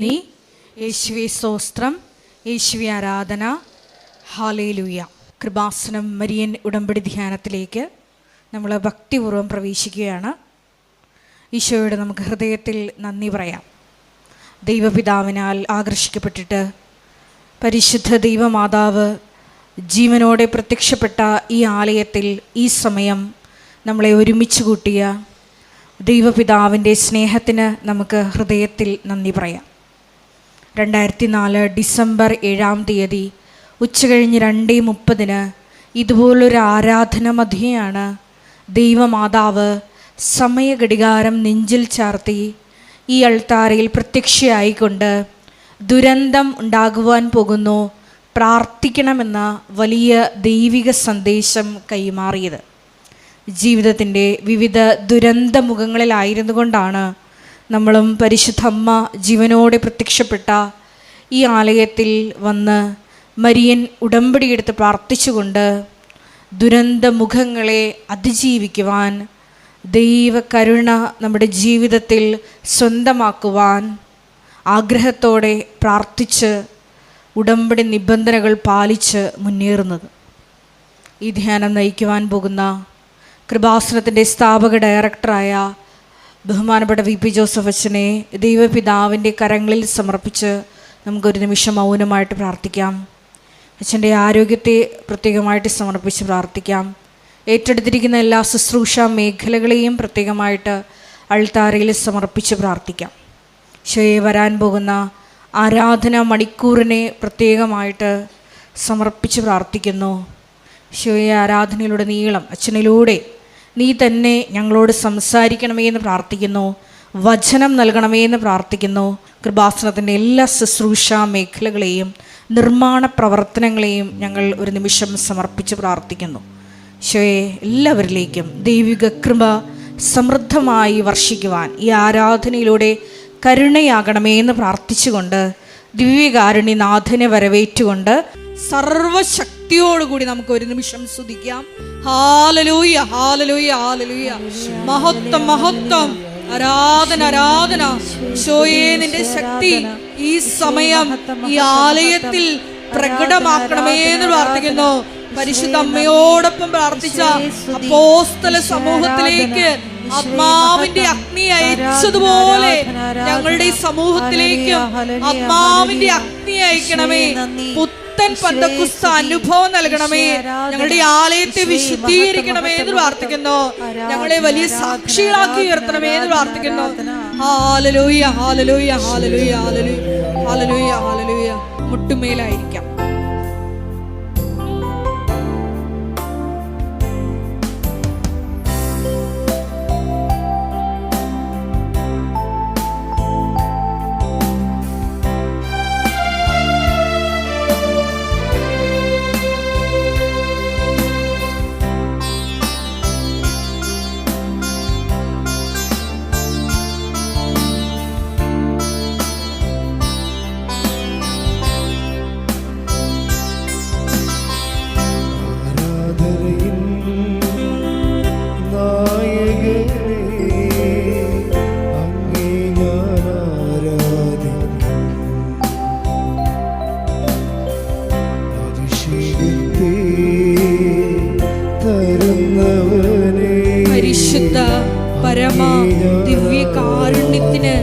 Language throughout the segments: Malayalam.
നീ യേശുവേ സ്തോത്രം, യേശുവേ ആരാധന, ഹല്ലേലൂയ. കൃപാസനം മരിയൻ ഉടമ്പടി ധ്യാനത്തിലേക്ക് നമ്മൾ ഭക്തിപൂർവ്വം പ്രവേശിക്കുകയാണ്. ഈശോയോട് നമുക്ക് ഹൃദയത്തിൽ നന്ദി പറയാം. ദൈവപിതാവിനാൽ ആകർഷിക്കപ്പെട്ടിട്ട് പരിശുദ്ധ ദൈവമാതാവ് ജീവനോടെ പ്രത്യക്ഷപ്പെട്ട ഈ ആലയത്തിൽ ഈ സമയം നമ്മളെ ഒരുമിച്ച് കൂട്ടിയ ദൈവപിതാവിൻ്റെ സ്നേഹത്തിന് നമുക്ക് ഹൃദയത്തിൽ നന്ദി പറയാം. 2004 ഡിസംബർ 7 ഉച്ചകഴിഞ്ഞ് 2:30 ഇതുപോലൊരു ആരാധന മധ്യയാണ് ദൈവമാതാവ് സമയഘടികാരം നെഞ്ചിൽ ചാർത്തി ഈ അൾത്താരയിൽ പ്രത്യക്ഷയായിക്കൊണ്ട് ദുരന്തം ഉണ്ടാകുവാൻ പോകുന്നു, പ്രാർത്ഥിക്കണമെന്ന വലിയ ദൈവിക സന്ദേശം കൈമാറിയത്. ജീവിതത്തിൻ്റെ വിവിധ ദുരന്ത മുഖങ്ങളിലായിരുന്നു കൊണ്ടാണ് നമ്മളും പരിശുദ്ധ അമ്മ ജീവനോടെ പ്രത്യക്ഷപ്പെട്ട ഈ ആലയത്തിൽ വന്ന് മരിയൻ ഉടമ്പടിയെടുത്ത് പ്രാർത്ഥിച്ചുകൊണ്ട് ദുരന്ത മുഖങ്ങളെ അതിജീവിക്കുവാൻ, ദൈവകരുണ നമ്മുടെ ജീവിതത്തിൽ സ്വന്തമാക്കുവാൻ ആഗ്രഹത്തോടെ പ്രാർത്ഥിച്ച് ഉടമ്പടി നിബന്ധനകൾ പാലിച്ച് മുന്നേറുന്നത്. ഈ ധ്യാനം നയിക്കുവാൻ പോകുന്ന കൃപാസനത്തിൻ്റെ സ്ഥാപക ഡയറക്ടറായ ബഹുമാനപ്പെട്ട VP ജോസഫ് അച്ഛനെ ദൈവപിതാവിൻ്റെ കരങ്ങളിൽ സമർപ്പിച്ച് നമുക്കൊരു നിമിഷം മൗനമായിട്ട് പ്രാർത്ഥിക്കാം. അച്ഛൻ്റെ ആരോഗ്യത്തെ പ്രത്യേകമായിട്ട് സമർപ്പിച്ച് പ്രാർത്ഥിക്കാം. ഏറ്റെടുത്തിരിക്കുന്ന എല്ലാ ശുശ്രൂഷ മേഖലകളെയും പ്രത്യേകമായിട്ട് അൾത്താരയിൽ സമർപ്പിച്ച് പ്രാർത്ഥിക്കാം. ഈശോയെ വരാൻ പോകുന്ന ആരാധന മണിക്കൂറിനെ പ്രത്യേകമായിട്ട് സമർപ്പിച്ച് പ്രാർത്ഥിക്കുന്നു. ഈശോയെ ആരാധനയിലൂടെ നീളം അച്ഛനിലൂടെ നീ തന്നെ ഞങ്ങളോട് സംസാരിക്കണമേ എന്ന് പ്രാർത്ഥിക്കുന്നു. വചനം നൽകണമേ എന്ന് പ്രാർത്ഥിക്കുന്നു. കൃപാസനത്തിൻ്റെ എല്ലാ ശുശ്രൂഷ മേഖലകളെയും നിർമ്മാണ പ്രവർത്തനങ്ങളെയും ഞങ്ങൾ ഒരു നിമിഷം സമർപ്പിച്ച് പ്രാർത്ഥിക്കുന്നു. ഈശോയെ എല്ലാവരിലേക്കും ദൈവിക കൃപ സമൃദ്ധമായി വർഷിക്കുവാൻ ഈ ആരാധനയിലൂടെ കരുണയാകണമേ എന്ന് പ്രാർത്ഥിച്ചുകൊണ്ട് ദിവ്യകാരുണ്യനാഥനെ വരവേറ്റുകൊണ്ട് സർവശക്തിയോടുകൂടി നമുക്ക് ഒരു നിമിഷം സ്തുതിക്കാം. Hallelujah, hallelujah, hallelujah. മഹത്വം, മഹത്വം, ആരാധന, ആരാധന. ഈശോയേ, നിന്റെ ശക്തി ഈ സമയം ഈ ആലയത്തിൽ പ്രകടമാക്കണമേ എന്ന് പ്രാർത്ഥിക്കുന്നു. പരിശുദ്ധ അമ്മയോടൊപ്പം പ്രാർത്ഥിച്ച അപ്പോസ്തല സമൂഹത്തിലേക്ക് ആത്മാവിന്റെ അഗ്നി അയച്ചതുപോലെ ഞങ്ങളുടെ ഈ സമൂഹത്തിലേക്കും ആത്മാവിന്റെ അഗ്നി അയക്കണമേ. പുത്തൻ പെന്തക്കോസ്ത് അനുഭവം നൽകണമേ. ഞങ്ങളുടെ ആലയത്തെ വിശുദ്ധീകരിക്കണമേ എന്ന് പ്രാർത്ഥിക്കുന്നു. ഞങ്ങളെ വലിയ സാക്ഷികളാക്കി ഉയർത്തണമേ എന്ന് പ്രാർത്ഥിക്കുന്നു. Hallelujah, hallelujah, hallelujah, hallelujah, hallelujah. മുട്ടുമേലായിരിക്കാം. പരിശുദ്ധ പരമ ദിവ്യകാരുണ്യത്തിന്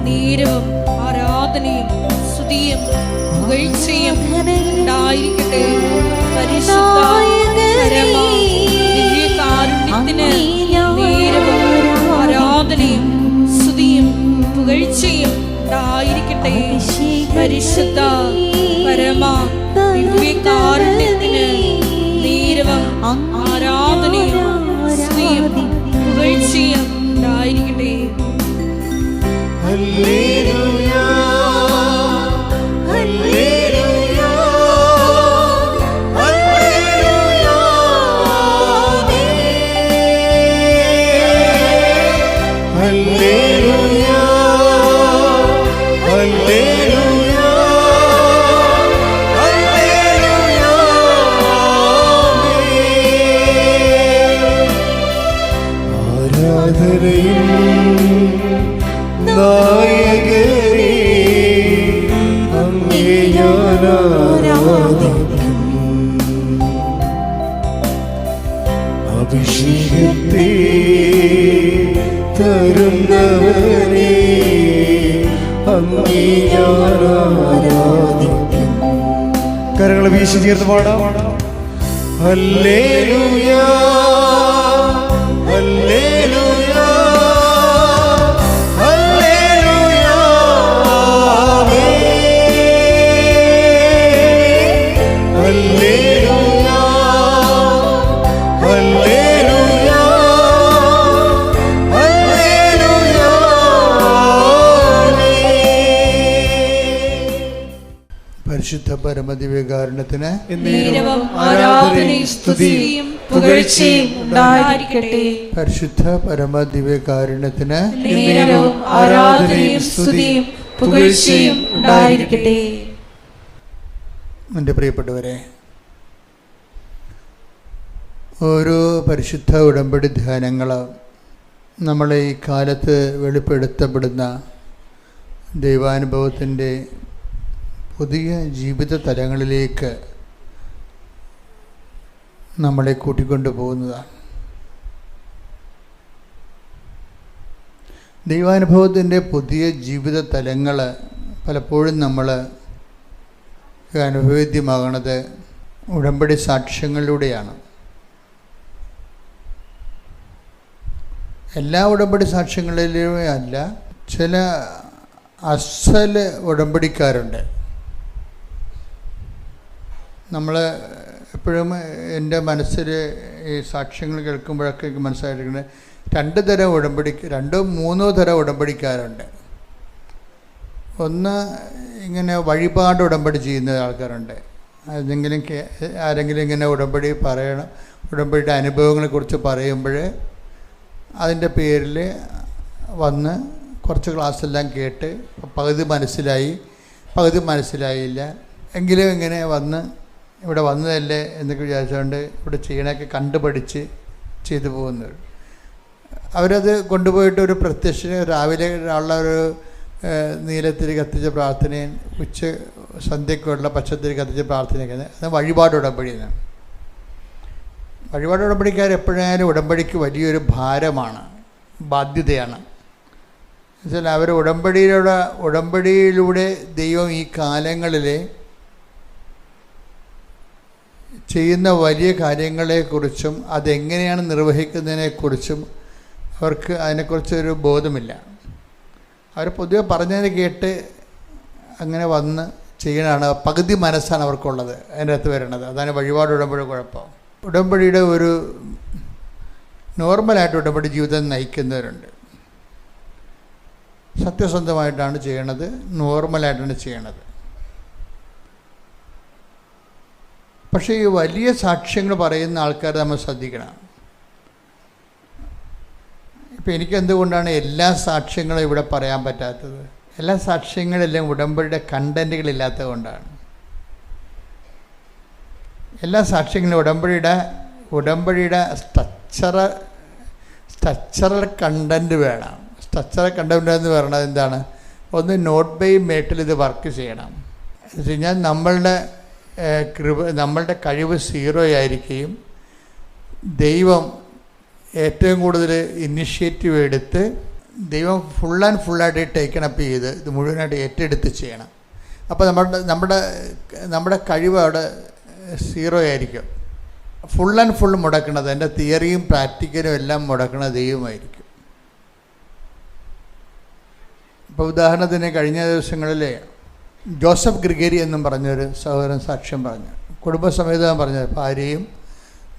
നീരവും ആരാധനയും സ്തുതിയും പുകഴ്ചയും ഉണ്ടായിരിക്കട്ടെ. പരിശുദ്ധ പരമ ദിവ്യകാരുണ്യത്തിന് നീരവും ആരാധനയും സ്തുതിയും പുകഴ്ചയും ഉണ്ടായിരിക്കട്ടെ. പരിശുദ്ധ പരമ ദിവ്യകാരുണ്യത്തിന് നീരവും ആരാധനയും സ്തുതിയും പുകഴ്ചയും ഉണ്ടായിരിക്കട്ടെ. Hallelujah, hallelujah, hallelujah, hallelujah, hallelujah, ആരാധനയും നായകരേ അഭിഷേകത്തെ തരുന്നവനെ അങ്ങേ ഞാൻ ആരാധിക്കുന്നു. കരങ്ങൾ വീശി ചേർത്ത് പാടാം. Hallelujah hallelujah hallelujah hallelujah hallelujah hallelujah. പരിശുദ്ധ പരമദിവ്യകാരുണ്യത്തിന് നേരവും ആരാധനയും സ്തുതിയും പുകഴ്ചയും ഉണ്ടായിരിക്കട്ടെ. പരിശുദ്ധ പരമദിവ്യകാരുണ്യത്തിന് നേരവും ആരാധനയും സ്തുതിയും പുകഴ്ചയും ഉണ്ടായിരിക്കട്ടെ. എൻ്റെ പ്രിയപ്പെട്ടവരെ, ഓരോ പരിശുദ്ധ ഉടമ്പടി ധ്യാനങ്ങൾ നമ്മളെ ഈ കാലത്ത് വെളിപ്പെടുത്തപ്പെടുന്ന ദൈവാനുഭവത്തിൻ്റെ പുതിയ ജീവിത തലങ്ങളിലേക്ക് നമ്മളെ കൂട്ടിക്കൊണ്ടു പോകുന്നതാണ്. ദൈവാനുഭവത്തിൻ്റെ പുതിയ ജീവിത തലങ്ങൾ പലപ്പോഴും നമ്മൾ അനുഭവേദ്യമാകണത് ഉടമ്പടി സാക്ഷ്യങ്ങളിലൂടെയാണ്. എല്ലാ ഉടമ്പടി സാക്ഷ്യങ്ങളിലും അല്ല, ചില അസൽ ഉടമ്പടിക്കാരുണ്ട്. നമ്മൾ എപ്പോഴും എൻ്റെ മനസ്സിൽ ഈ സാക്ഷ്യങ്ങൾ കേൾക്കുമ്പോഴൊക്കെ മനസ്സിലായിരിക്കുന്നത് രണ്ടോ മൂന്നോ തരം ഉടമ്പടിക്കാരുണ്ട്. ഒന്ന് ഇങ്ങനെ വഴിപാട് ഉടമ്പടി ചെയ്യുന്ന ആൾക്കാരുണ്ട്. ആരെങ്കിലും ഇങ്ങനെ ഉടമ്പടി പറയണം, ഉടമ്പടിയുടെ അനുഭവങ്ങളെക്കുറിച്ച് പറയുമ്പോൾ അതിൻ്റെ പേരിൽ വന്ന് കുറച്ച് ക്ലാസ്സെല്ലാം കേട്ട് പകുതി മനസ്സിലായില്ല എങ്കിലും ഇങ്ങനെ വന്ന് ഇവിടെ വന്നതല്ലേ എന്നൊക്കെ വിചാരിച്ചുകൊണ്ട് ഇവിടെ ചെയ്യണമൊക്കെ കണ്ടുപഠിച്ച് ചെയ്തു പോകുന്നവർ. അവരത് കൊണ്ടുപോയിട്ട് ഒരു പ്രത്യക്ഷ രാവിലെ ഉള്ള ഒരു നീലത്തിരി കത്തിച്ച പ്രാർത്ഥനയും സന്ധ്യക്കുള്ള പച്ചത്തിരി കത്തിച്ച പ്രാർത്ഥനയൊക്കെ അത് വഴിപാട് ഉടമ്പടിയാണ്. വഴിപാട് ഉടമ്പടിക്കാർ എപ്പോഴായാലും ഉടമ്പടിക്ക് വലിയൊരു ഭാരമാണ്, ബാധ്യതയാണ്. എന്നുവെച്ചാൽ അവർ ഉടമ്പടിയിലൂടെ ദൈവം ഈ കാലങ്ങളിൽ ചെയ്യുന്ന വലിയ കാര്യങ്ങളെക്കുറിച്ചും അതെങ്ങനെയാണ് നിർവഹിക്കുന്നതിനെക്കുറിച്ചും അവർക്ക് അതിനെക്കുറിച്ചൊരു ബോധമില്ല. അവർ പൊതുവെ പറഞ്ഞതിന് കേട്ട് അങ്ങനെ വന്ന് ചെയ്യണതാണ്. പകുതി മനസ്സാണ് അവർക്കുള്ളത് അതിൻ്റെ അകത്ത് വരണത്. അതാണ് വഴിപാട് ഉടമ്പടി കുഴപ്പം. ഉടമ്പടിയുടെ ഒരു നോർമലായിട്ട് ഉടമ്പടി ജീവിതം നയിക്കുന്നവരുണ്ട്. സത്യസന്ധമായിട്ടാണ് ചെയ്യണത്, നോർമലായിട്ടാണ് ചെയ്യണത്. പക്ഷേ ഈ വലിയ സാക്ഷ്യങ്ങൾ പറയുന്ന ആൾക്കാർ നമ്മൾ ശ്രദ്ധിക്കണം. ഇപ്പം എനിക്കെന്തുകൊണ്ടാണ് എല്ലാ സാക്ഷ്യങ്ങളും ഇവിടെ പറയാൻ പറ്റാത്തത്? എല്ലാ സാക്ഷ്യങ്ങളെല്ലാം ഉടമ്പടിയുടെ കണ്ടൻറ്റുകളില്ലാത്തത് കൊണ്ടാണ്. എല്ലാ സാക്ഷ്യങ്ങളും ഉടമ്പടിയുടെ സ്ട്രക്ചറൽ കണ്ടൻറ്റ് വേണം. സ്ട്രക്ചറൽ കണ്ടൻറ്റ് എന്ന് പറയുന്നത് എന്താണ്? ഒന്ന് നോട്ട് ബൈ മേട്ടിൽ ഇത് വർക്ക് ചെയ്യണം. എന്ന് വെച്ച് കഴിഞ്ഞാൽ നമ്മളുടെ കഴിവ് 0 ആയിരിക്കുകയും ദൈവം ഏറ്റവും കൂടുതൽ ഇനിഷ്യേറ്റീവ് എടുത്ത് ദൈവം ഫുള്ളായിട്ട് ടേക്കണപ്പ് ചെയ്ത് ഇത് മുഴുവനായിട്ട് ഏറ്റെടുത്ത് ചെയ്യണം. അപ്പോൾ നമ്മുടെ കഴിവ് അവിടെ 0 ആയിരിക്കും. ഫുൾ മുടക്കണത്, എൻ്റെ തിയറിയും പ്രാക്ടിക്കലും എല്ലാം മുടക്കണത് ദൈവമായിരിക്കും. ഇപ്പോൾ ഉദാഹരണത്തിന് കഴിഞ്ഞ ദിവസങ്ങളിൽ ജോസഫ് ഗ്രിഗരി എന്നും പറഞ്ഞൊരു സഹോദരൻ സാക്ഷ്യം പറഞ്ഞു. കുടുംബസമേതം പറഞ്ഞത്, ഭാര്യയും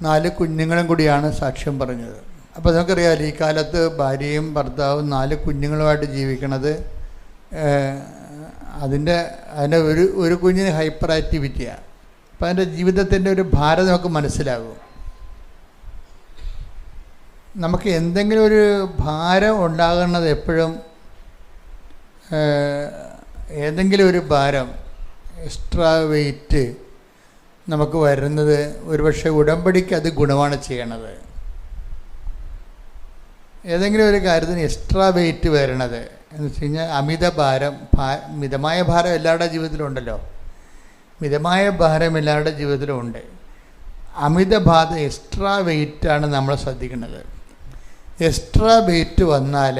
4 കുഞ്ഞുങ്ങളും കൂടിയാണ് സാക്ഷ്യം പറഞ്ഞത്. അപ്പോൾ നമുക്കറിയാമല്ലോ ഈ കാലത്ത് ഭാര്യയും ഭർത്താവും 4 കുഞ്ഞുങ്ങളുമായിട്ട് ജീവിക്കണത് അതിൻ്റെ ഒരു കുഞ്ഞിന് ഹൈപ്പർ ആക്ടിവിറ്റിയാണ്. അപ്പോൾ അതിൻ്റെ ജീവിതത്തിൻ്റെ ഒരു ഭാരം നമുക്ക് മനസ്സിലാകും. നമുക്ക് എന്തെങ്കിലും ഒരു ഭാരം ഉണ്ടാകുന്നത് എപ്പോഴും ഏതെങ്കിലും ഒരു ഭാരം, എക്സ്ട്രാ വെയിറ്റ് നമുക്ക് വരുന്നത് ഒരുപക്ഷെ ഉടമ്പടിക്ക് അത് ഗുണമാണ് ചെയ്യണത്. ഏതെങ്കിലും ഒരു കാര്യത്തിന് എക്സ്ട്രാ വെയിറ്റ് വരണത് എന്ന് വെച്ച് കഴിഞ്ഞാൽ അമിത ഭാരം, മിതമായ ഭാരം എല്ലാവരുടെ ജീവിതത്തിലും ഉണ്ടല്ലോ. മിതമായ ഭാരം എല്ലാവരുടെ ജീവിതത്തിലും ഉണ്ട്. അമിതബാധ എക്സ്ട്രാ വെയിറ്റാണ് നമ്മൾ ശ്രദ്ധിക്കുന്നത്. എക്സ്ട്രാ വെയിറ്റ് വന്നാൽ,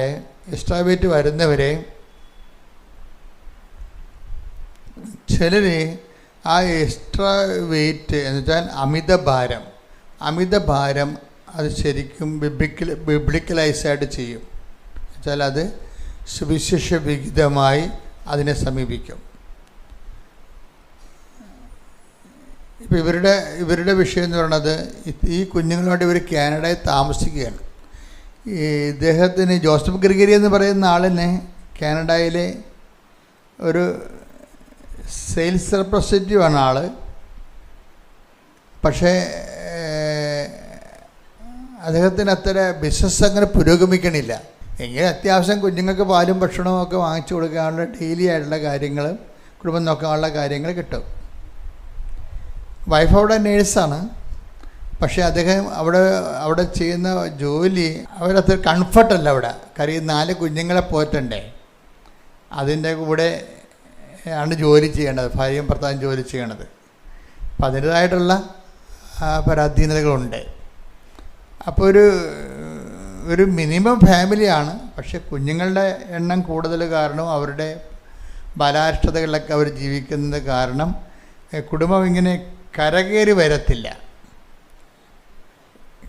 എക്സ്ട്രാ വെയിറ്റ് വരുന്നവരെ ചിലർ ആ എക്സ്ട്രാ വെയിറ്റ് എന്ന് വെച്ചാൽ അമിതഭാരം അത് ശരിക്കും ബിബ്ലിക്കലൈസായിട്ട് ചെയ്യും. വെച്ചാൽ അത് സുവിശേഷ വിഹിതമായി അതിനെ സമീപിക്കും. ഇപ്പോൾ ഇവരുടെ വിഷയം എന്ന് പറയുന്നത്, ഈ കുഞ്ഞുങ്ങളോട് ഇവർ കാനഡയിൽ താമസിക്കുകയാണ്. ഇദ്ദേഹത്തിന് ജോസഫ് ഗ്രിഗറി എന്ന് പറയുന്ന ആളിനെ കാനഡയിലെ ഒരു സെയിൽസ് റെപ്രസെൻറ്റേറ്റീവാണ് ആൾ. പക്ഷേ അദ്ദേഹത്തിന് അത്ര ബിസിനസ് അങ്ങനെ പുരോഗമിക്കണില്ല. എങ്കിലും അത്യാവശ്യം കുഞ്ഞുങ്ങൾക്ക് പാലും ഭക്ഷണവും ഒക്കെ വാങ്ങിച്ചു കൊടുക്കാനുള്ള ഡെയിലി ആയിട്ടുള്ള കാര്യങ്ങൾ, കുടുംബം നോക്കാനുള്ള കാര്യങ്ങൾ കിട്ടും. വൈഫ് അവിടെ നേഴ്സാണ്. പക്ഷേ അദ്ദേഹം അവിടെ ചെയ്യുന്ന ജോലി അവരത്ര കംഫർട്ടല്ല. അവിടെ കാര്യം 4 കുഞ്ഞുങ്ങളെ പോറ്റണ്ടേ, അതിൻ്റെ കൂടെ ആണ് ജോലി ചെയ്യേണ്ടത്, ഭാര്യയും ഭർത്താവും ജോലി ചെയ്യണത്. അപ്പം അതിൻ്റേതായിട്ടുള്ള പരാധീനതകളുണ്ട്. അപ്പോൾ ഒരു മിനിമം ഫാമിലിയാണ്. പക്ഷെ കുഞ്ഞുങ്ങളുടെ എണ്ണം കൂടുതൽ കാരണം, അവരുടെ ബാലാരിഷ്ടതകളിലൊക്കെ അവർ ജീവിക്കുന്നത് കാരണം കുടുംബം ഇങ്ങനെ കരകയറി വരത്തില്ല.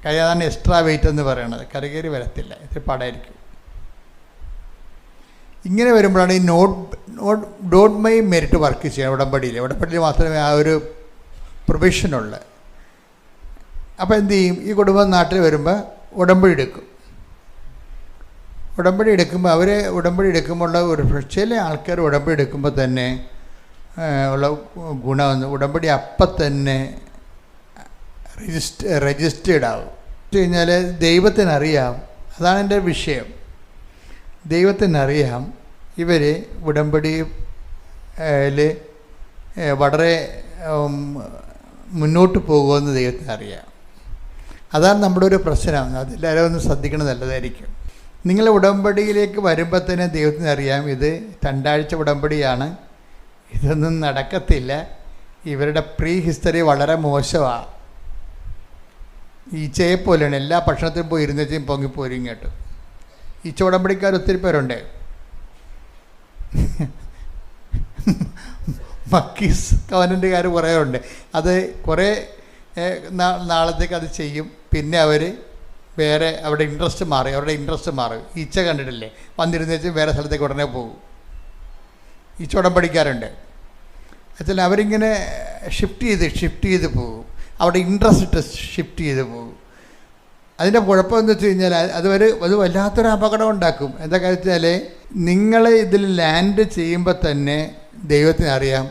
അതാണ് എക്സ്ട്രാ വെയിറ്റ് എന്ന് പറയുന്നത്. കരകയറി വരത്തില്ല, ഇത്തിരി പാടായിരിക്കും. ഇങ്ങനെ വരുമ്പോഴാണ് ഈ ഡോട്ട് മൈ മെരിറ്റ് വർക്ക് ചെയ്യുക. ഉടമ്പടിയിൽ മാത്രമേ ആ ഒരു പ്രൊവിഷനുള്ളൂ. അപ്പോൾ എന്തു ചെയ്യും, ഈ കുടുംബം നാട്ടിൽ വരുമ്പോൾ ഉടമ്പടി എടുക്കുമ്പോൾ ഉള്ള ഒരു ചില ആൾക്കാർ ഉടമ്പടി എടുക്കുമ്പോൾ തന്നെ ഉള്ള ഗുണമെന്ന്, ഉടമ്പടി അപ്പം തന്നെ രജിസ്റ്റേർഡ് ആവും. കഴിഞ്ഞാൽ ദൈവത്തിനറിയാം, അതാണ് എൻ്റെ വിഷയം. ദൈവത്തിനറിയാം ഇവർ ഉടമ്പടിയിൽ വളരെ മുന്നോട്ട് പോകുമെന്ന് ദൈവത്തിനറിയാം. അതാണ് നമ്മുടെ ഒരു പ്രശ്നം. അതെല്ലാവരും ഒന്ന് ശ്രദ്ധിക്കണം, നല്ലതായിരിക്കും. നിങ്ങൾ ഉടമ്പടിയിലേക്ക് വരുമ്പോൾ തന്നെ ദൈവത്തിനറിയാം ഇത് 2 ആഴ്ച ഉടമ്പടിയാണ്, ഇതൊന്നും നടക്കത്തില്ല, ഇവരുടെ പ്രീ ഹിസ്റ്ററി വളരെ മോശമാണ്. ഈച്ചയെ പോലെയാണ്, എല്ലാ ഭക്ഷണത്തിലും പോയി ഇരുന്നേച്ചും പൊങ്ങിപ്പോരും ഇങ്ങോട്ട്. ഈച്ച ഉടമ്പടിക്കാർ ഒത്തിരി പേരുണ്ട്. മക്കീസ് കവനൻ്റുകാർ കുറേ ഉണ്ട്. അത് കുറേ നാളത്തേക്ക് അത് ചെയ്യും. പിന്നെ അവർ വേറെ അവരുടെ ഇൻട്രസ്റ്റ് മാറും. ഈച്ച കണ്ടിട്ടില്ലേ, വന്നിരുന്നേച്ച് വേറെ സ്ഥലത്തേക്ക് ഉടനെ പോകും. ഈച്ച ഉടമ്പടിക്കാരുണ്ട്. വെച്ചാൽ അവരിങ്ങനെ ഷിഫ്റ്റ് ചെയ്ത് പോകും. അവിടെ ഇൻട്രസ്റ്റ് ഷിഫ്റ്റ് ചെയ്ത് പോകും. അതിൻ്റെ കുഴപ്പമെന്ന് വെച്ച് കഴിഞ്ഞാൽ അത് വല്ലാത്തൊരു അപകടം ഉണ്ടാക്കും. എന്താ വെച്ചാൽ നിങ്ങൾ ഇതിൽ ലാൻഡ് ചെയ്യുമ്പോൾ തന്നെ ദൈവത്തിനറിയാം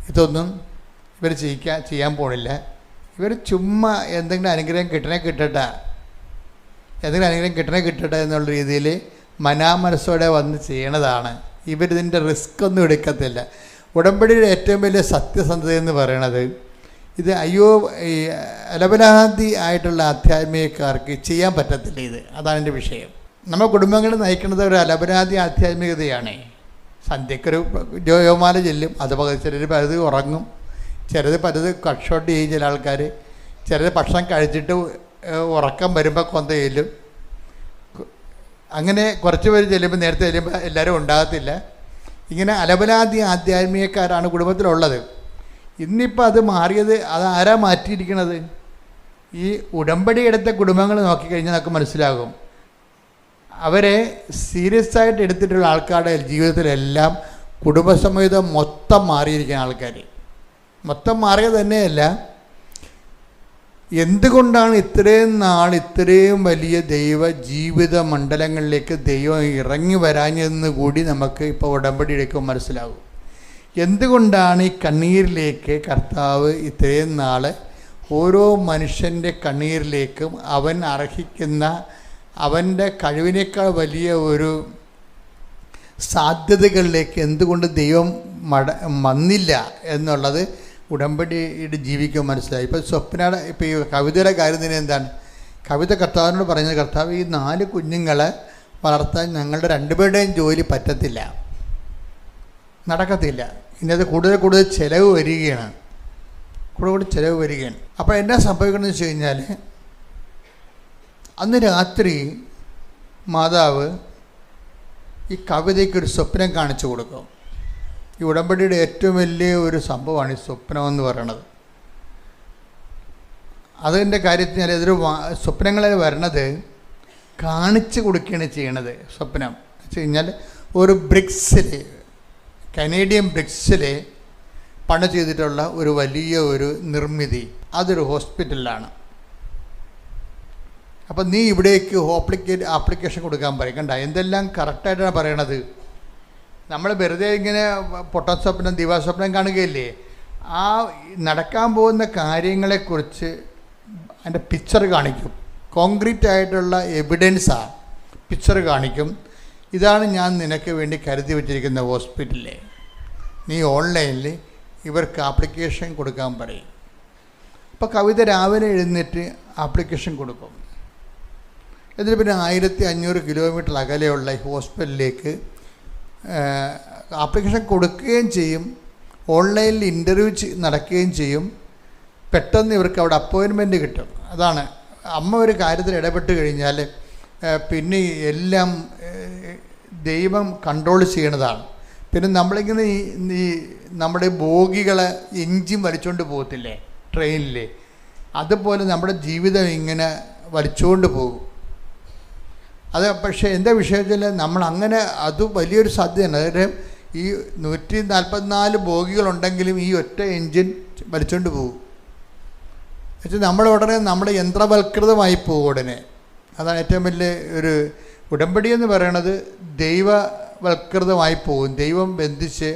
ഇതൊന്നും ഇവർ ചെയ്യാൻ പോണില്ല. ഇവർ ചുമ്മാ എന്തെങ്കിലും അനുഗ്രഹം കിട്ടണേ എന്നുള്ള രീതിയിൽ മനസ്സോടെ വന്ന് ചെയ്യണതാണ്. ഇവരിതിൻ്റെ റിസ്ക് ഒന്നും എടുക്കത്തില്ല. ഉടമ്പടിയുടെ ഏറ്റവും വലിയ സത്യസന്ധത എന്ന് പറയണത് ഇത് ഈ അലപരാധി ആയിട്ടുള്ള ആധ്യാത്മികക്കാർക്ക് ചെയ്യാൻ പറ്റത്തില്ല. അതാണ് എൻ്റെ വിഷയം. നമ്മൾ കുടുംബങ്ങളെ നയിക്കുന്നത് ഒരു അലപരാധി ആധ്യാത്മികതയാണ്. സന്ധ്യക്കൊരു ജോമാല ചെല്ലും, അത് ചിലർ പലത് ഉറങ്ങും, ചിലത് കട്ട്ഷോട്ട് ചെയ്യും. ചില ആൾക്കാർ ചിലർ ഭക്ഷണം കഴിച്ചിട്ട് ഉറക്കം വരുമ്പോൾ കൊന്ത ചെല്ലും. അങ്ങനെ കുറച്ച് പേര് ചെല്ലുമ്പോൾ നേരത്തെ ചെല്ലുമ്പോൾ എല്ലാവരും ഉണ്ടാകത്തില്ല. ഇങ്ങനെ അലപരാധി ആധ്യാത്മികക്കാരാണ് കുടുംബത്തിലുള്ളത്. ഇന്നിപ്പോൾ അത് മാറിയത്, അതാരാ മാറ്റിയിരിക്കണത്? ഈ ഉടമ്പടി എടുത്ത കുടുംബങ്ങൾ നോക്കിക്കഴിഞ്ഞാൽ നമുക്ക് മനസ്സിലാകും. അവരെ സീരിയസ് ആയിട്ട് എടുത്തിട്ടുള്ള ആൾക്കാരുടെ ജീവിതത്തിലെല്ലാം കുടുംബസമേതം മൊത്തം മാറിയിരിക്കുന്ന ആൾക്കാർ. മൊത്തം മാറിയത് തന്നെയല്ല, എന്തുകൊണ്ടാണ് ഇത്രയും വലിയ ദൈവ ജീവിത മണ്ഡലങ്ങളിലേക്ക് ദൈവം ഇറങ്ങി വരാഞ്ഞെന്ന് കൂടി നമുക്ക് ഇപ്പോൾ ഉടമ്പടി എടുക്കുമ്പോൾ മനസ്സിലാകും. എന്തുകൊണ്ടാണ് ഈ കണ്ണീരിലേക്ക് കർത്താവ് ഇത്രയും നാൾ ഓരോ മനുഷ്യൻ്റെ കണ്ണീരിലേക്കും അവൻ അർഹിക്കുന്ന അവൻ്റെ കഴിവിനേക്കാൾ വലിയ ഒരു സാധ്യതകളിലേക്ക് എന്തുകൊണ്ട് ദൈവം വന്നില്ല എന്നുള്ളത് ഉടമ്പടിയുടെ ജീവിക്കുമ്പോൾ മനസ്സിലായി. ഇപ്പോൾ ഇപ്പോൾ ഈ കവിതയുടെ കാര്യം തന്നെ എന്താണ്? കവിത കർത്താവിനോട് പറയുന്നത്, കർത്താവ് ഈ 4 കുഞ്ഞുങ്ങളെ വളർത്താൻ ഞങ്ങളുടെ 2 പേരുടെയും ജോലി പറ്റത്തില്ല, നടക്കത്തില്ല. ഇന്നത് കൂടുതൽ ചിലവ് വരികയാണ്. കൂടെ ചിലവ് വരികയാണ്. അപ്പോൾ എന്നാ സംഭവിക്കണമെന്ന് വെച്ച് കഴിഞ്ഞാൽ, അന്ന് രാത്രി മാതാവ് ഈ കവിതയ്ക്കൊരു സ്വപ്നം കാണിച്ചു കൊടുക്കും. ഈ ഉടമ്പടിയുടെ ഏറ്റവും വലിയ ഒരു സംഭവമാണ് ഈ സ്വപ്നം എന്ന് പറയുന്നത്. അതിൻ്റെ കാര്യത്തിൽ ഞാൻ ഇതൊരു സ്വപ്നങ്ങളിൽ വരണത് കാണിച്ചു കൊടുക്കുകയാണ് ചെയ്യണത്. സ്വപ്നം വെച്ച് കഴിഞ്ഞാൽ ഒരു ബ്രിക്സിൽ, കനേഡിയൻ ബ്രിക്സിൽ പണി ചെയ്തിട്ടുള്ള ഒരു വലിയ ഒരു നിർമ്മിതി, അതൊരു ഹോസ്പിറ്റലിലാണ്. അപ്പം നീ ഇവിടേക്ക് ആപ്ലിക്കേഷൻ കൊടുക്കാൻ പറയും. കണ്ട എന്തെല്ലാം കറക്റ്റായിട്ടാണ് പറയണത്. നമ്മൾ വെറുതെ ഇങ്ങനെ പൊട്ടസ്വപ്നം ദിവാസ്വപ്നം കാണുകയില്ലേ, ആ നടക്കാൻ പോകുന്ന കാര്യങ്ങളെക്കുറിച്ച് അതിൻ്റെ പിക്ചർ കാണിക്കും. കോൺക്രീറ്റ് ആയിട്ടുള്ള എവിഡൻസാണ്, പിക്ചർ കാണിക്കും. ഇതാണ് ഞാൻ നിനക്ക് വേണ്ടി കരുതി വച്ചിരിക്കുന്ന ഹോസ്പിറ്റലിൽ, നീ ഓൺലൈനിൽ ഇവർക്ക് ആപ്ലിക്കേഷൻ കൊടുക്കാൻ പറയും. അപ്പോൾ കവിത രാവിലെ എഴുന്നേറ്റ് ആപ്ലിക്കേഷൻ കൊടുക്കും. എന്നിട്ട് പിന്നെ 1500 കിലോമീറ്റർ അകലെയുള്ള ഈ ഹോസ്പിറ്റലിലേക്ക് ആപ്ലിക്കേഷൻ കൊടുക്കുകയും ചെയ്യും. ഓൺലൈനിൽ ഇൻ്റർവ്യൂ നടക്കുകയും ചെയ്യും. പെട്ടെന്ന് ഇവർക്ക് അവിടെ അപ്പോയിൻമെൻറ്റ് കിട്ടും. അതാണ് അമ്മ ഒരു കാര്യത്തിൽ ഇടപെട്ട് കഴിഞ്ഞാൽ പിന്നെ എല്ലാം ദൈവം കൺട്രോൾ ചെയ്യണതാണ്. പിന്നെ നമ്മളിങ്ങനെ ഈ നമ്മുടെ ബോഗികളെ എഞ്ചിൻ വലിച്ചുകൊണ്ട് പോകത്തില്ലേ ട്രെയിനിൽ, അതുപോലെ നമ്മുടെ ജീവിതം ഇങ്ങനെ വലിച്ചുകൊണ്ട് പോകും. അത് പക്ഷേ എന്താ വിഷയത്തിൽ നമ്മളങ്ങനെ അത് വലിയൊരു സാധ്യതയാണ്. അതായത് ഈ 144 ബോഗികളുണ്ടെങ്കിലും ഈ ഒറ്റ എൻജിൻ വലിച്ചുകൊണ്ട് പോകും. എന്നുവെച്ചാൽ നമ്മൾ ഉടനെ നമ്മുടെ യന്ത്രവൽകൃതമായി പോകും ഉടനെ. അതാണ് ഏറ്റവും വലിയ ഒരു ഉടമ്പടി എന്ന് പറയണത്. ദൈവവൽകൃതമായി പോകും, ദൈവം ബന്ധിച്ച്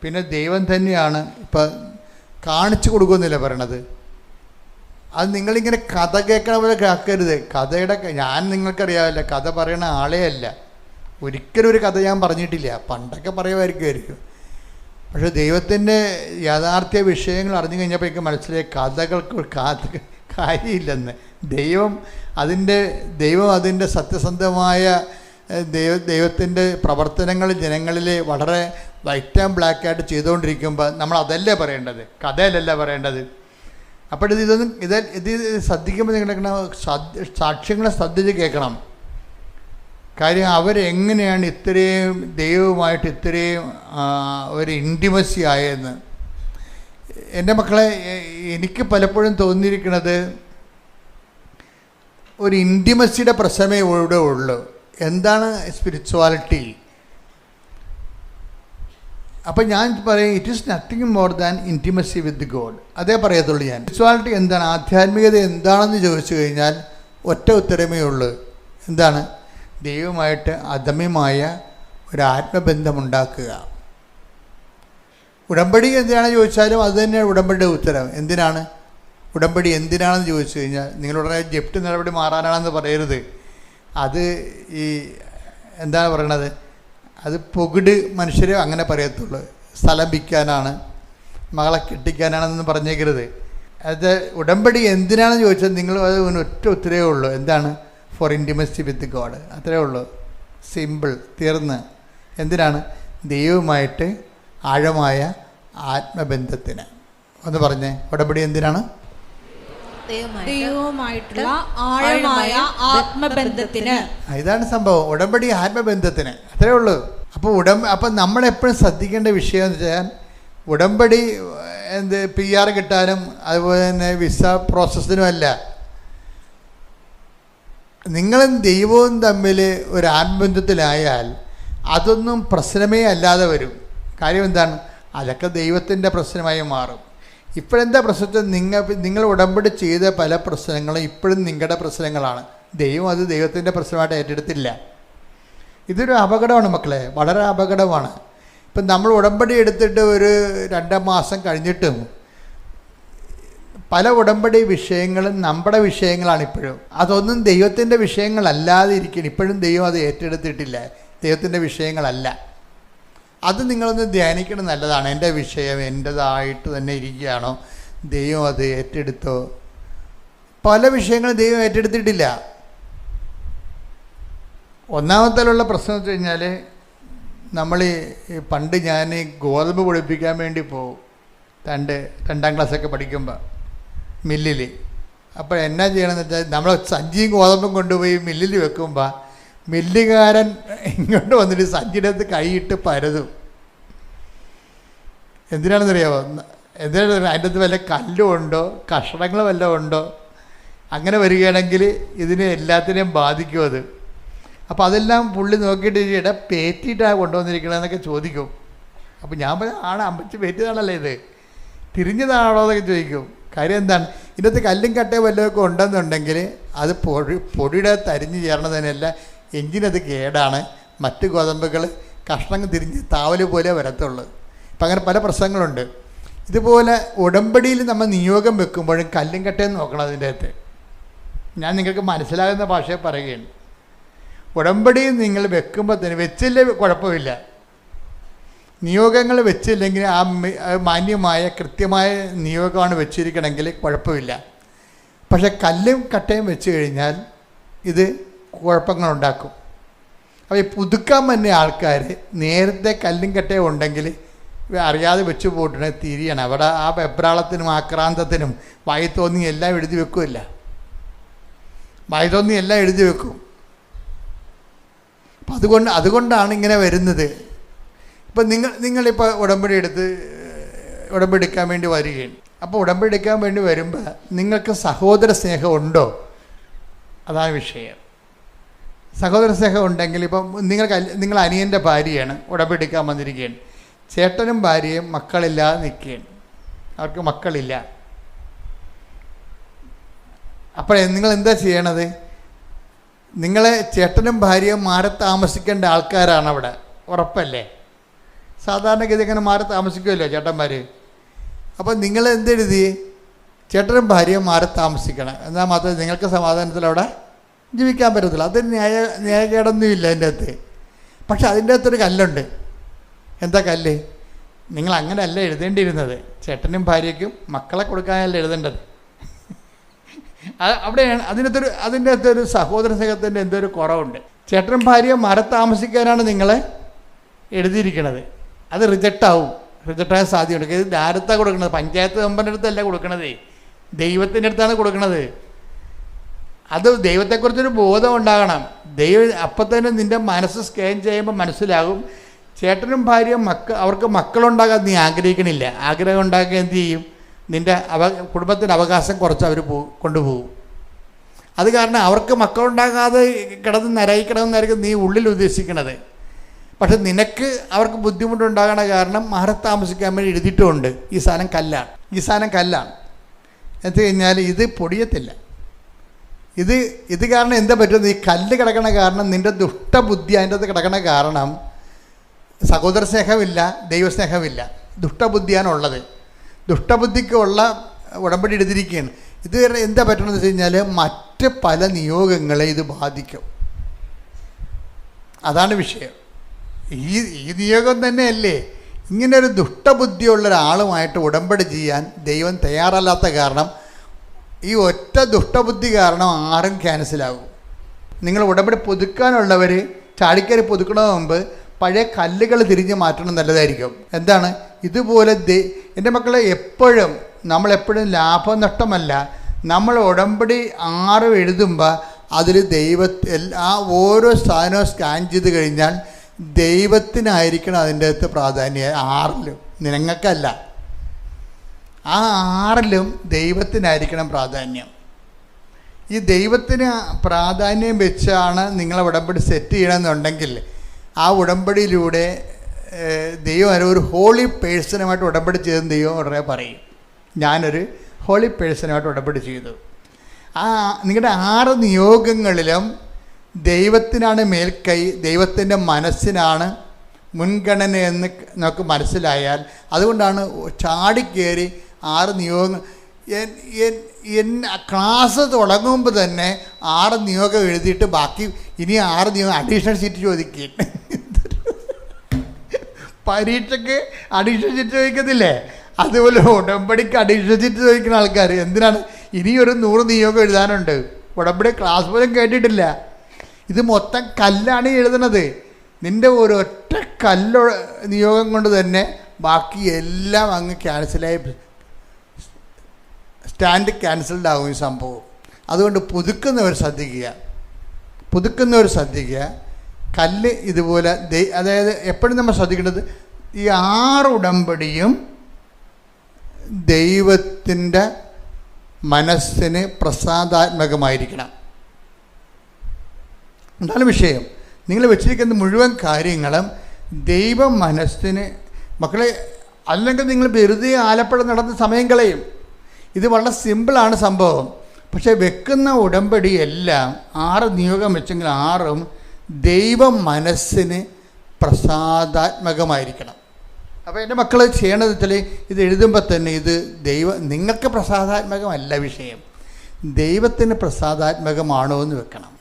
പിന്നെ ദൈവം തന്നെയാണ് ഇപ്പം കാണിച്ചു കൊടുക്കുമെന്നില്ല പറയണത്. അത് നിങ്ങളിങ്ങനെ കഥ കേൾക്കണ പോലെ കേൾക്കരുത്. കഥയുടെ ഞാൻ നിങ്ങൾക്കറിയാമല്ലോ, കഥ പറയണ ആളേ അല്ല, ഒരിക്കലും ഒരു കഥ ഞാൻ പറഞ്ഞിട്ടില്ല. പണ്ടൊക്കെ പറയുമായിരിക്കും. പക്ഷേ ദൈവത്തിൻ്റെ യാഥാർത്ഥ്യ വിഷയങ്ങൾ അറിഞ്ഞു കഴിഞ്ഞപ്പോൾ എനിക്ക് മനസ്സിലായി കഥകൾക്ക് കാര്യമില്ലെന്ന്. ദൈവം അതിൻ്റെ സത്യസന്ധമായ ദൈവത്തിൻ്റെ പ്രവർത്തനങ്ങൾ ജനങ്ങളിൽ വളരെ വൈറ്റ് ആൻഡ് ബ്ലാക്കായിട്ട് ചെയ്തുകൊണ്ടിരിക്കുമ്പോൾ നമ്മൾ അതല്ലേ പറയേണ്ടത്, കഥയിലല്ല പറയേണ്ടത്. അപ്പോൾ ഇത് ശ്രദ്ധിക്കുമ്പോൾ നിങ്ങൾ സാക്ഷ്യങ്ങളെ ശ്രദ്ധിച്ച് കേൾക്കണം. കാര്യം അവരെങ്ങനെയാണ് ഇത്രയും ദൈവവുമായിട്ട് ഇത്രയും ഒരു ഇൻറ്റിമസി ആയതെന്ന്. എൻ്റെ മക്കളെ, എനിക്ക് പലപ്പോഴും തോന്നിയിരിക്കുന്നത് ഒരു ഇൻറ്റിമസിയുടെ പ്രശ്നമേ ഇവിടെ ഉള്ളൂ. എന്താണ് സ്പിരിച്വാലിറ്റി? അപ്പം ഞാൻ പറയും it is nothing more than intimacy with God. അതേ പറയത്തുള്ളൂ ഞാൻ. സ്പിരിച്വാലിറ്റി എന്താണ്, ആധ്യാത്മികത എന്താണെന്ന് ചോദിച്ചു കഴിഞ്ഞാൽ ഒറ്റ ഉത്തരമേ ഉള്ളൂ. എന്താണ്? ദൈവമായിട്ട് അദമ്യമായ ഒരു ആത്മബന്ധമുണ്ടാക്കുക. ഉടമ്പടി എന്തിനാണെന്ന് ചോദിച്ചാലും അത് തന്നെയാണ് ഉടമ്പടിയുടെ ഉത്തരം. എന്തിനാണ് ഉടമ്പടി, എന്തിനാണെന്ന് ചോദിച്ചു കഴിഞ്ഞാൽ നിങ്ങളുടനെ ജപ്തി നടപടി മാറാനാണെന്ന് പറയരുത്. അത് ഈ എന്താണ് പറയണത്, അത് പൊകിട് മനുഷ്യർ അങ്ങനെ പറയത്തുള്ളൂ. സ്ഥലം വിൽക്കാനാണ്, മകളെ കെട്ടിക്കാനാണെന്ന് പറഞ്ഞേക്കരുത്. അത് ഉടമ്പടി എന്തിനാണെന്ന് ചോദിച്ചാൽ നിങ്ങൾ അത് ഒറ്റ ഉത്തരവേ ഉള്ളൂ. എന്താണ്? For intimacy with God. അത്രേ ഉള്ളൂ. സിമ്പിൾ, തീർന്ന്. എന്തിനാണ്? ദൈവവുമായിട്ട് ആഴമായ ആത്മബന്ധത്തിന്. ഒന്ന് പറഞ്ഞേ, ഉടമ്പടി എന്തിനാണ്? ദൈവവുമായിട്ടുള്ള ആഴമായ ആത്മബന്ധത്തിന്. ഇതാണ് സംഭവം. ഉടമ്പടി ആത്മബന്ധത്തിന്, അത്രേ ഉള്ളൂ. അപ്പോൾ അപ്പം നമ്മളെപ്പോഴും ശ്രദ്ധിക്കേണ്ട വിഷയം എന്ന് വെച്ചാൽ ഉടമ്പടി PR കിട്ടാനും അതുപോലെ തന്നെ വിസ പ്രോസസ്സിനുമല്ല. നിങ്ങളും ദൈവവും തമ്മിൽ ഒരു ആത്മബന്ധത്തിലായാൽ അതൊന്നും പ്രശ്നമേ അല്ലാതെ വരും. കാര്യം എന്താണ്? അതൊക്കെ ദൈവത്തിൻ്റെ പ്രശ്നമായി മാറും. ഇപ്പോഴെന്താ പ്രശ്നത്തിൽ നിങ്ങൾ ഉടമ്പടി ചെയ്ത പല പ്രശ്നങ്ങളും ഇപ്പോഴും നിങ്ങളുടെ പ്രശ്നങ്ങളാണ്. ദൈവം അത് ദൈവത്തിൻ്റെ പ്രശ്നമായിട്ട് ഏറ്റെടുത്തില്ല. ഇതൊരു അപകടമാണ് മക്കളെ, വളരെ അപകടമാണ്. ഇപ്പം നമ്മൾ ഉടമ്പടി എടുത്തിട്ട് ഒരു 2 മാസം കഴിഞ്ഞിട്ടും പല ഉടമ്പടി വിഷയങ്ങളും നമ്മുടെ വിഷയങ്ങളാണ് ഇപ്പോഴും. അതൊന്നും ദൈവത്തിൻ്റെ വിഷയങ്ങളല്ലാതെ ഇരിക്കണം. ഇപ്പോഴും ദൈവം അത് ഏറ്റെടുത്തിട്ടില്ല, ദൈവത്തിൻ്റെ വിഷയങ്ങളല്ല. അത് നിങ്ങളൊന്ന് ധ്യാനിക്കണം, നല്ലതാണ്. എൻ്റെ വിഷയം എൻ്റേതായിട്ട് തന്നെ ഇരിക്കുകയാണോ, ദൈവം അത് ഏറ്റെടുത്തോ? പല വിഷയങ്ങളും ദൈവം ഏറ്റെടുത്തിട്ടില്ല. ഒന്നാമത്തേലുള്ള പ്രശ്നം വെച്ച് കഴിഞ്ഞാൽ നമ്മൾ പണ്ട് ഞാൻ ഗോതമ്പ് പൊടിപ്പിക്കാൻ വേണ്ടി പോകും. 2ാം ക്ലാസ്സൊക്കെ പഠിക്കുമ്പോൾ മില്ലിൽ. അപ്പോൾ എന്നാ ചെയ്യണമെന്ന് വെച്ചാൽ നമ്മൾ സഞ്ചിയും ഗോതമ്പും കൊണ്ടുപോയി മില്ലിൽ വെക്കുമ്പോൾ മില്ലുകാരൻ ഇങ്ങോട്ട് വന്നിട്ട് സഞ്ചിയുടെ അടുത്ത് കൈയിട്ട് പരതും. എന്തിനാണെന്നറിയാമോ? എന്തിനാണ് അതിൻ്റെ അടുത്ത് വല്ല കല്ലും ഉണ്ടോ, കഷണങ്ങൾ വല്ലതും ഉണ്ടോ? അങ്ങനെ വരികയാണെങ്കിൽ ഇതിനെ എല്ലാത്തിനെയും ബാധിക്കും അത്. അപ്പോൾ അതെല്ലാം പുള്ളി നോക്കിയിട്ട് ഇട പേറ്റിയിട്ടാണ് കൊണ്ടുവന്നിരിക്കണമെന്നൊക്കെ ചോദിക്കും. അപ്പോൾ ഞാൻ പറഞ്ഞാൽ ആണ്, അമ്പച്ച് പേറ്റിയതാണല്ലോ ഇത്, തിരിഞ്ഞതാണോ എന്നൊക്കെ ചോദിക്കും. കാര്യം എന്താണ്, ഇതിനകത്ത് കല്ലും കട്ടയും വല്ലതൊക്കെ ഉണ്ടെന്നുണ്ടെങ്കിൽ അത് പൊടിയുടെ തരിഞ്ഞ് ചേർന്നതിനല്ല, എഞ്ചിനത് കേടാണ്, മറ്റ് ഗോതമ്പുകൾ കഷ്ണങ്ങൾ തിരിഞ്ഞ് താവല് പോലെ വരത്തുള്ളൂ. അപ്പം അങ്ങനെ പല പ്രശ്നങ്ങളുണ്ട്. ഇതുപോലെ ഉടമ്പടിയിൽ നമ്മൾ നിയോഗം വെക്കുമ്പോഴും കല്ലും കട്ടയും നോക്കണം. അതിൻ്റെ അകത്ത് ഞാൻ നിങ്ങൾക്ക് മനസ്സിലാകുന്ന ഭാഷയെ പറയുകയാണ്. ഉടമ്പടിയിൽ നിങ്ങൾ വെക്കുമ്പോൾ തന്നെ വെച്ചില്ലേ കുഴപ്പമില്ല, നിയോഗങ്ങൾ വെച്ചില്ലെങ്കിൽ ആ മാന്യമായ കൃത്യമായ നിയോഗമാണ് വെച്ചിരിക്കണമെങ്കിൽ കുഴപ്പമില്ല. പക്ഷെ കല്ലും കട്ടയും വെച്ച് കഴിഞ്ഞാൽ ഇത് കുഴപ്പങ്ങളുണ്ടാക്കും. അപ്പോൾ ഈ പുതുക്കാൻ തന്നെ ആൾക്കാർ നേരത്തെ കല്ലും കട്ടയും ഉണ്ടെങ്കിൽ അറിയാതെ വെച്ച് പോയിട്ടുണ്ടെങ്കിൽ തിരിയണം. അവിടെ ആ വെപ്രാളത്തിനും ആക്രാന്തത്തിനും വായി തോന്നി എല്ലാം എഴുതി വെക്കുമല്ല, വായി തോന്നി എല്ലാം എഴുതി വെക്കും. അപ്പം അതുകൊണ്ടാണ് ഇങ്ങനെ വരുന്നത്. ഇപ്പം നിങ്ങളിപ്പോൾ ഉടമ്പടി എടുക്കാൻ വേണ്ടി വരികയാണ്. അപ്പോൾ ഉടമ്പടി എടുക്കാൻ വേണ്ടി വരുമ്പോൾ നിങ്ങൾക്ക് സഹോദര സ്നേഹം ഉണ്ടോ? അതാണ് വിഷയം. സഹോദര സ്നേഹം ഉണ്ടെങ്കിൽ ഇപ്പം നിങ്ങൾ അനിയൻ്റെ ഭാര്യയാണ്, ഉടമ്പടി എടുക്കാൻ വന്നിരിക്കുകയാണ്. ചേട്ടനും ഭാര്യയും മക്കളില്ലാതെ നിൽക്കുകയാണ്, അവർക്ക് മക്കളില്ല. അപ്പോൾ നിങ്ങൾ എന്താ ചെയ്യണത്? നിങ്ങളെ ചേട്ടനും ഭാര്യയും മാറി താമസിക്കേണ്ട ആൾക്കാരാണ് അവിടെ, ഉറപ്പല്ലേ? സാധാരണഗതി അങ്ങനെ മാറി താമസിക്കുമല്ലോ ചേട്ടന്മാർ. അപ്പോൾ നിങ്ങൾ എന്തെഴുതി? ചേട്ടനും ഭാര്യയും മാറി താമസിക്കണം, എന്നാൽ മാത്രമേ നിങ്ങൾക്ക് സമാധാനത്തിൽ അവിടെ ജീവിക്കാൻ പറ്റത്തില്ല. അത് ന്യായകേടൊന്നുമില്ല അതിൻ്റെ അകത്ത്. പക്ഷെ അതിൻ്റെ അകത്തൊരു കല്ലുണ്ട്. എന്താ കല്ല്? നിങ്ങൾ അങ്ങനെയല്ല എഴുതേണ്ടിയിരുന്നത്. ചേട്ടനും ഭാര്യയ്ക്കും മക്കളെ കൊടുക്കാനല്ല എഴുതേണ്ടത്. അവിടെയാണ് അതിൻ്റെ അകത്തൊരു സഹോദര സ്നേഹത്തിൻ്റെ എന്തോ ഒരു കുറവുണ്ട്. ചേട്ടനും ഭാര്യയും മാറി താമസിക്കാനാണ് നിങ്ങളെ എഴുതിയിരിക്കുന്നത്. അത് റിജക്റ്റാകാൻ സാധ്യതയുണ്ട്. ഇത് ആരത്താണ് കൊടുക്കുന്നത്? പഞ്ചായത്ത് മെമ്പറിൻ്റെ അടുത്തല്ല കൊടുക്കണത്, ദൈവത്തിൻ്റെ അടുത്താണ് കൊടുക്കുന്നത്. അത് ദൈവത്തെക്കുറിച്ചൊരു ബോധം ഉണ്ടാകണം. അപ്പം തന്നെ നിൻ്റെ മനസ്സ് സ്കാൻ ചെയ്യുമ്പോൾ മനസ്സിലാകും ചേട്ടനും ഭാര്യയും അവർക്ക് മക്കളുണ്ടാകാൻ നീ ആഗ്രഹിക്കണില്ല. ആഗ്രഹം ഉണ്ടാക്കുക എന്ത് ചെയ്യും? നിൻ്റെ കുടുംബത്തിൻ്റെ അവകാശം കുറച്ച് അവർ കൊണ്ടുപോകും. അത് കാരണം അവർക്ക് മക്കളുണ്ടാകാതെ കിടന്നായിരിക്കും നീ ഉള്ളിൽ ഉദ്ദേശിക്കണത്. പക്ഷെ നിനക്ക് അവർക്ക് ബുദ്ധിമുട്ടുണ്ടാകണ കാരണം മാറി താമസിക്കാൻ വേണ്ടി എഴുതിയിട്ടുമുണ്ട്. ഈ സാധനം കല്ലാണ്. എന്ന് കഴിഞ്ഞാൽ ഇത് പൊടിയത്തില്ല. ഇത് കാരണം എന്താ പറ്റുന്നത്? ഈ കല്ല് കിടക്കണ കാരണം നിൻ്റെ ദുഷ്ടബുദ്ധി അതിൻ്റെ അകത്ത് കിടക്കണ കാരണം സഹോദര സ്നേഹമില്ല, ദൈവസ്നേഹമില്ല, ദുഷ്ടബുദ്ധിയാണുള്ളത്. ദുഷ്ടബുദ്ധിക്കുള്ള ഉടമ്പടി എടുത്തിരിക്കുകയാണ്. ഇത് എന്താ പറ്റണമെന്ന് വെച്ച് കഴിഞ്ഞാൽ മറ്റ് പല നിയോഗങ്ങളെ ഇത് ബാധിക്കും. അതാണ് വിഷയം. ഈ നിയോഗം തന്നെയല്ലേ ഇങ്ങനൊരു ദുഷ്ടബുദ്ധിയുള്ള ഒരാളുമായിട്ട് ഉടമ്പടി ചെയ്യാൻ ദൈവം തയ്യാറല്ലാത്ത കാരണം ഈ ഒറ്റ ദുഷ്ടബുദ്ധി കാരണം ആരും ക്യാൻസലാകും. നിങ്ങൾ ഉടമ്പടി പുതുക്കാനുള്ളവർ ചാടിക്കറി പുതുക്കണതിന് മുമ്പ് പഴയ കല്ലുകൾ തിരിഞ്ഞ് മാറ്റണം നല്ലതായിരിക്കും. എന്താണ് ഇതുപോലെ എൻ്റെ മക്കളെ നമ്മളെപ്പോഴും ലാഭനഷ്ടമല്ല. നമ്മൾ ഉടമ്പടി 6 എഴുതുമ്പോൾ അതിൽ ആ ഓരോ സാധനവും സ്കാൻ ചെയ്ത് കഴിഞ്ഞാൽ ദൈവത്തിനായിരിക്കണം അതിൻ്റെ അകത്ത് പ്രാധാന്യം. 6ലും നിങ്ങൾക്കല്ല, ആ 6ലും ദൈവത്തിനായിരിക്കണം പ്രാധാന്യം. ഈ ദൈവത്തിന് പ്രാധാന്യം വെച്ചാണ് നിങ്ങൾ ഉടമ്പടി സെറ്റ് ചെയ്യണമെന്നുണ്ടെങ്കിൽ ആ ഉടമ്പടിയിലൂടെ ദൈവം ഒരു ഹോളി പേഴ്സണുമായിട്ട് ഉടമ്പടി ചെയ്തെന്ന് ദൈവം ഉടനെ പറയും. ഞാനൊരു ഹോളി പേഴ്സണുമായിട്ട് ഉടമ്പടി ചെയ്തു. നിങ്ങളുടെ 6 നിയോഗങ്ങളിലും ദൈവത്തിനാണ് മേൽക്കൈ, ദൈവത്തിൻ്റെ മനസ്സിനാണ് മുൻഗണനയെന്ന് നമുക്ക് മനസ്സിലായാൽ, അതുകൊണ്ടാണ് ചാടിക്കയറി 6 നിയോഗങ്ങൾ. ക്ലാസ് തുടങ്ങുമ്പോൾ തന്നെ 6 നിയോഗം എഴുതിയിട്ട് ബാക്കി ഇനി 6 നിയോഗം അഡീഷണൽ സീറ്റ് ചോദിക്കും. പരീക്ഷയ്ക്ക് അഡീഷണൽ സീറ്റ് ചോദിക്കത്തില്ലേ? അതുപോലെ ഉടമ്പടിക്ക് അഡീഷണൽ സീറ്റ് ചോദിക്കുന്ന ആൾക്കാർ എന്തിനാണ്? ഇനിയൊരു 100 നിയോഗം എഴുതാനുണ്ട്. ഉടമ്പടി ക്ലാസ് പോലും കേട്ടിട്ടില്ല. ഇത് മൊത്തം കല്ലാണ് എഴുതണത്. നിൻ്റെ ഒരൊറ്റ നിയോഗം കൊണ്ട് തന്നെ ബാക്കി എല്ലാം അങ്ങ് ക്യാൻസലായി സ്റ്റാൻഡ് ക്യാൻസൽഡ് ആകും ഈ സംഭവം. അതുകൊണ്ട് പുതുക്കുന്നവർ ശ്രദ്ധിക്കുക. കല്ല് ഇതുപോലെ അതായത് എപ്പോഴും നമ്മൾ ശ്രദ്ധിക്കേണ്ടത് ഈ 6 ഉടമ്പടിയും ദൈവത്തിൻ്റെ മനസ്സിന് പ്രസാദാത്മകമായിരിക്കണം. എന്താണ് വിഷയം? നിങ്ങൾ വെച്ചിരിക്കുന്ന മുഴുവൻ കാര്യങ്ങളും ദൈവ മനസ്സിന് മക്കളെ, അല്ലെങ്കിൽ നിങ്ങൾ വെറുതെ ആലപ്പുഴ നടന്ന് സമയം കളയും. ഇത് വളരെ സിമ്പിളാണ് സംഭവം. പക്ഷേ വെക്കുന്ന ഉടമ്പടി എല്ലാം 6 നിയോഗം വെച്ചെങ്കിൽ 6ഉം ദൈവ മനസ്സിന് പ്രസാദാത്മകമായിരിക്കണം. അപ്പോൾ എൻ്റെ മക്കൾ ചെയ്യേണ്ടത് വെച്ചാൽ ഇത് എഴുതുമ്പോൾ തന്നെ ഇത് നിങ്ങൾക്ക് പ്രസാദാത്മകമല്ല വിഷയം, ദൈവത്തിന് പ്രസാദാത്മകമാണോ എന്ന് വെക്കണം.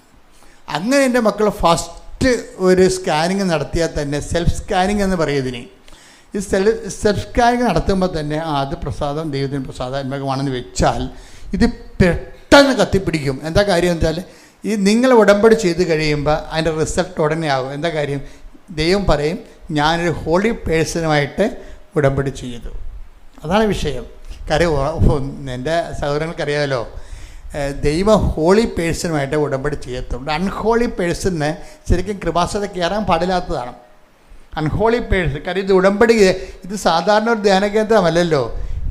അങ്ങനെ എൻ്റെ മക്കൾ ഫസ്റ്റ് ഒരു സ്കാനിങ് നടത്തിയാൽ തന്നെ, സെൽഫ് സ്കാനിങ് എന്ന് പറയുന്നതിന്, ഈ സെൽഫ് സ്കാനിങ് നടത്തുമ്പോൾ തന്നെ അത് ദൈവത്തിന് പ്രസാദാത്മകമാണെന്ന് വെച്ചാൽ ഇത് പെട്ടെന്ന് കത്തിപ്പിടിക്കും. എന്താ കാര്യം എന്ന് വെച്ചാൽ ഈ നിങ്ങൾ ഉടമ്പടി ചെയ്ത് കഴിയുമ്പോൾ അതിൻ്റെ റിസൾട്ട് ഉടനെ ആകും. എന്താ കാര്യം? ദൈവം പറയും, ഞാനൊരു ഹോളി പേഴ്സണുമായിട്ട് ഉടമ്പടി ചെയ്തു. അതാണ് വിഷയം. കാര്യം എൻ്റെ സഹോദരങ്ങൾക്കറിയാമല്ലോ, ദൈവം ഹോളി പേഴ്സണുമായിട്ട് ഉടമ്പടി ചെയ്യത്തുള്ളൂ. അൺഹോളി പേഴ്സണിന് ശരിക്കും കൃപാസന കയറാൻ പാടില്ലാത്തതാണ്. അൺഹോളി പേഴ്സൺ, കാര്യം ഇത് ഉടമ്പടി, ഇത് സാധാരണ ഒരു ധ്യാനകേന്ദ്രമല്ലല്ലോ.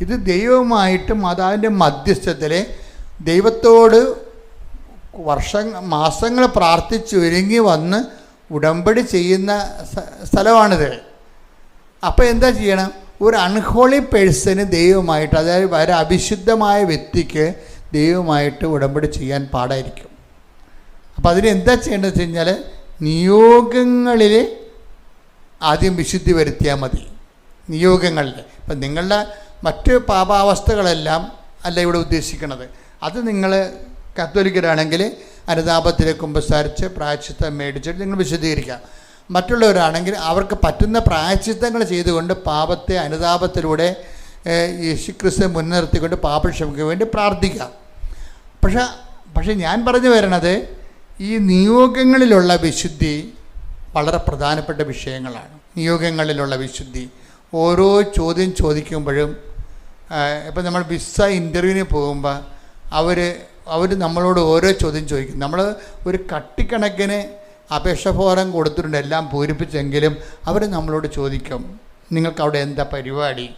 ഇത് ദൈവവുമായിട്ടും മാതാവിൻ്റെ മധ്യസ്ഥത്തിൽ ദൈവത്തോട് മാസങ്ങൾ പ്രാർത്ഥിച്ച് ഒരുങ്ങി വന്ന് ഉടമ്പടി ചെയ്യുന്ന സ്ഥലമാണിത്. അപ്പോൾ എന്താ ചെയ്യണം? ഒരു അൺഹോളി പേഴ്സന് ദൈവമായിട്ട്, അതായത് വളരെ അവിശുദ്ധമായ വ്യക്തിക്ക് ദൈവമായിട്ട് ഉടമ്പടി ചെയ്യാൻ പാടായിരിക്കും. അപ്പോൾ അതിന് എന്താ ചെയ്യേണ്ടത് വെച്ച് കഴിഞ്ഞാൽ, നിയോഗങ്ങളിൽ ആദ്യം വിശുദ്ധി വരുത്തിയാൽ മതി. നിയോഗങ്ങളിൽ ഇപ്പം നിങ്ങളുടെ മറ്റ് പാപാവസ്ഥകളെല്ലാം അല്ല ഇവിടെ ഉദ്ദേശിക്കുന്നത്. അത് നിങ്ങൾ കത്തോലിക്കരാണെങ്കിൽ അനുതാപത്തിൽ കുമ്പസാരിച്ച് പ്രായശ്ചിത്തം മേടിച്ചിട്ട് നിങ്ങൾ വിശദീകരിക്കുക. മറ്റുള്ളവരാണെങ്കിൽ അവർക്ക് പറ്റുന്ന പ്രായശ്ചിത്തങ്ങൾ ചെയ്തുകൊണ്ട് പാപത്തെ അനുതാപത്തിലൂടെ യേശുക്രിസ്തു മുൻനിർത്തിക്കൊണ്ട് പാപക്ഷമയ്ക്ക് വേണ്ടി പ്രാർത്ഥിക്കാം. പക്ഷേ ഞാൻ പറഞ്ഞു വരണത് ഈ നിയോഗങ്ങളിലുള്ള വിശുദ്ധി വളരെ പ്രധാനപ്പെട്ട വിഷയങ്ങളാണ്. നിയോഗങ്ങളിലുള്ള വിശുദ്ധി ഓരോ ചോദ്യം ചോദിക്കുമ്പോഴും, ഇപ്പം നമ്മൾ വിസ ഇൻ്റർവ്യൂവിന് പോകുമ്പോൾ അവർ നമ്മളോട് ഓരോ ചോദ്യം ചോദിക്കും. നമ്മൾ ഒരു കട്ടിക്കണക്കിന് അപേക്ഷ ഫോറം കൊടുത്തിട്ടുണ്ട്, എല്ലാം പൂരിപ്പിച്ചെങ്കിലും അവർ നമ്മളോട് ചോദിക്കും, നിങ്ങൾക്ക് അവിടെ എന്താ പരിപാടി,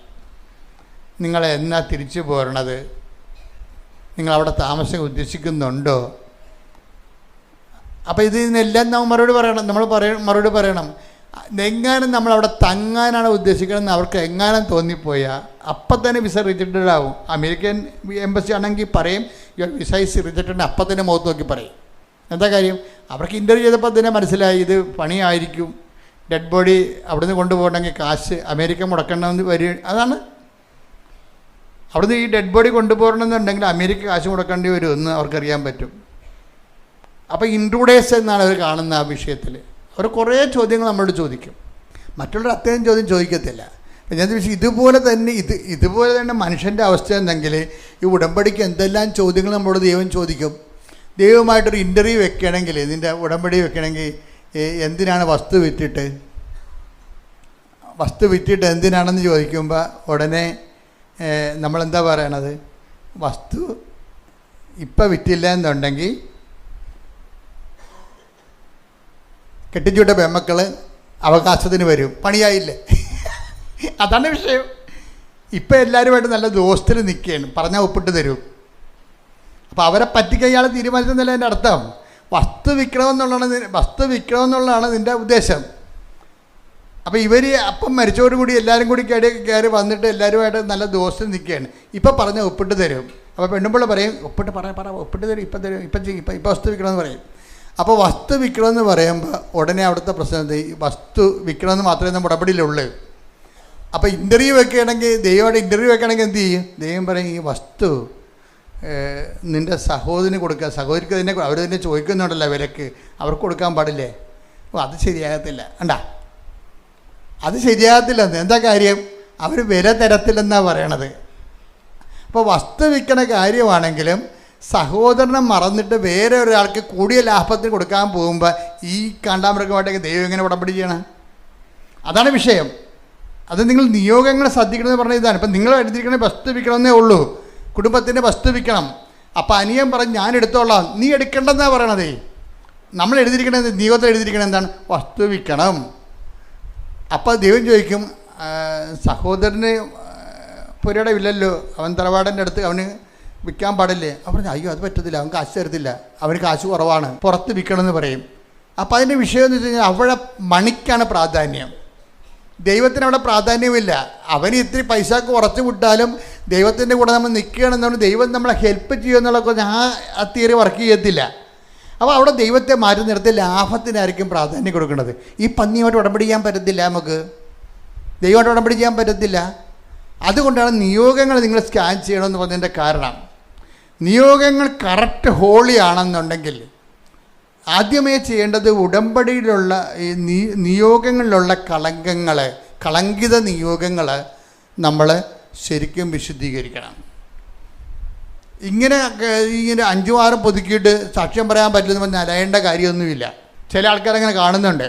നിങ്ങൾ എന്നാ തിരിച്ചു പോരണത്, നിങ്ങളവിടെ താമസം ഉദ്ദേശിക്കുന്നുണ്ടോ? അപ്പോൾ ഇതിനെല്ലാം നമ്മൾ മറുപടി പറയണം. എങ്ങാനും നമ്മളവിടെ തങ്ങാനാണ് ഉദ്ദേശിക്കണമെന്ന് അവർക്ക് എങ്ങാനും തോന്നിപ്പോയാൽ അപ്പം തന്നെ വിസ റിജക്റ്റഡ് ആവും. അമേരിക്കൻ എംബസി ആണെങ്കിൽ പറയും വിസ ഈസ് റിജക്റ്റഡ്, അപ്പം തന്നെ മുഖത്ത് നോക്കി പറയും. എന്താ കാര്യം? അവർക്ക് ഇൻ്റർവ്യൂ ചെയ്തപ്പോൾ തന്നെ മനസ്സിലായി ഇത് പണിയായിരിക്കും. ഡെഡ് ബോഡി അവിടുന്ന് കൊണ്ടുപോകണമെങ്കിൽ കാശ് അമേരിക്ക മുടക്കണമെന്ന് വരും. അതാണ് അവിടുന്ന് ഈ ഡെഡ് ബോഡി കൊണ്ടുപോകണമെന്നുണ്ടെങ്കിൽ അമേരിക്ക കാശ് മുടക്കേണ്ടി വരും എന്ന് അവർക്കറിയാൻ പറ്റും. അപ്പോൾ ഇൻട്രൂഡേഴ്സ് എന്നാണ് അവർ കാണുന്ന ആ വിഷയത്തിൽ. അവർ കുറേ ചോദ്യങ്ങൾ നമ്മളോട് ചോദിക്കും, മറ്റുള്ളവർ അത്രയും ചോദ്യം ചോദിക്കത്തില്ല. ഞാൻ ചോദിച്ചു ഇതുപോലെ തന്നെ മനുഷ്യൻ്റെ അവസ്ഥ എന്നെങ്കിൽ ഈ ഉടമ്പടിക്ക് എന്തെല്ലാം ചോദ്യങ്ങൾ നമ്മളോട് ദൈവം ചോദിക്കും. ദൈവമായിട്ടൊരു ഇൻ്റർവ്യൂ വെക്കണമെങ്കിൽ, ഇതിൻ്റെ ഉടമ്പടി വെക്കണമെങ്കിൽ എന്തിനാണ് വസ്തു വിറ്റിട്ട് എന്തിനാണെന്ന് ചോദിക്കുമ്പോൾ ഉടനെ നമ്മളെന്താ പറയണത്? വസ്തു ഇപ്പം വിറ്റില്ല എന്നുണ്ടെങ്കിൽ കെട്ടിച്ചുവിട്ട പെമ്മക്കൾ അവകാശത്തിന് വരും, പണിയായില്ലേ? അതാണ് വിഷയം. ഇപ്പം എല്ലാവരുമായിട്ട് നല്ല ദോസ്തിൽ നിൽക്കുകയാണ്, പറഞ്ഞാൽ ഒപ്പിട്ട് തരും. അപ്പോൾ അവരെ പറ്റിക്കാൻ ഇയാൾ തീരുമാനിച്ചെന്നല്ല എൻ്റെ അർത്ഥം. വസ്തു വിൽക്കണമെന്നുള്ളതാണ് നിൻ്റെ ഉദ്ദേശം. അപ്പോൾ ഇവർ അപ്പം മരിച്ചവരോടുകൂടി എല്ലാവരും കൂടി കയറി വന്നിട്ട് എല്ലാവരുമായിട്ട് നല്ല ദോസ്തിൽ നിൽക്കുകയാണ്. ഇപ്പം പറഞ്ഞാൽ ഒപ്പിട്ട് തരും. അപ്പോൾ പെണ്ണുമ്പോൾ പറയും ഒപ്പിട്ട് ഒപ്പിട്ട് തരും, ഇപ്പം തരും, ഇപ്പം വസ്തു വിൽക്കണമെന്ന് പറയും. അപ്പോൾ വസ്തു വിൽക്കണമെന്ന് പറയുമ്പോൾ ഉടനെ അവിടുത്തെ പ്രശ്നം വസ്തു വിൽക്കണമെന്ന് മാത്രമേ നമ്മുടെ ഉടമ്പടിയിലുള്ളൂ. അപ്പോൾ ഇൻ്റർവ്യൂ വെക്കുകയാണെങ്കിൽ, ദൈവമായിട്ട് ഇൻ്റർവ്യൂ വെക്കുകയാണെങ്കിൽ എന്ത് ചെയ്യും? ദൈവം പറയും ഈ വസ്തു നിൻ്റെ സഹോദരന് കൊടുക്കുക. സഹോദരിക്ക് തന്നെ അവർ തന്നെ ചോദിക്കുന്നുണ്ടല്ലോ വിലക്ക്, അവർക്ക് കൊടുക്കാൻ പാടില്ലേ? അപ്പോൾ അത് ശരിയാകത്തില്ല. അത് ശരിയാകത്തില്ലെന്ന്. എന്താ കാര്യം? അവർ വില തരത്തില്ലെന്നാണ് പറയണത്. അപ്പോൾ വസ്തു വിൽക്കണ കാര്യമാണെങ്കിലും സഹോദരനെ മറന്നിട്ട് വേറെ ഒരാൾക്ക് കൂടിയ ലാഭത്തിന് കൊടുക്കാൻ പോകുമ്പോൾ ഈ കാണ്ടാമൃഗമായിട്ടൊക്കെ ദൈവം എങ്ങനെ ഉടമ്പടി ചെയ്യണം? അതാണ് വിഷയം. അത് നിങ്ങൾ നിയോഗങ്ങൾ ശ്രദ്ധിക്കണമെന്ന് പറഞ്ഞാൽ ഇതാണ്. ഇപ്പം നിങ്ങൾ എഴുതിയിരിക്കണേ വസ്തു വിൽക്കണമെന്നേ ഉള്ളൂ. കുടുംബത്തിൻ്റെ വസ്തു വിൽക്കണം. അപ്പം അനിയൻ പറഞ്ഞ് ഞാൻ എടുത്തോളാം, നീ എടുക്കേണ്ടെന്നാണ് പറയണതേ. നമ്മൾ എഴുതിയിരിക്കണത്, നിയമത്തിൽ എഴുതിയിരിക്കണത് എന്താണ്? വസ്തു വിൽക്കണം. അപ്പോൾ ദൈവം ചോദിക്കും, സഹോദരന് പുരയിടമില്ലല്ലോ, അവൻ തറവാടിൻ്റെ അടുത്ത് അവന് വിൽക്കാൻ പാടില്ലേ? അവർ അയ്യോ അത് പറ്റത്തില്ല, അവൻ കാശ് തരത്തില്ല, അവന് കാശ് കുറവാണ്, പുറത്ത് വിൽക്കണമെന്ന് പറയും. അപ്പോൾ അതിൻ്റെ വിഷയം എന്ന് വെച്ച് കഴിഞ്ഞാൽ അവിടെ മണിക്കാണ് പ്രാധാന്യം, ദൈവത്തിന് അവിടെ പ്രാധാന്യമില്ല. അവന് ഇത്തിരി പൈസ കുറച്ച് വിട്ടാലും ദൈവത്തിൻ്റെ കൂടെ നമ്മൾ നിൽക്കുകയാണെന്നുണ്ടെങ്കിൽ ദൈവം നമ്മളെ ഹെൽപ്പ് ചെയ്യുമെന്നുള്ള ആ തിയറി വർക്ക് ചെയ്യത്തില്ല. അപ്പോൾ അവിടെ ദൈവത്തെ മാറ്റി നിർത്തി ലാഭത്തിനായിരിക്കും പ്രാധാന്യം കൊടുക്കുന്നത്. ഈ പന്നിയുമായിട്ട് ഉടമ്പടി ചെയ്യാൻ പറ്റത്തില്ല, നമുക്ക് ദൈവമായിട്ട് ഉടമ്പടി ചെയ്യാൻ പറ്റത്തില്ല. അതുകൊണ്ടാണ് നിയോഗങ്ങൾ നിങ്ങൾ സ്കാൻ ചെയ്യണമെന്ന് പറഞ്ഞതിൻ്റെ കാരണം. നിയോഗങ്ങൾ കറക്റ്റ് ഹോളി ആണെന്നുണ്ടെങ്കിൽ ആദ്യമേ ചെയ്യേണ്ടത് ഉടമ്പടിയിലുള്ള ഈ നിയോഗങ്ങളിലുള്ള കളങ്കിത നിയോഗങ്ങൾ നമ്മൾ ശരിക്കും വിശുദ്ധീകരിക്കണം. ഇങ്ങനെ 5-6 പുതുക്കിയിട്ട് സാക്ഷ്യം പറയാൻ പറ്റില്ലെന്ന് പറഞ്ഞാൽ അലയേണ്ട കാര്യമൊന്നുമില്ല. ചില ആൾക്കാരങ്ങനെ കാണുന്നുണ്ട്.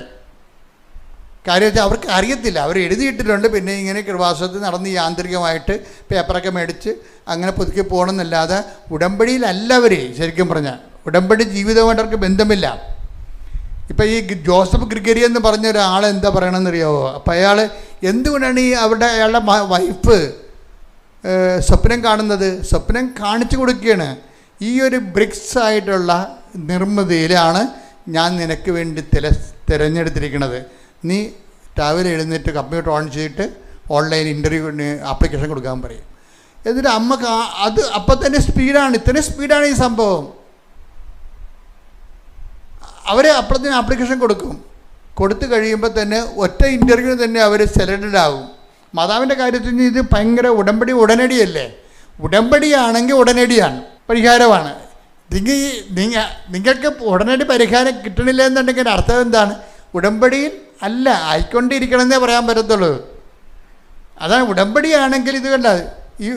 കാര്യം വെച്ചാൽ അവർക്ക് അറിയത്തില്ല, അവർ എഴുതിയിട്ടിട്ടുണ്ട്, പിന്നെ ഇങ്ങനെ കൃപാസനത്തിൽ നടന്ന് യാന്ത്രികമായിട്ട് പേപ്പറൊക്കെ മേടിച്ച് അങ്ങനെ പുതുക്കി പോകണമെന്നല്ലാതെ ഉടമ്പടിയിലല്ല അവർ. ശരിക്കും പറഞ്ഞാൽ ഉടമ്പടി ജീവിതവുമായിട്ട് അവർക്ക് ബന്ധമില്ല. ഇപ്പം ഈ ജോസഫ് ഗ്രിഗറി എന്ന് പറഞ്ഞ ഒരാൾ എന്താ പറയണമെന്നറിയാമോ? അപ്പം അയാൾ എന്തുകൊണ്ടാണ് അയാളുടെ വൈഫ് സ്വപ്നം കാണുന്നത്? സ്വപ്നം കാണിച്ചു കൊടുക്കുകയാണ്, ഈ ഒരു ബ്രിക്സ് ആയിട്ടുള്ള നിർമ്മിതിയിലാണ് ഞാൻ നിനക്ക് വേണ്ടി തിരഞ്ഞെടുത്തിരിക്കുന്നത്. നീ രാവിലെ എഴുന്നേറ്റ് കമ്പ്യൂട്ടർ ഓൺ ചെയ്തിട്ട് ഓൺലൈൻ ഇൻ്റർവ്യൂവിന് ആപ്ലിക്കേഷൻ കൊടുക്കാൻ പറയും. എന്നിട്ട് അമ്മ അത് അപ്പം തന്നെ സ്പീഡാണ്, ഇത്രയും സ്പീഡാണ് ഈ സംഭവം. അവർ അപ്പോഴത്തേന് ആപ്ലിക്കേഷൻ കൊടുത്തു കഴിയുമ്പോൾ തന്നെ ഒറ്റ ഇൻ്റർവ്യൂ തന്നെ അവർ സെലക്റ്റഡ് ആകും. മാതാവിൻ്റെ കാര്യത്തിൽ ഇത് ഭയങ്കര ഉടമ്പടി ഉടനടിയല്ലേ? ഉടമ്പടിയാണെങ്കിൽ ഉടനടിയാണ്, പരിഹാരമാണ്. നിങ്ങൾക്ക് ഉടനടി പരിഹാരം കിട്ടണില്ല എന്നുണ്ടെങ്കിൽ അർത്ഥം എന്താണ്? ഉടമ്പടിയിൽ അല്ല, ആയിക്കൊണ്ടിരിക്കണമെന്നേ പറയാൻ പറ്റത്തുള്ളൂ. അതാണ് ഉടമ്പടിയാണെങ്കിൽ. ഇത് കണ്ട, ഈ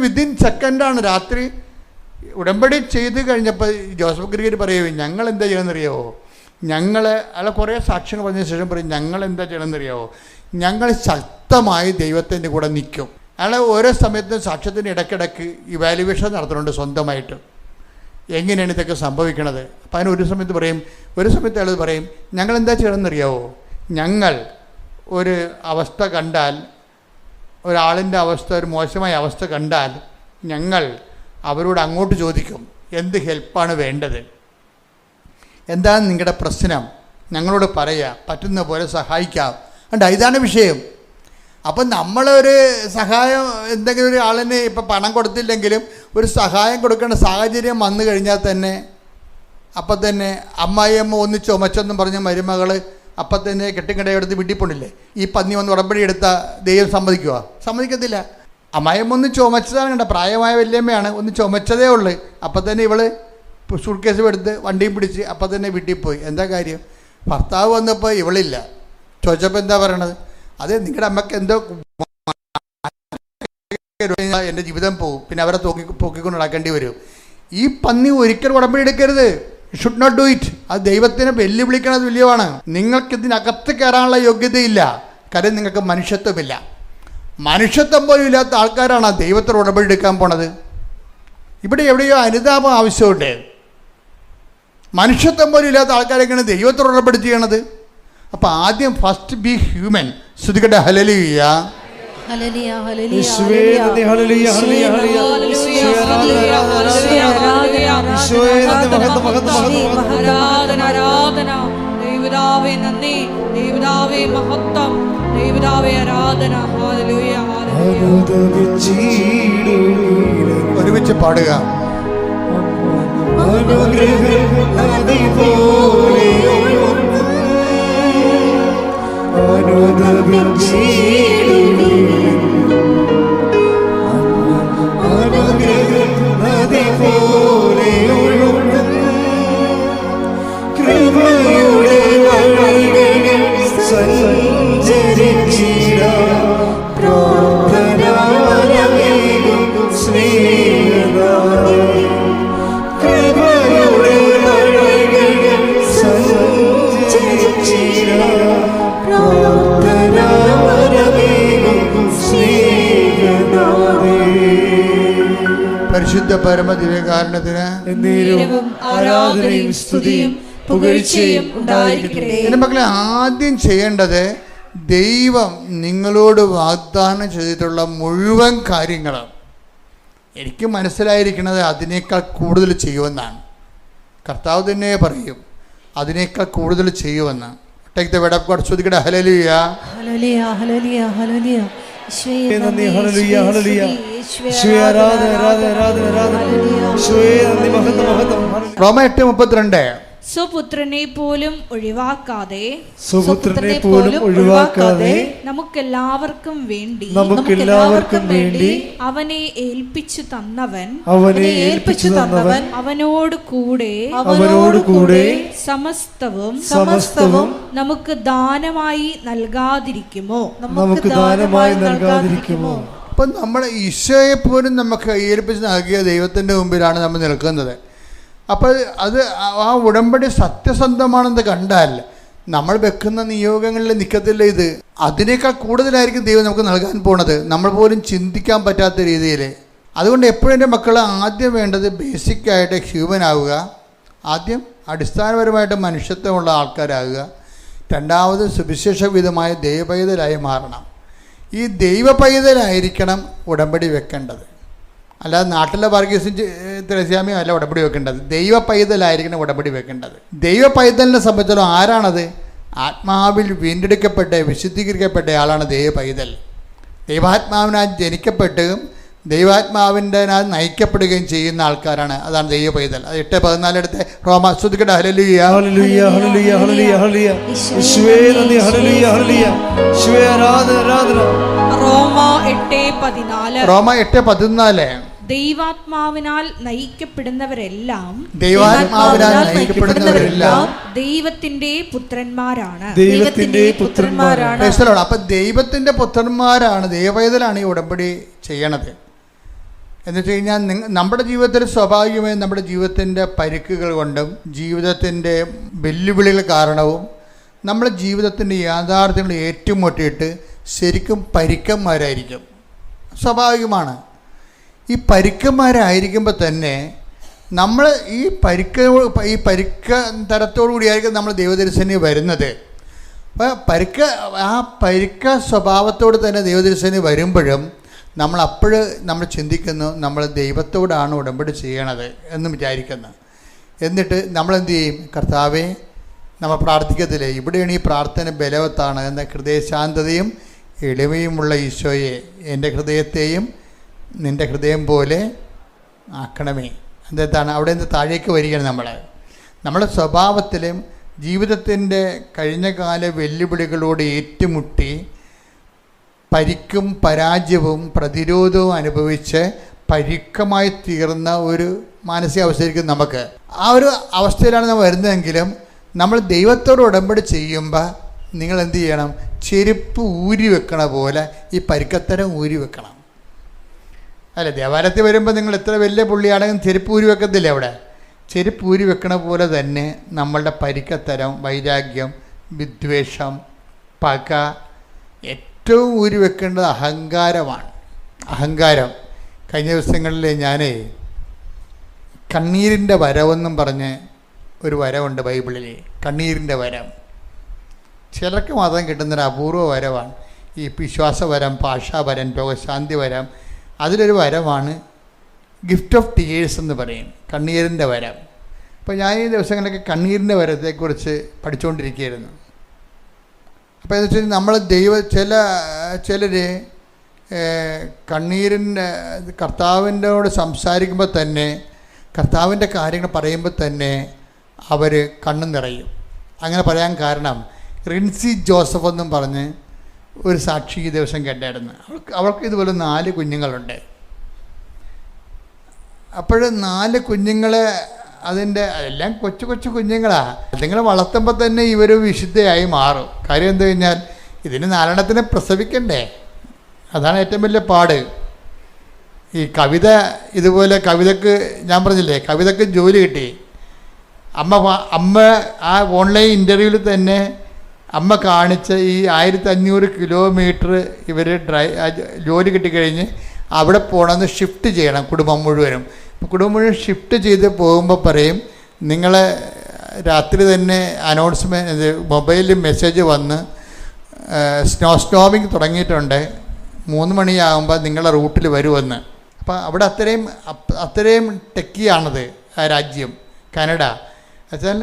വിതിൻ സെക്കൻഡാണ്. രാത്രി ഉടമ്പടി ചെയ്ത് കഴിഞ്ഞപ്പോൾ ജോസഫ് ഗ്രിഗറി പറയുമോ, ഞങ്ങൾ എന്താ ചെയ്യണമെന്നറിയാവോ? അയാളെ കുറേ സാക്ഷ്യങ്ങൾ പറഞ്ഞ ശേഷം പറയും, ഞങ്ങൾ എന്താ ചെയ്യണമെന്നറിയാവോ? ഞങ്ങൾ ശക്തമായി ദൈവത്തിൻ്റെ കൂടെ നിൽക്കും. അയാൾ ഓരോ സമയത്തും സാക്ഷ്യത്തിൻ്റെ ഇടയ്ക്കിടയ്ക്ക് ഇവാലുവേഷൻ നടത്തുന്നുണ്ട് സ്വന്തമായിട്ട്, എങ്ങനെയാണ് ഇതൊക്കെ സംഭവിക്കണത്. അപ്പം അതിന് ഒരു സമയത്ത് അയാൾ പറയും, ഞങ്ങൾ എന്താ ചെയ്യണമെന്നറിയാവോ? ഞങ്ങൾ ഒരു അവസ്ഥ കണ്ടാൽ, ഒരാളിൻ്റെ അവസ്ഥ, ഒരു മോശമായ അവസ്ഥ കണ്ടാൽ ഞങ്ങൾ അവരോട് അങ്ങോട്ട് ചോദിക്കും, എന്ത് ഹെൽപ്പാണ് വേണ്ടത്, എന്താണ് നിങ്ങളുടെ പ്രശ്നം, ഞങ്ങളോട് പറയുക, പറ്റുന്ന പോലെ സഹായിക്കാം. ഇതാണ് വിഷയം. അപ്പം നമ്മളൊരു സഹായം, എന്തെങ്കിലും ഒരു ആളിന് ഇപ്പം പണം കൊടുത്തില്ലെങ്കിലും ഒരു സഹായം കൊടുക്കേണ്ട സാഹചര്യം വന്നു കഴിഞ്ഞാൽ തന്നെ അപ്പം തന്നെ അമ്മായിയമ്മ ഒന്ന് ചുമച്ചെന്നും പറഞ്ഞ മരുമകൾ അപ്പം തന്നെ കെട്ടിക്കിടയെടുത്ത് വീട്ടിൽ പോണില്ലേ? ഈ പന്നി വന്ന് ഉടമ്പടി എടുത്ത ദൈവം സമ്മതിക്കത്തില്ല. അമ്മായിയമ്മ ഒന്ന് ചുമച്ചതാണ്, കണ്ട പ്രായമായ വല്യമ്മയാണ്, ഒന്ന് ചുമച്ചതേ ഉള്ളു. അപ്പം തന്നെ ഇവള് സൂട്ട് കേസ് എടുത്ത് വണ്ടിയും പിടിച്ച് അപ്പം തന്നെ വീട്ടിൽ പോയി. എന്താ കാര്യം? ഭർത്താവ് വന്നപ്പോൾ ഇവളില്ല. ചോദിച്ചപ്പോൾ എന്താ പറയണത്? അതെ, നിങ്ങളുടെ അമ്മയ്ക്ക് എന്തോ എൻ്റെ ജീവിതം പോകും, പിന്നെ അവരെ പൊക്കിക്കൊണ്ട് നടക്കേണ്ടി വരും. ഈ പന്നി ഒരിക്കലും ഉടമ്പടി എടുക്കരുത്. Should not do it. അത് ദൈവത്തിനെ വെല്ലുവിളിക്കണത് വലിയതാണ്. നിങ്ങൾക്ക് ഇതിനകത്ത് കയറാനുള്ള യോഗ്യതയില്ല. കാര്യം നിങ്ങൾക്ക് മനുഷ്യത്വമില്ല. മനുഷ്യത്വം പോലും ഇല്ലാത്ത ആൾക്കാരാണ് ദൈവത്തോട് ഉടമ്പടി എടുക്കാൻ പോണത്. ഇവിടെ എവിടെയോ അനുതാപം ആവശ്യമുണ്ട്. മനുഷ്യത്വം പോലും ഇല്ലാത്ത ആൾക്കാരൊക്കെയാണ് ദൈവത്തോട് ഉടമ്പടി ചെയ്യണത്. അപ്പം ആദ്യം ഫസ്റ്റ് ബി ഹ്യൂമൻ. ശ്രുതികട്ടെ ഹല്ലേലൂയ. ഒരുമിച്ച് പാടുക. പരിശുദ്ധ പരമ ദിവ്യകാരുണ്യത്തിന് എന്നേരവും ആരാധനയും സ്തുതിയും പുകഴ്ചയും ഉണ്ടായിരിക്കട്ടെ. എൻ്റെ മക്കളെ, ആദ്യം ചെയ്യേണ്ടത് ദൈവം നിങ്ങളോട് വാഗ്ദാനം ചെയ്തിട്ടുള്ള മുഴുവൻ കാര്യങ്ങളും എനിക്ക് മനസ്സിലായിരിക്കുന്നത് അതിനേക്കാൾ കൂടുതൽ ചെയ്യുമെന്നാണ്. കർത്താവ് തന്നെ പറയും അതിനേക്കാൾ കൂടുതൽ ചെയ്യുമെന്ന്. Take the word of God. ശ്രദ്ധിക്കട്ടെ. Hallelujah, hallelujah, hallelujah, hallelujah. ഈശോയെ നന്ദി, ഹല്ലേലൂയ, ഹല്ലേലൂയ. ഈശോയെ ആരാധന, ആരാധന, ആരാധന, ആരാധന. ഈശോയെ നന്ദി, മഹത്വം, മഹത്വം. റോമ 8:32. സ്വപുത്രനെ പോലും ഒഴിവാക്കാതെ നമുക്കെല്ലാവർക്കും വേണ്ടി അവനെ ഏൽപ്പിച്ചു തന്നവൻ അവനോട് കൂടെ സമസ്തവും നമുക്ക് ദാനമായി നൽകാതിരിക്കുമോ? അപ്പം നമ്മളെ ഈശോയെ പോലും നമുക്ക് ഏൽപ്പിച്ച് നൽകിയ ദൈവത്തിൻ്റെ മുമ്പിലാണ് നമ്മൾ നിൽക്കുന്നത്. അപ്പോൾ അത് ആ ഉടമ്പടി സത്യസന്ധമാണെന്ന് കണ്ടാൽ നമ്മൾ വെക്കുന്ന നിയോഗങ്ങളിൽ നിൽക്കത്തില്ല. ഇത് അതിനേക്കാൾ കൂടുതലായിരിക്കും ദൈവം നമുക്ക് നൽകാൻ പോണത്, നമ്മൾ പോലും ചിന്തിക്കാൻ പറ്റാത്ത രീതിയിൽ. അതുകൊണ്ട് എപ്പോഴും എൻ്റെ മക്കൾ ആദ്യം വേണ്ടത് ബേസിക്കായിട്ട് ഹ്യൂമൻ ആവുക. ആദ്യം അടിസ്ഥാനപരമായിട്ട് മനുഷ്യത്വമുള്ള ആൾക്കാരാകുക. രണ്ടാമത് സുവിശേഷവിധമായ ദൈവപൈതലായി മാറണം. ഈ ദൈവപൈതലായിരിക്കണം ഉടമ്പടി വെക്കേണ്ടത്. അല്ലാതെ നാട്ടിലെ വർഗീസും തെരേസ്യാമിയും അല്ല ഉടമ്പടി വെക്കേണ്ടത്. ദൈവ പൈതലായിരിക്കണം ഉടമ്പടി വെക്കേണ്ടത്. ദൈവ പൈതലിനെ സംബന്ധിച്ചിടത്തോളം ആരാണത്? ആത്മാവിൽ വീണ്ടെടുക്കപ്പെട്ട വിശുദ്ധീകരിക്കപ്പെട്ട ആളാണ് ദൈവ പൈതൽ. ദൈവാത്മാവിനാൽ ജനിക്കപ്പെടുകയും ദൈവാത്മാവിൻ്റെ നയിക്കപ്പെടുകയും ചെയ്യുന്ന ആൾക്കാരാണ്. അതാണ് ദൈവ പൈതൽ. അത് 8:14 എടുത്ത് റോമ. ശ്രദ്ധിക്കട്ടെ. Hallelujah, hallelujah, hallelujah, hallelujah, hallelujah. ഈശോയെ നന്ദി, ഹല്ലേലൂയ, ഹല്ലേലൂയ. ഈശോയെ ആരാധന, ആരാധന. റോമ 8:14. റോമ 8:14. ദൈവാത്മാവിനാൽ നയിക്കപ്പെടുന്നവരെല്ലാം ദൈവത്തിന്റെ പുത്രന്മാരാണ്. അപ്പൊ ദൈവത്തിന്റെ പുത്രന്മാരാണ്, ദൈവപൈതലാണ് ഈ ഉടമ്പടി ചെയ്യണത്. എന്ന് വെച്ച് കഴിഞ്ഞാൽ നമ്മുടെ ജീവിതത്തിൽ സ്വാഭാവികമായും നമ്മുടെ ജീവിതത്തിൻ്റെ പരിക്കുകൾ കൊണ്ടും ജീവിതത്തിൻ്റെ വെല്ലുവിളികൾ കാരണവും നമ്മുടെ ജീവിതത്തിൻ്റെ യാഥാർത്ഥ്യങ്ങൾ ഏറ്റുമുട്ടിയിട്ട് ശരിക്കും പരിക്കന്മാരായിരിക്കും. സ്വാഭാവികമാണ്. ഈ പരിക്കന്മാരായിരിക്കുമ്പോൾ തന്നെ നമ്മൾ ഈ പരിക്ക തരത്തോടു കൂടിയായിരിക്കും നമ്മൾ ദൈവദർശനി വരുന്നത്. അപ്പോൾ ആ പരിക്ക സ്വഭാവത്തോട് തന്നെ ദൈവദർശനി വരുമ്പോഴും നമ്മൾ ചിന്തിക്കുന്നു നമ്മൾ ദൈവത്തോടാണ് ഉടമ്പടി ചെയ്യണത് എന്ന് വിചാരിക്കുന്നു. എന്നിട്ട് നമ്മളെന്ത് ചെയ്യും? കർത്താവേ, നമ്മൾ പ്രാർത്ഥിക്കത്തില്ലേ, ഇവിടെയാണ് ഈ പ്രാർത്ഥന ബലവത്താണ് എന്ന ഹൃദയശാന്തതയും എളിമയുമുള്ള ഈശോയെ എൻ്റെ ഹൃദയത്തെയും നിൻ്റെ ഹൃദയം പോലെ ആക്കണമേ. എന്താണ് അവിടെ നിന്ന് താഴേക്ക് വരികയാണ്. നമ്മുടെ സ്വഭാവത്തിലും ജീവിതത്തിൻ്റെ കഴിഞ്ഞകാല വെല്ലുവിളികളോട് ഏറ്റുമുട്ടി പരിക്കും പരാജയവും പ്രതിരോധവും അനുഭവിച്ച് പരുക്കമായി തീർന്ന ഒരു മാനസികാവസ്ഥയായിരിക്കും നമുക്ക്. ആ ഒരു അവസ്ഥയിലാണ് നമ്മൾ വരുന്നതെങ്കിലും നമ്മൾ ദൈവത്തോട് ഉടമ്പടി ചെയ്യുമ്പോൾ നിങ്ങൾ എന്ത് ചെയ്യണം? ചെരുപ്പ് ഊരി വെക്കണ പോലെ ഈ പരിക്കത്തരം ഊരി വെക്കണം. അല്ല, ദേവാലയത്തിൽ വരുമ്പോൾ നിങ്ങൾ എത്ര വലിയ പുള്ളിയാണെങ്കിലും ചെരുപ്പ് ഊരി വെക്കത്തില്ലേ? അവിടെ ചെരുപ്പ് ഊരി വെക്കണ പോലെ തന്നെ നമ്മളുടെ പരിക്കത്തരം, വൈരാഗ്യം, വിദ്വേഷം, പക, ഏറ്റവും ഊരി വെക്കേണ്ടത് അഹങ്കാരമാണ്. അഹങ്കാരം. കഴിഞ്ഞ ദിവസങ്ങളിൽ ഞാൻ കണ്ണീരിൻ്റെ വരവെന്നും പറഞ്ഞ് ഒരു വരവുണ്ട് ബൈബിളിൽ. കണ്ണീരിൻ്റെ വരം ചിലർക്ക് മാത്രം കിട്ടുന്നൊരു അപൂർവ വരവാണ്. ഈ വിശ്വാസവരം, ഭാഷാവരം, രോഗശാന്തി വരം. അതിലൊരു വരമാണ് ഗിഫ്റ്റ് ഓഫ് ടീയേഴ്സ് എന്ന് പറയും, കണ്ണീരിൻ്റെ വരം. അപ്പോൾ ഞാൻ ഈ ദിവസങ്ങളിലൊക്കെ കണ്ണീരിൻ്റെ വരത്തെക്കുറിച്ച് പഠിച്ചുകൊണ്ടിരിക്കുകയായിരുന്നു. അപ്പോൾ എന്ന് വെച്ചാൽ നമ്മൾ ചിലർ കണ്ണീരിൻ്റെ കർത്താവിൻ്റെയോട് സംസാരിക്കുമ്പോൾ തന്നെ, കർത്താവിൻ്റെ കാര്യങ്ങൾ പറയുമ്പോൾ തന്നെ അവർ കണ്ണു നിറയും. അങ്ങനെ പറയാൻ കാരണം റിൻസി ജോസഫ് എന്നും പറഞ്ഞ് ഒരു സാക്ഷി ഈ ദിവസം കേട്ടായിരുന്നു. അവൾക്ക് ഇതുപോലെ 4 കുഞ്ഞുങ്ങളുണ്ട്. അപ്പോൾ 4 കുഞ്ഞുങ്ങളെ അതിൻ്റെ എല്ലാം കൊച്ചു കൊച്ചു കുഞ്ഞുങ്ങളാണ്. അതുങ്ങളെ വളർത്തുമ്പോൾ തന്നെ ഇവർ വിശുദ്ധയായി മാറും. കാര്യം എന്താ കഴിഞ്ഞാൽ ഇതിന് 4 പ്രസവിക്കണ്ടേ? അതാണ് ഏറ്റവും വലിയ പാട്. ഈ കവിത ഇതുപോലെ കവിതക്ക് ഞാൻ പറഞ്ഞില്ലേ, കവിതക്ക് ജോലി കിട്ടി. അമ്മ ആ ഓൺലൈൻ ഇൻ്റർവ്യൂവിൽ തന്നെ അമ്മ കാണിച്ച ഈ 1500 കിലോമീറ്റർ ഇവർ ജോലി കിട്ടിക്കഴിഞ്ഞ് അവിടെ പോകണമെന്ന് ഷിഫ്റ്റ് ചെയ്യണം കുടുംബം മുഴുവനും. അപ്പോൾ കുടുംബം മുഴുവൻ ഷിഫ്റ്റ് ചെയ്ത് പോകുമ്പോൾ പറയും നിങ്ങളെ രാത്രി തന്നെ അനൗൺസ്മെൻറ്റ് മൊബൈലിൽ മെസ്സേജ് വന്ന് സ്നോവിങ് തുടങ്ങിയിട്ടുണ്ട്, 3 മണിയാകുമ്പോൾ നിങ്ങളുടെ റൂട്ടിൽ വരുമെന്ന്. അപ്പോൾ അവിടെ അത്രയും ടെക്കിയാണത് ആ രാജ്യം കാനഡ. വെച്ചാൽ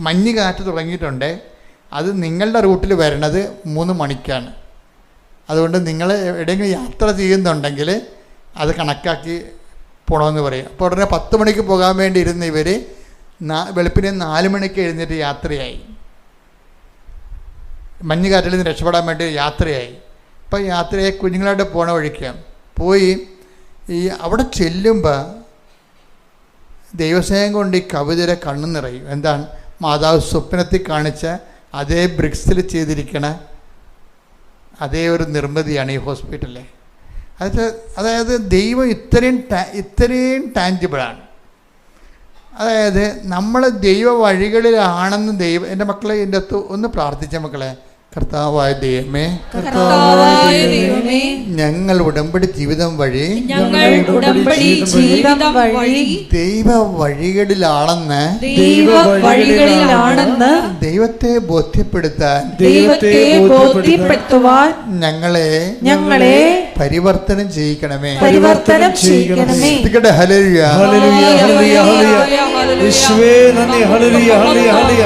മഞ്ഞ് കാറ്റ് തുടങ്ങിയിട്ടുണ്ട്, അത് നിങ്ങളുടെ റൂട്ടിൽ വരണത് 3 മണിക്കാണ്. അതുകൊണ്ട് നിങ്ങൾ എവിടെയെങ്കിലും യാത്ര ചെയ്യുന്നുണ്ടെങ്കിൽ അത് കണക്കാക്കി പോകണമെന്ന് പറയും. അപ്പോൾ ഉടനെ 10 മണിക്ക് പോകാൻ വേണ്ടി ഇരുന്ന ഇവർ വെളുപ്പിനെ 4 മണിക്ക് എഴുന്നേറ്റ് യാത്രയായി, മഞ്ഞുകാറ്റിൽ നിന്ന് രക്ഷപ്പെടാൻ വേണ്ടി യാത്രയായി. അപ്പോൾ യാത്രയായി കുഞ്ഞുങ്ങളായിട്ട് പോണ വഴിക്ക് പോയി അവിടെ ചെല്ലുമ്പോൾ ദൈവസ്നേഹം കൊണ്ട് ഈ കവിതരെ കണ്ണു നിറയും. എന്താണ്? മാതാവ് സ്വപ്നത്തിൽ കാണിച്ച അതേ ബ്രിക്സിൽ ചെയ്തിരിക്കണ അതേ ഒരു നിർമ്മിതിയാണ് ഈ ഹോസ്പിറ്റലിലെ. അതായത് ദൈവം ഇത്രയും ടാഞ്ചിബിളാണ്. അതായത് നമ്മൾ ദൈവ വഴികളിലാണെന്ന് എൻ്റെ മക്കളെ എൻ്റെ അടുത്ത് ഒന്ന് പ്രാർത്ഥിച്ച മക്കളെ, കർത്താവായ ദൈവമേ, ഞങ്ങൾ ഉടമ്പടി ജീവിതം വഴി ദൈവ വഴികളിലാണെന്ന് ദൈവത്തെ ബോധ്യപ്പെടുത്താൻ ഞങ്ങളെ പരിവർത്തനം ചെയ്യിക്കണമേ. ഹല്ലേലൂയ, ഹല്ലേലൂയ, യേശുവേ നന്ദി, ഹല്ലേലൂയ, ഹല്ലേലൂയ, ഹല്ലേലൂയ.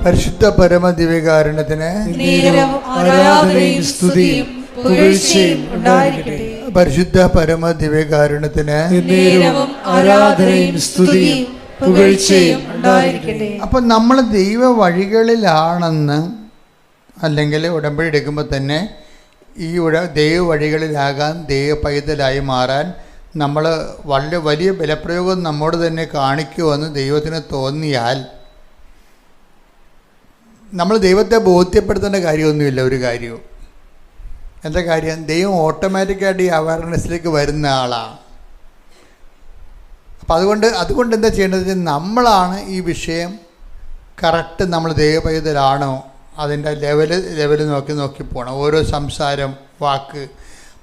പരിശുദ്ധ പരമ ദിവ്യകാരുണ്യത്തിന് ആരാധനയും സ്തുതിയും പുകഴ്ചയും ഉണ്ടായിരിക്കട്ടെ. പരിശുദ്ധ പരമ ദിവ്യകാരുണ്യത്തിന് ആരാധനയും സ്തുതിയും പുകഴ്ചയും ഉണ്ടായിരിക്കട്ടെ. അപ്പം നമ്മൾ ദൈവ വഴികളിലാണെന്ന് അല്ലെങ്കിൽ ഉടമ്പടി എടുക്കുമ്പോൾ തന്നെ ഈ ദൈവ വഴികളിലാകാൻ, ദൈവ പൈതലായി മാറാൻ നമ്മൾ വളരെ വലിയ ബലപ്രയോഗം നമ്മോട് തന്നെ കാണിക്കുമെന്ന് ദൈവത്തിന് തോന്നിയാൽ നമ്മൾ ദൈവത്തെ ബോധ്യപ്പെടുത്തേണ്ട കാര്യമൊന്നുമില്ല. ഒരു കാര്യവും എന്താ കാര്യം? ദൈവം ഓട്ടോമാറ്റിക്കായിട്ട് ഈ അവയർനെസ്സിലേക്ക് വരുന്ന ആളാണ്. അപ്പം അതുകൊണ്ട് എന്താ ചെയ്യേണ്ടത്? നമ്മളാണ് ഈ വിഷയം കറക്റ്റ് നമ്മൾ ദൈവപൈതലാണോ അതിൻ്റെ ലെവൽ നോക്കി പോകണം. ഓരോ സംസാരം, വാക്ക്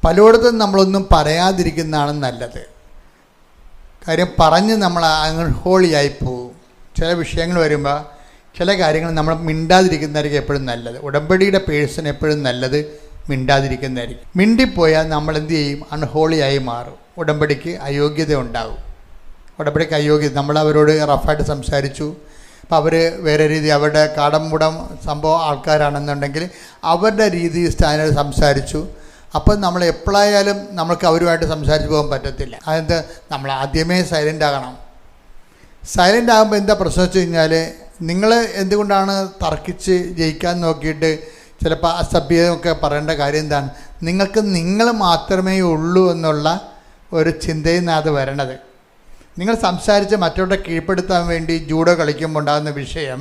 പലയിടത്തും നമ്മളൊന്നും പറയാതിരിക്കുന്നതാണ് നല്ലത്. കാര്യം പറഞ്ഞ് നമ്മൾ അൺഹോളിയായി പോകും. ചില വിഷയങ്ങൾ വരുമ്പോൾ ചില കാര്യങ്ങൾ നമ്മൾ മിണ്ടാതിരിക്കുന്നതായിരിക്കും എപ്പോഴും നല്ലത്. ഉടമ്പടിയുടെ പേഴ്സൺ എപ്പോഴും നല്ലത് മിണ്ടാതിരിക്കുന്നതായിരിക്കും. മിണ്ടിപ്പോയാൽ നമ്മൾ എന്ത് ചെയ്യും? അൺഹോളിയായി മാറും. ഉടമ്പടിക്ക് അയോഗ്യത ഉണ്ടാകും. ഉടമ്പടിക്ക് അയോഗ്യത, നമ്മൾ അവരോട് റഫായിട്ട് സംസാരിച്ചു, അപ്പോൾ അവർ വേറെ രീതി, അവരുടെ കാടംമുടം സംഭവം ആൾക്കാരാണെന്നുണ്ടെങ്കിൽ അവരുടെ രീതി സ്റ്റാൻഡേർഡ് സംസാരിച്ചു. അപ്പം നമ്മൾ എപ്പോഴായാലും നമ്മൾക്ക് അവരുമായിട്ട് സംസാരിച്ച് പോകാൻ പറ്റത്തില്ല. അതെന്ത്? നമ്മൾ ആദ്യമേ സൈലൻ്റ് ആകണം. സൈലൻ്റ് ആകുമ്പോൾ എന്താ പ്രശ്നം വെച്ച് കഴിഞ്ഞാൽ, നിങ്ങൾ എന്തുകൊണ്ടാണ് തർക്കിച്ച് ജയിക്കാൻ നോക്കിയിട്ട് ചിലപ്പോൾ അസഭ്യമൊക്കെ പറയേണ്ട കാര്യം എന്താണ്? നിങ്ങൾക്ക് നിങ്ങൾ മാത്രമേ ഉള്ളൂ എന്നുള്ള ഒരു ചിന്തയിൽ നിന്നാണ് അത് വരണത്. നിങ്ങൾ സംസാരിച്ച് മറ്റവരുടെ കീഴ്പ്പെടുത്താൻ വേണ്ടി ജൂഡോ കളിക്കുമ്പോൾ ഉണ്ടാകുന്ന വിഷയം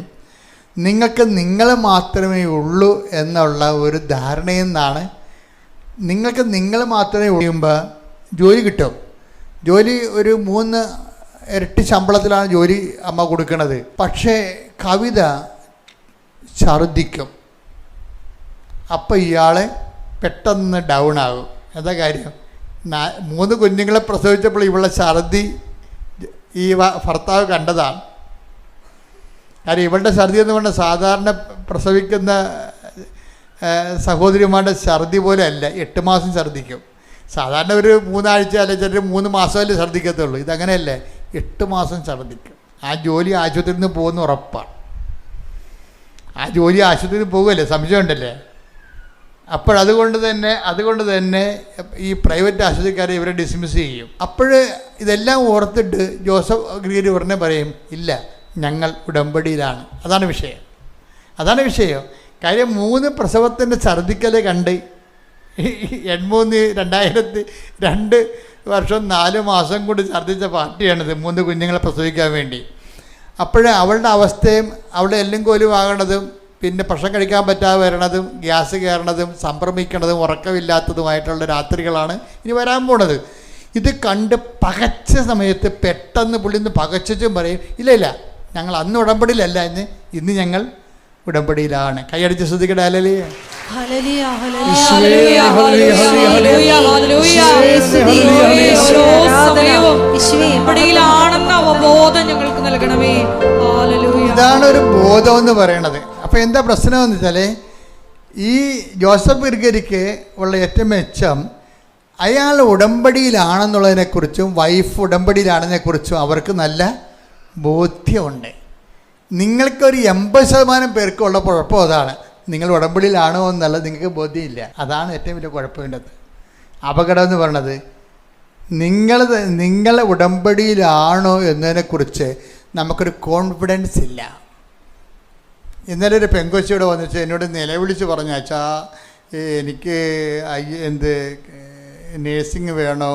നിങ്ങൾക്ക് നിങ്ങൾ മാത്രമേ ഉള്ളൂ എന്നുള്ള ഒരു ധാരണയിൽ നിന്നാണ്. നിങ്ങൾക്ക് നിങ്ങൾ മാത്രമേ ഉള്ളുമ്പോൾ ജോലി കിട്ടും. ജോലി ഒരു 3 ഇരട്ടി ശമ്പളത്തിലാണ് ജോലി അമ്മ കൊടുക്കുന്നത്. പക്ഷേ കവിത ഛർദ്ദിക്കും. അപ്പം ഇയാൾ പെട്ടെന്ന് ഡൗൺ ആകും. എന്താ കാര്യം? 3 കുഞ്ഞുങ്ങളെ പ്രസവിച്ചപ്പോൾ ഇവളെ ഛർദ്ദി ഈ ഭർത്താവ് കണ്ടതാണ്. കാര്യം ഇവളുടെ ഛർദ്ദി എന്ന് പറഞ്ഞാൽ സാധാരണ പ്രസവിക്കുന്ന സഹോദരിമാരുടെ ഛർദ്ദി പോലെ അല്ല. 8 മാസം ഛർദ്ദിക്കും. സാധാരണ ഒരു 3 ആഴ്ച അല്ലെങ്കിൽ ചിലർ 3 മാസമല്ലേ ഛർദ്ദിക്കത്തുള്ളൂ. ഇതങ്ങനെയല്ലേ, 8 മാസം ഛർദ്ദിക്കും. ആ ജോലി ആശുപത്രിയിൽ നിന്ന് പോകുന്ന ഉറപ്പാണ്. ആ ജോലി ആശുപത്രിയിൽ പോകുമല്ലേ, സംശയമുണ്ടല്ലേ. അതുകൊണ്ട് തന്നെ ഈ പ്രൈവറ്റ് ആശുപത്രിക്കാരെ ഇവരെ ഡിസ്മിസ് ചെയ്യും. ഇതെല്ലാം ഓർത്തിട്ട് ജോസഫ് ഗ്രീരി ഉടനെ പറയും, ഇല്ല ഞങ്ങൾ ഉടമ്പടിയിലാണ്. അതാണ് വിഷയം. കാര്യം 3 പ്രസവത്തിൻ്റെ ഛർദ്ദിക്കൽ കണ്ട് 2002 വർഷം 4 മാസം കൊണ്ട് ഛർദ്ദിച്ച പാർട്ടിയാണിത് 3 കുഞ്ഞുങ്ങളെ പ്രസവിക്കാൻ വേണ്ടി. അപ്പോഴേ അവളുടെ അവസ്ഥയും അവളുടെ എല്ലും കോലും ആകണതും പിന്നെ ഭക്ഷണം കഴിക്കാൻ പറ്റാതെ വരണതും ഗ്യാസ് കയറണതും സംഭ്രമിക്കണതും ഉറക്കമില്ലാത്തതുമായിട്ടുള്ള രാത്രികളാണ് ഇനി വരാൻ പോണത്. ഇത് കണ്ട് പകച്ച സമയത്ത് പെട്ടെന്ന് പുള്ളിന്ന് പകച്ചും പറയും, ഇല്ല ഞങ്ങൾ അന്ന് ഉടമ്പടിയിലല്ല, ഇന്ന് ഞങ്ങൾ ഉടമ്പടിയിലാണ്. കൈയടിച്ച് ശ്രദ്ധിക്കട്ടെ. ഹല്ലേലൂയ. ഇതാണ് ഒരു ബോധം എന്ന് പറയണത്. അപ്പോൾ എന്താ പ്രശ്നം എന്ന് വെച്ചാൽ, ഈ ജോസഫ് ഗിർഗരിക്ക് ഉള്ള ഏറ്റവും മെച്ചം അയാൾ ഉടമ്പടിയിലാണെന്നുള്ളതിനെക്കുറിച്ചും വൈഫ് ഉടമ്പടിയിലാണെന്നതിനെക്കുറിച്ചും അവർക്ക് നല്ല ബോധ്യമുണ്ട്. നിങ്ങൾക്കൊരു 80% പേർക്കുള്ള കുഴപ്പം അതാണ്. നിങ്ങൾ ഉടമ്പടിയിലാണോ എന്നല്ല, നിങ്ങൾക്ക് ബോധ്യമില്ല. അതാണ് ഏറ്റവും വലിയ കുഴപ്പമില്ലത്. അപകടം എന്ന് പറയണത് നിങ്ങൾ ഉടമ്പടിയിലാണോ എന്നതിനെക്കുറിച്ച് നമുക്കൊരു കോൺഫിഡൻസ് ഇല്ല. ഇന്നലെ ഒരു പെങ്കൊച്ചിയോടെ വന്നിച്ച് എന്നോട് നിലവിളിച്ച് പറഞ്ഞു, അച്ഛാ എനിക്ക് നേഴ്സിംഗ് വേണോ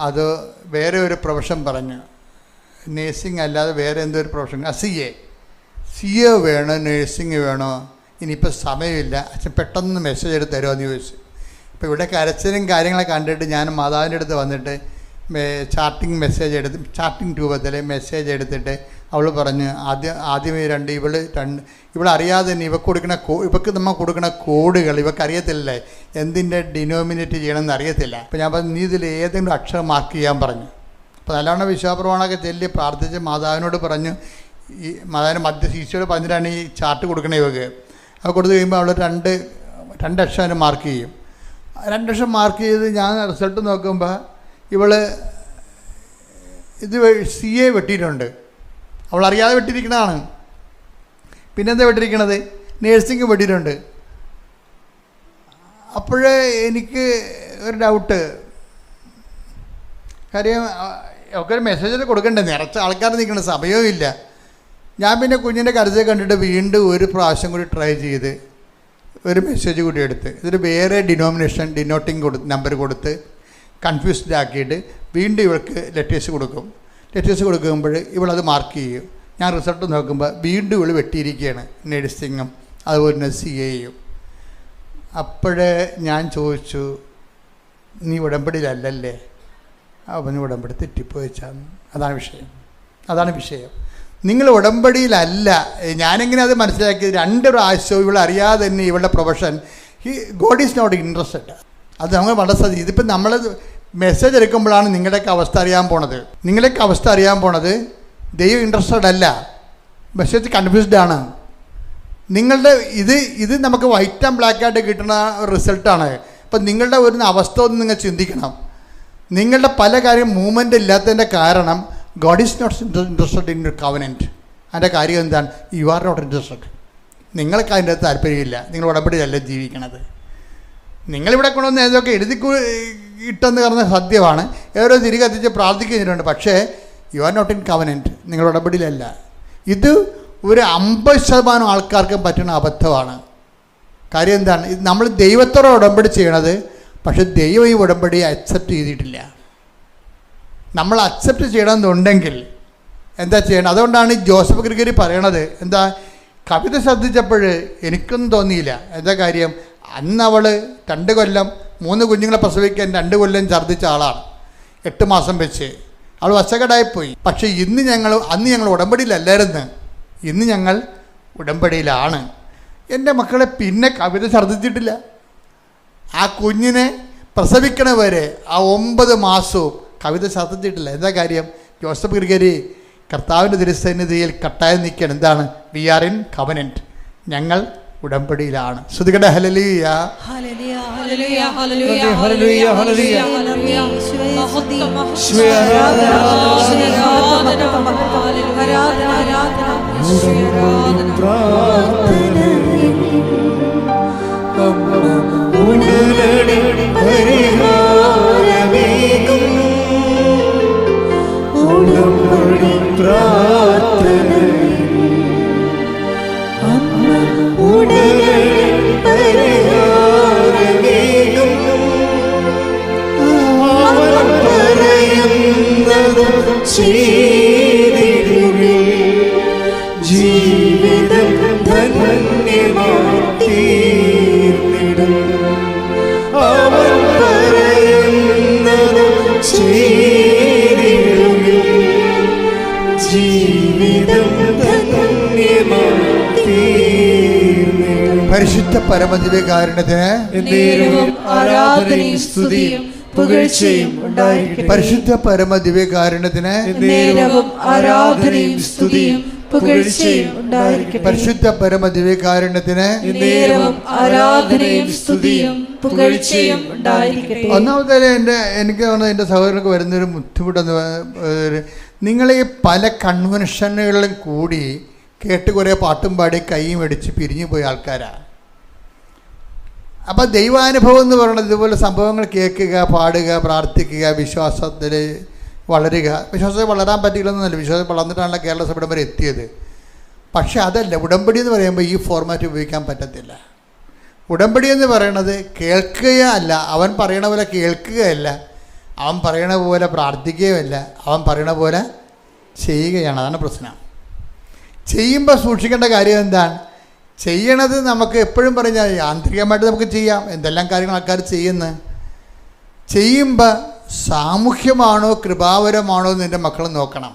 അതോ വേറെ ഒരു പ്രൊഫഷൻ പറഞ്ഞു. നേഴ്സിംഗ് അല്ലാതെ വേറെ എന്തോ ഒരു പ്രൊഫഷൻ, സി എ വേണോ നേഴ്സിംഗ് വേണോ, ഇനിയിപ്പോൾ സമയമില്ല, അച്ഛൻ പെട്ടെന്ന് മെസ്സേജ് എടുത്ത് തരുമോ എന്ന് ചോദിച്ചു. ഇപ്പോൾ ഇവിടെ കരച്ചിലും കാര്യങ്ങളൊക്കെ കണ്ടിട്ട് ഞാൻ മാതാവിൻ്റെ അടുത്ത് വന്നിട്ട് ചാർട്ടിങ് രൂപത്തിൽ മെസ്സേജ് എടുത്തിട്ട് അവൾ പറഞ്ഞ് ആദ്യമേ ഇവൾ അറിയാതെ തന്നെ ഇവക്ക് നമ്മൾ കൊടുക്കുന്ന കോഡുകൾ ഇവക്കറിയത്തില്ലേ, എന്തിൻ്റെ ഡിനോമിനേറ്റ് ചെയ്യണമെന്ന് അറിയത്തില്ല. അപ്പോൾ ഞാൻ പറഞ്ഞു, നീ ഇതിൽ ഏതെങ്കിലും അക്ഷരം മാർക്ക് ചെയ്യാൻ പറഞ്ഞു. അപ്പോൾ നല്ലവണ്ണം വിശ്വാസപ്രമാണമൊക്കെ ചൊല്ലി പ്രാർത്ഥിച്ച് മാതാവിനോട് പറഞ്ഞു, ഈ മാതാവിന് ഈശോയോട് പറഞ്ഞിട്ടാണ് ഈ ചാർട്ട് കൊടുക്കണേ ഇവക്ക്. അത് കൊടുത്തു കഴിയുമ്പോൾ അവൾ രണ്ട് അക്ഷരം മാർക്ക് ചെയ്യും. 2 അക്ഷരം മാർക്ക് ചെയ്ത് ഞാൻ റിസൾട്ട് നോക്കുമ്പോൾ ഇവൾ CA വെട്ടിയിട്ടുണ്ട്. അവൾ അറിയാതെ വെട്ടിയിരിക്കണതാണ്. പിന്നെന്താ വെട്ടിയിരിക്കണത്? നേഴ്സിംഗ് വെട്ടിയിട്ടുണ്ട്. അപ്പോഴേ എനിക്ക് ഒരു ഡൗട്ട്, കാര്യം ഒക്കെ ഒരു മെസ്സേജ് കൊടുക്കണ്ടേ, നിറച്ച ആൾക്കാർ നിൽക്കുന്ന സമയവും ഇല്ല. ഞാൻ പിന്നെ കുഞ്ഞിൻ്റെ കരുതൽ കണ്ടിട്ട് വീണ്ടും ഒരു പ്രാവശ്യം കൂടി ട്രൈ ചെയ്ത് ഒരു മെസ്സേജ് കൂടി എടുത്ത് ഇതൊരു വേറെ ഡിനോട്ടിങ് നമ്പർ കൊടുത്ത് കൺഫ്യൂസ്ഡ് ആക്കിയിട്ട് വീണ്ടും ഇവൾക്ക് ലെറ്റേഴ്സ് കൊടുക്കും. ലെറ്റേഴ്സ് കൊടുക്കുമ്പോൾ ഇവളത് മാർക്ക് ചെയ്യും. ഞാൻ റിസൾട്ട് നോക്കുമ്പോൾ വീണ്ടും ഇവൾ വെട്ടിയിരിക്കുകയാണ്, നേഴ്സിങ്ങും അതുപോലെ തന്നെ CAയും. അപ്പോഴേ ഞാൻ ചോദിച്ചു, നീ ഉടമ്പടിയിലല്ലേ? അവന് ഉടമ്പടി തെറ്റിപ്പോയിച്ചാന്ന്. അതാണ് വിഷയം. നിങ്ങൾ ഉടമ്പടിയിലല്ല. ഞാനെങ്ങനെ അത് മനസ്സിലാക്കി? 2 പ്രാവശ്യവും ഇവൾ അറിയാതെ തന്നെ ഇവളുടെ profession God is not interested. അത് നമ്മൾ വളരെ ശ്രദ്ധിക്കും. ഇതിപ്പോൾ നമ്മൾ മെസ്സേജ് എടുക്കുമ്പോഴാണ് നിങ്ങളുടെയൊക്കെ അവസ്ഥ അറിയാൻ പോണത്. ദൈവം ഇൻട്രസ്റ്റഡ് അല്ല, മെസ്സേജ് കൺഫ്യൂസ്ഡ് ആണ്. നിങ്ങളുടെ ഇത് നമുക്ക് വൈറ്റ് ആൻഡ് ബ്ലാക്ക് ആയിട്ട് കിട്ടുന്ന റിസൾട്ടാണ്. അപ്പം നിങ്ങളുടെ ഒരു അവസ്ഥ ഒന്ന് നിങ്ങൾ ചിന്തിക്കണം. നിങ്ങളുടെ പല കാര്യം മൂവ്മെൻ്റ് ഇല്ലാത്തതിൻ്റെ കാരണം God is not interested in your covenant. അതിൻ്റെ കാര്യം എന്താണ്? You are not interested. നിങ്ങൾക്ക് അതിൻ്റെ താല്പര്യമില്ല. നിങ്ങൾ ഉടമ്പടിയല്ല ജീവിക്കണത്. നിങ്ങളിവിടെ കൊണ്ടുവന്ന് ഏതൊക്കെ ഇട്ടെന്ന് പറഞ്ഞ സത്യമാണ്. ഓരോ തിരി കത്തിച്ച് പ്രാർത്ഥിക്കുന്നുണ്ട്. പക്ഷേ you are not in covenant. നിങ്ങൾ ഉടമ്പടിയിലല്ല. ഇത് ഒരു 50% ആൾക്കാർക്കും പറ്റുന്ന അബദ്ധമാണ്. കാര്യം എന്താണ്? ഇത് നമ്മൾ ദൈവത്തോടെ ഉടമ്പടി ചെയ്യണത്, പക്ഷെ ദൈവം ഈ ഉടമ്പടി അക്സെപ്റ്റ് ചെയ്തിട്ടില്ല. നമ്മൾ അക്സെപ്റ്റ് ചെയ്യണമെന്നുണ്ടെങ്കിൽ എന്താ ചെയ്യണം? അതുകൊണ്ടാണ് ജോസഫ് ഗിർഗരി പറയണത്. എന്താ, കവിത ശ്രദ്ധിച്ചപ്പോൾ എനിക്കൊന്നും തോന്നിയില്ല. എന്താ കാര്യം? അന്ന് അവൾ 2 കൊല്ലം 3 കുഞ്ഞുങ്ങളെ പ്രസവിക്കാൻ 2 കൊല്ലം ഛർദ്ദിച്ച ആളാണ്. 8 മാസം വെച്ച് അവൾ വശകേടായിപ്പോയി. പക്ഷേ അന്ന് ഞങ്ങൾ ഉടമ്പടിയിലല്ലായിരുന്നു. ഇന്ന് ഞങ്ങൾ ഉടമ്പടിയിലാണ്. എൻ്റെ മക്കളെ പിന്നെ കവിത ഛർദ്ദിച്ചിട്ടില്ല. ആ കുഞ്ഞിനെ പ്രസവിക്കണ വരെ ആ 9 മാസവും കവിത ഛർദ്ദിച്ചിട്ടില്ല. എന്താ കാര്യം? ജോസഫ് ഗിർഗരി കർത്താവിൻ്റെ തിരുസന്നിധിയിൽ കട്ടായം നിൽക്കുകയാണ്. എന്താണ്? We are in covenant. ഞങ്ങൾ ഉടമ്പടിയിലാണ്. ശ്രുതികട ഹല്ലേലൂയ. പരിഹാരമേകും പരിശുദ്ധ പരമദിവ്യകാരുണ്യത്തിന് എന്നേരവും ആരാധനയും സ്തുതിയും പുകഴ്ചയും ഉണ്ടായിരിക്കട്ടെ. പരിശുദ്ധ പരമദിവ്യകാരുണ്യത്തിന് എന്നേരവും ആരാധനയും സ്തുതിയും പുകഴ്ചയും ഉണ്ടായിരിക്കട്ടെ. പരിശുദ്ധ പരമദിവ്യകാരുണ്യത്തിന് എന്നേരവും ആരാധനയും സ്തുതിയും പുകഴ്ചയും ഉണ്ടായിരിക്കട്ടെ. ഒന്നാമത്തെ എനിക്ക് തോന്നുന്നത് എൻ്റെ സഹോദരങ്ങൾക്ക് വരുന്നൊരു ബുദ്ധിമുട്ടെന്ന് നിങ്ങൾ ഈ പല കൺവെൻഷനുകളിലും കൂടി കേട്ട് കുറേ പാട്ടും പാടി കൈയും അടിച്ച് പിരിഞ്ഞു പോയ ആൾക്കാരാണ്. അപ്പോൾ ദൈവാനുഭവം എന്ന് പറയുന്നത് ഇതുപോലെ സംഭവങ്ങൾ കേൾക്കുക, പാടുക, പ്രാർത്ഥിക്കുക, വിശ്വാസത്തിൽ വളരുക. വിശ്വാസത്തിൽ വളരാൻ പറ്റില്ലെന്നല്ല, വിശ്വാസത്തിൽ വളർന്നിട്ടാണല്ലോ കേരള സഭ വരെ എത്തിയത്. പക്ഷെ അതല്ല, ഉടമ്പടി എന്ന് പറയുമ്പോൾ ഈ ഫോർമാറ്റ് ഉപയോഗിക്കാൻ പറ്റത്തില്ല. ഉടമ്പടി എന്ന് പറയണത് കേൾക്കുകയല്ല, അവൻ പറയണ പോലെ കേൾക്കുകയല്ല, അവൻ പറയണ പോലെ പ്രാർത്ഥിക്കുകയുമല്ല, അവൻ പറയണ പോലെ ചെയ്യുകയാണ്. അതാണ് പ്രശ്നം. ചെയ്യുമ്പോൾ സൂക്ഷിക്കേണ്ട കാര്യം എന്താണ്? ചെയ്യണത് നമുക്ക് എപ്പോഴും പറഞ്ഞാൽ യാന്ത്രികമായിട്ട് നമുക്ക് ചെയ്യാം, എന്തെല്ലാം കാര്യങ്ങൾ ആൾക്കാർ ചെയ്യുമ്പോൾ സാമൂഹ്യമാണോ കൃപാവരമാണോ എന്ന് എൻ്റെ മക്കൾ നോക്കണം.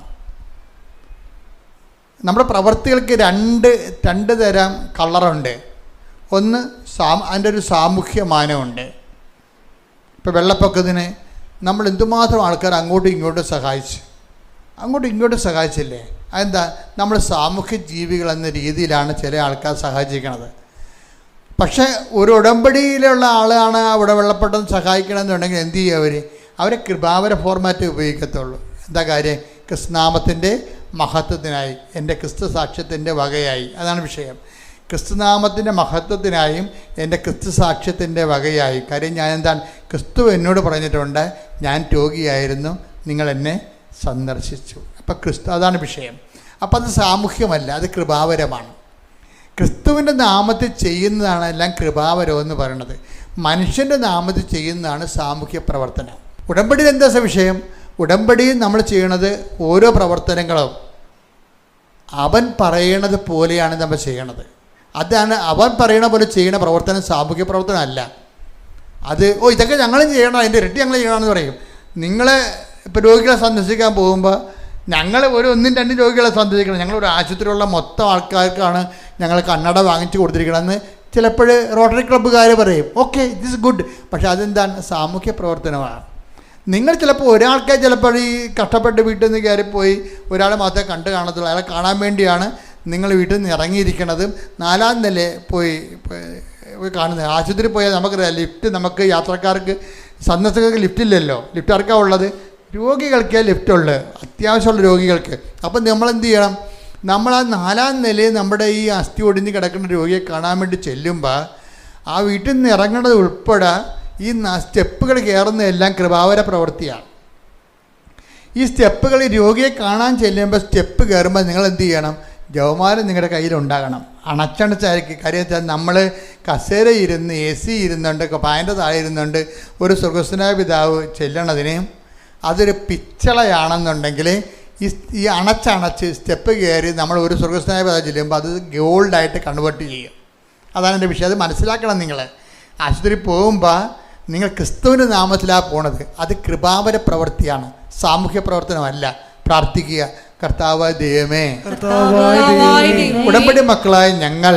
നമ്മുടെ പ്രവർത്തികൾക്ക് രണ്ട് തരം കളറുണ്ട്. ഒന്ന് അതിൻ്റെ ഒരു സാമൂഹ്യ മാനമുണ്ട്. ഇപ്പോൾ വെള്ളപ്പൊക്കത്തിന് നമ്മൾ എന്തുമാത്രം ആൾക്കാർ അങ്ങോട്ടും ഇങ്ങോട്ടും സഹായിച്ചില്ലേ? അതെന്താ? നമ്മൾ സാമൂഹ്യ ജീവികൾ എന്ന രീതിയിലാണ് ചില ആൾക്കാർ സഹായിച്ചിരിക്കുന്നത്. പക്ഷേ ഒരു ഉടമ്പടിയിലുള്ള ആളാണ് അവിടെ വെള്ളപ്പൊക്കം സഹായിക്കണമെന്നുണ്ടെങ്കിൽ എന്ത് ചെയ്യും? അവരെ കൃപാവര ഫോർമാറ്റ് ഉപയോഗിക്കത്തുള്ളൂ. എന്താ കാര്യം? ക്രിസ്തുനാമത്തിൻ്റെ മഹത്വത്തിനായി, എൻ്റെ ക്രിസ്തു സാക്ഷ്യത്തിൻ്റെ വകയായി. അതാണ് വിഷയം. ക്രിസ്തുനാമത്തിൻ്റെ മഹത്വത്തിനായും എൻ്റെ ക്രിസ്തു സാക്ഷ്യത്തിൻ്റെ വകയായി. കാര്യം ഞാൻ എന്താണ്? ക്രിസ്തു എന്നോട് പറഞ്ഞിട്ടുണ്ട്, ഞാൻ രോഗിയായിരുന്നു, നിങ്ങൾ എന്നെ സന്ദർശിച്ചു. അപ്പം ക്രിസ്തു, അതാണ് വിഷയം. അപ്പം അത് സാമൂഹ്യമല്ല, അത് കൃപാവരമാണ്. ക്രിസ്തുവിൻ്റെ നാമത്തിൽ ചെയ്യുന്നതാണ് എല്ലാം കൃപാവരം എന്ന് പറയുന്നത്. മനുഷ്യൻ്റെ നാമത്തിൽ ചെയ്യുന്നതാണ് സാമൂഹ്യ പ്രവർത്തനം. ഉടമ്പടിയിൽ എന്താ വിഷയം? ഉടമ്പടിയിൽ നമ്മൾ ചെയ്യണത് ഓരോ പ്രവർത്തനങ്ങളും അവൻ പറയണത് പോലെയാണ് നമ്മൾ ചെയ്യണത്. അതാണ് അവൻ പറയണ പോലെ ചെയ്യുന്ന പ്രവർത്തനം സാമൂഹ്യ പ്രവർത്തനം അല്ല. അത് ഇതൊക്കെ ഞങ്ങളും ചെയ്യണം, അതിൻ്റെ ഇരട്ടി ഞങ്ങൾ ചെയ്യണമെന്ന് പറയും. നിങ്ങൾ ഇപ്പോൾ രോഗികളെ സന്ദർശിക്കാൻ പോകുമ്പോൾ ഞങ്ങൾ ഒന്നും രണ്ടും രോഗികളെ സന്ദർശിക്കണം, ഞങ്ങളൊരു ആശുപത്രിയിലുള്ള മൊത്തം ആൾക്കാർക്കാണ് ഞങ്ങൾ കണ്ണട വാങ്ങിച്ചു കൊടുത്തിരിക്കണമെന്ന് ചിലപ്പോൾ റോട്ടറി ക്ലബ്ബുകാർ പറയും. Okay, it is good. പക്ഷേ അതെന്താണ്? സാമൂഹ്യ പ്രവർത്തനമാണ്. നിങ്ങൾ ചിലപ്പോൾ ഒരാൾക്കെ ചിലപ്പോൾ ഈ കഷ്ടപ്പെട്ട് വീട്ടിൽ നിന്ന് കയറിപ്പോയി ഒരാളെ മാത്രമേ കാണത്തുള്ളൂ. അയാളെ കാണാൻ വേണ്ടിയാണ് നിങ്ങൾ വീട്ടിൽ നിന്ന് ഇറങ്ങിയിരിക്കണതും 4ാം നിലയിൽ പോയി കാണുന്നത്. ആശുപത്രി പോയാൽ നമുക്കറിയാം, ലിഫ്റ്റ് നമുക്ക് യാത്രക്കാർക്ക് സന്ദർശകർക്ക് ലിഫ്റ്റില്ലല്ലോ, ലിഫ്റ്റാർക്കാണ് ഉള്ളത്? രോഗികൾക്കേ ലിഫ്റ്റുള്ളൂ, അത്യാവശ്യമുള്ള രോഗികൾക്ക്. അപ്പം നമ്മളെന്ത് ചെയ്യണം? നമ്മൾ ആ 4ാം നിലയിൽ നമ്മുടെ ഈ അസ്ഥി ഒടിഞ്ഞ് കിടക്കുന്ന രോഗിയെ കാണാൻ വേണ്ടി ചെല്ലുമ്പോൾ ആ വീട്ടിൽ നിന്ന് ഇറങ്ങേണ്ടത് ഉൾപ്പെടെ ഈ സ്റ്റെപ്പുകൾ കയറുന്നതെല്ലാം കൃപാവര പ്രവൃത്തിയാണ്. ഈ സ്റ്റെപ്പുകൾ രോഗിയെ കാണാൻ ചെല്ലുമ്പോൾ സ്റ്റെപ്പ് കയറുമ്പോൾ നിങ്ങൾ എന്ത് ചെയ്യണം? ജവമാരം നിങ്ങളുടെ കയ്യിലുണ്ടാകണം. അണച്ചണച്ചായിരിക്കും. കാര്യം വെച്ചാൽ നമ്മൾ കസേര ഇരുന്ന് AC ഇരുന്നുണ്ട്, പായൻ്റെ താഴെ ഇരുന്നുണ്ട് ഒരു സ്വർഗ്ഗസ്ഥനായ പിതാവ് ചെല്ലണതിന് അതൊരു പിച്ചളയാണെന്നുണ്ടെങ്കിൽ ഈ അണച്ചണച്ച് സ്റ്റെപ്പ് കയറി നമ്മൾ ഒരു സ്വർഗ്ഗസ്ഥനായ പിതാവ് ചെല്ലുമ്പോൾ അത് ഗോൾഡായിട്ട് കൺവേർട്ട് ചെയ്യും. അതാണ് എൻ്റെ വിഷയം. അത് മനസ്സിലാക്കണം. നിങ്ങൾ ആശുപത്രി പോകുമ്പോൾ നിങ്ങൾ ക്രിസ്തുവിൻ്റെ നാമത്തിലാണ് പോണത്. അത് കൃപാവര പ്രവൃത്തിയാണ്, സാമൂഹ്യ പ്രവർത്തനമല്ല. പ്രാർത്ഥിക്കുക, കർത്താവായ ദൈവമേ, ഉടമ്പടി മക്കളായ ഞങ്ങൾ